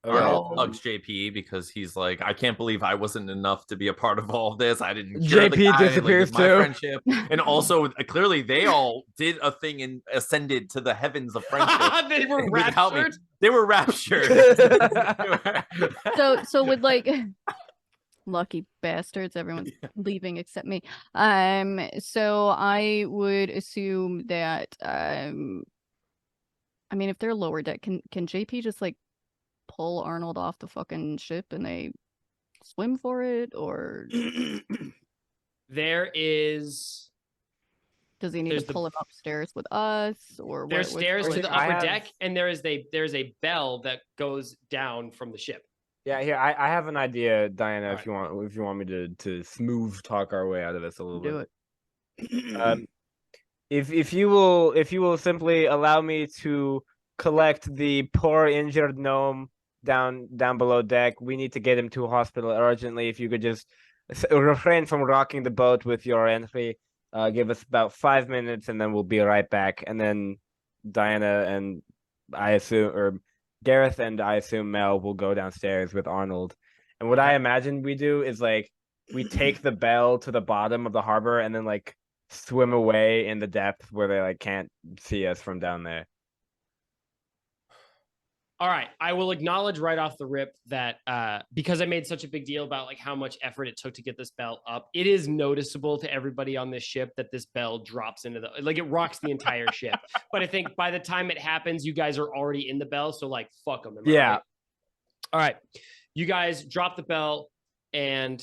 Arnold hugs JP because he's like, I can't believe I wasn't enough to be a part of all of this. I didn't cure the JP guy, disappears like, my too. friendship. And also, clearly, they all did a thing and ascended to the heavens of friendship. They were without me. raptured. They were raptured. So with like lucky bastards, everyone's leaving except me. So I would assume that I mean, if they're lower deck, can JP just like pull Arnold off the fucking ship and they swim for it, or There is. does he need There's to pull him upstairs with us, or There's stairs to the I upper have- deck, and there's a bell that goes down from the ship. Yeah, here I have an idea, Diana. All If you want me to smooth talk our way out of this a little do bit. it? If you will simply allow me to collect the poor injured gnome down below deck, we need to get him to a hospital urgently. If you could just refrain from rocking the boat with your entry, give us about 5 minutes, and then we'll be right back. And then Diana and I assume, or Gareth and I assume Mel will go downstairs with Arnold. And what I imagine we do is like we take the bell to the bottom of the harbor and then like swim away in the depth where they like can't see us from down there. All right, I will acknowledge right off the rip that because I made such a big deal about like how much effort it took to get this bell up, it is noticeable to everybody on this ship that this bell drops into the like it rocks the entire ship. But I think by the time it happens, you guys are already in the bell, so like fuck them. Yeah. Right? All right, you guys drop the bell and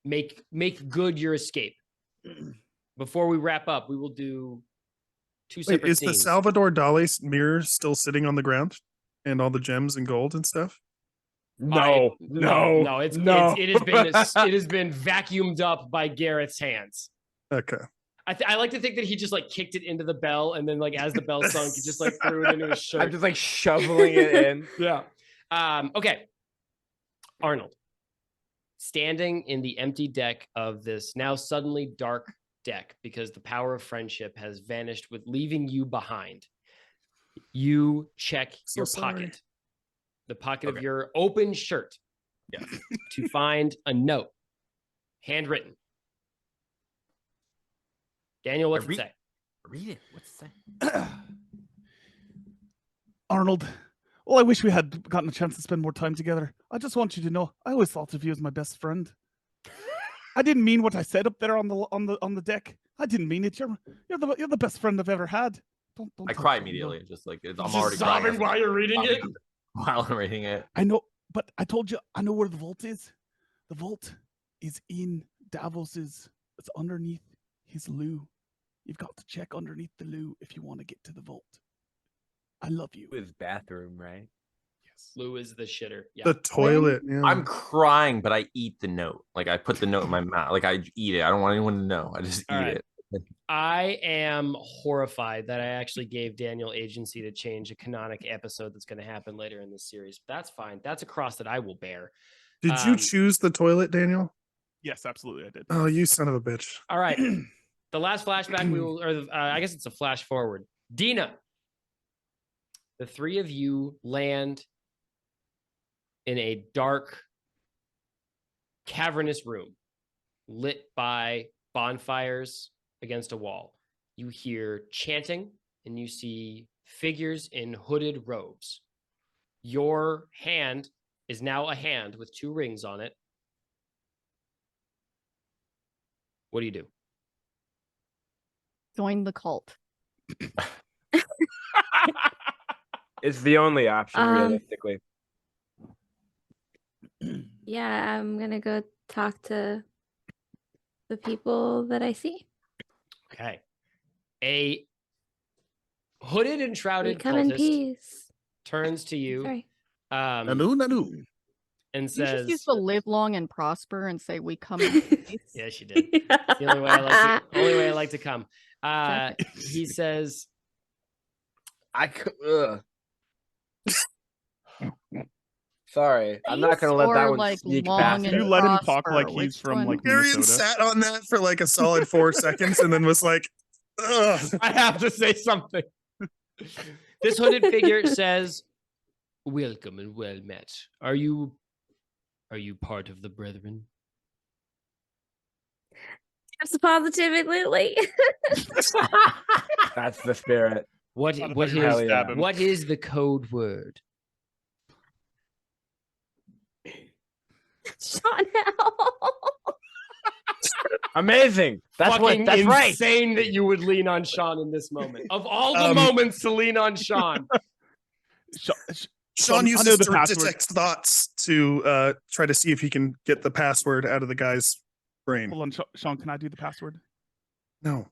make good your escape. Before we wrap up, we will do two Wait, separate is the scenes. Salvador Dali's mirror still sitting on the ground and all the gems and gold and stuff? No, it has been vacuumed up by Gareth's hands. Okay. I like to think that he just like kicked it into the bell, and then like as the bell sunk, he just like threw it into his shirt. I'm just like shoveling it in. Yeah. Okay. Arnold, standing in the empty deck of this now suddenly dark deck because the power of friendship has vanished with leaving you behind. You check your pocket, the pocket of your open shirt, to find a note, handwritten. Daniel, what's it say? Read it. What's it say? Arnold, well, I wish we had gotten a chance to spend more time together. I just want you to know, I always thought of you as my best friend. I didn't mean what I said up there on the deck. I didn't mean it. You're the best friend I've ever had. Don't I touch cry me, immediately. Just like I'm Just already sobbing crying while you're reading it. While I'm reading it. I know, but I told you I know where the vault is. The vault is in Davos's. It's underneath his loo. You've got to check underneath the loo if you want to get to the vault. I love you. His bathroom, right? Yes. Lou is the shitter. Yeah. The toilet. Yeah. I'm crying, but I eat the note. Like I put the note in my mouth. Like I eat it. I don't want anyone to know. I just All eat right. it. I am horrified that I actually gave Daniel agency to change a canonic episode that's going to happen later in this series. But that's fine. That's a cross that I will bear. Did you choose the toilet, Daniel? Yes, absolutely, I did. Oh, you son of a bitch. All right. The last flashback I guess it's a flash forward. Dina, the three of you land in a dark, cavernous room lit by bonfires against a wall. You hear chanting and you see figures in hooded robes. Your hand is now a hand with 2 rings on it. What do you do? Join the cult. It's the only option, realistically. Yeah, I'm gonna go talk to the people that I see. Okay. A hooded and We shrouded come in cultist peace. turns to you Sorry. Nanu. and You says, just used to live long and prosper and say we come in peace. yeah, she did. It's the only way I like to come. He says, Sorry, I'm Are not you gonna let that Or one like sneak long past and You us. let him talk prosper, like he's which from one? like Garion Minnesota. sat on that for like a solid 4 seconds and then was like, ugh. I have to say something. This hooded figure says, welcome and well met. Are you part of the brethren? Positively. That's the spirit. What I thought what you were gonna is stab him. what is the code word? Sean, how? Amazing. That's Fucking that's right. insane that you would lean on Sean in this moment. Of all the moments to lean on Sean. Sean I uses know the to password. detect thoughts to try to see if he can get the password out of the guy's brain. Hold on, Sean. Can I do the password? No,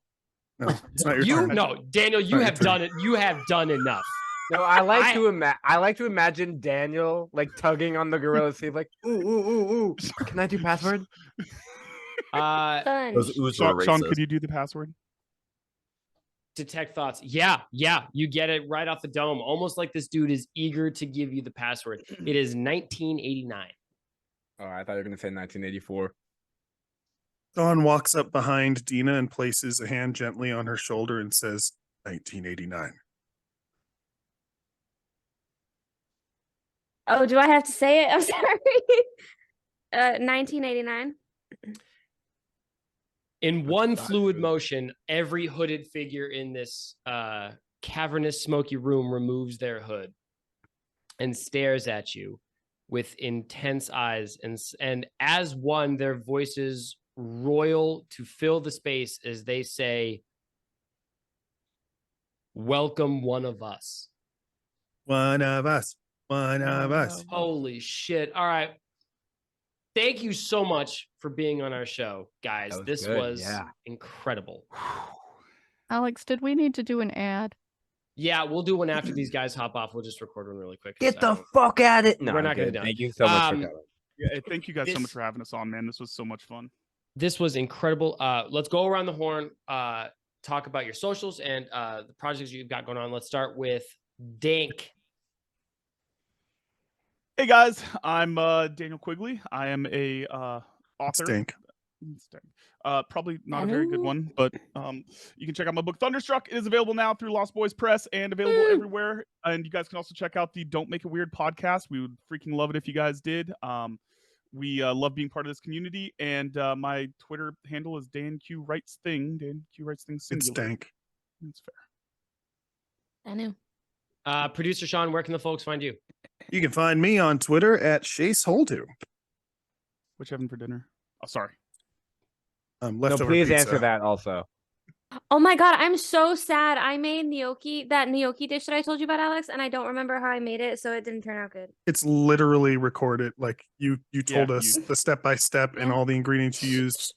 it's not your turn. Daniel, you Not have your turn. done it. You have done enough. No, I like to imagine Daniel like tugging on the gorilla sleeve, like, ooh. Can I do password? Fun. Those oohs were Sean, racist. could you do the password? Detect thoughts. Yeah, you get it right off the dome. Almost like this dude is eager to give you the password. It is 1989. Oh, I thought you were gonna say 1984. Sean walks up behind Dina and places a hand gently on her shoulder and says, 1989. Oh, do I have to say it? I'm sorry. 1989. In one fluid motion, every hooded figure in this cavernous, smoky room removes their hood and stares at you with intense eyes. And as one, their voices roil to fill the space as they say, welcome one of us. One of us. One of us. Holy shit. All right. Thank you so much for being on our show, guys. That was This good, was yeah. incredible. Alex, did we need to do an ad? Yeah, we'll do one after these guys hop off. We'll just record one really quick. Get the fuck at it. No, We're I'm not gonna kidding. do it. Thank you so much for Um, coming. Yeah, thank you guys so This- much for having us on, man. This was so much fun. This was incredible. Let's go around the horn, talk about your socials and the projects you've got going on. Let's start with Dink. Hey guys, I'm Daniel Quigley. I am a author. Stink. Probably not a very good one, but you can check out my book Thunderstruck. It is available now through Lost Boys Press and available everywhere. And you guys can also check out the Don't Make It Weird podcast. We would freaking love it if you guys did. We love being part of this community, and my Twitter handle is DanQWritesThing. DanQWritesThing singular. It's stank. That's fair. I knew. Producer Sean, where can the folks find you? You can find me on Twitter at ShaceHoldu. What you having for dinner? Oh, sorry. No, Leftover please pizza. answer that also. Oh my god, I'm so sad. I made that gnocchi dish that I told you about, Alex, and I don't remember how I made it, so it didn't turn out good. It's literally recorded. Like you told Yeah, us the step by step and Yeah. all the ingredients you used.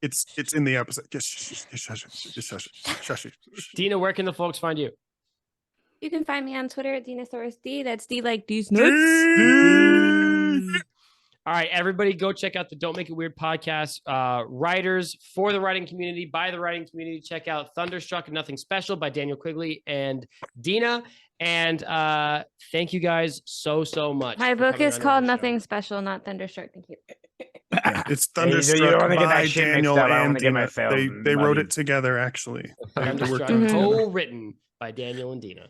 It's in the episode. Just shush. Dina, where can the folks find you? You can find me on Twitter at DinasaurusD. That's D like D's Nuts. nuts. All right, everybody go check out the Don't Make It Weird podcast. Writers for the writing community, by the writing community. Check out Thunderstruck and Nothing Special by Daniel Quigley and Dina. And thank you guys so much. My for book coming is on called the show. Nothing Special, not Thunderstruck. Thank you. Yeah, it's Hey, you don't Thunderstruck wanna get that by shit mixed Daniel up. I don't and wanna get Dina. myself They wrote muddied. it together, actually. They worked Thunderstruck, on it together. co-written by Daniel and Dina.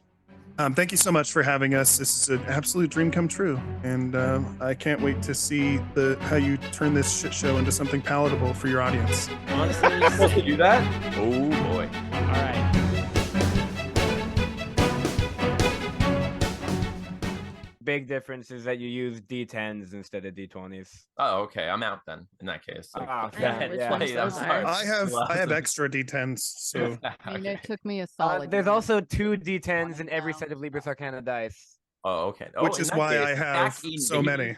Thank you so much for having us. This is an absolute dream come true, and I can't wait to see how you turn this shit show into something palatable for your audience. Honestly, You're supposed to do that? Oh boy. all right. Big difference is that you use D10s instead of D20s. Oh, okay. I'm out then. In that case. Like, Ah, go yeah, ahead. yeah. Which I'm one's so sorry. hard? I have extra D10s, so I mean, Okay. it took me a solid. There's minute. also 2 D10s in every set of Libris Arcana dice. Oh, okay. Oh, which in is that why case, I have stacking, so baby. many.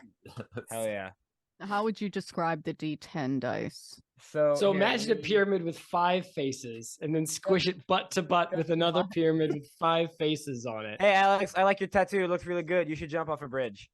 Hell yeah. How would you describe the D10 dice? So here, imagine a let me- pyramid with 5 faces, and then squish it butt to butt with another pyramid with 5 faces on it. Hey Alex, I like your tattoo. It looks really good. You should jump off a bridge.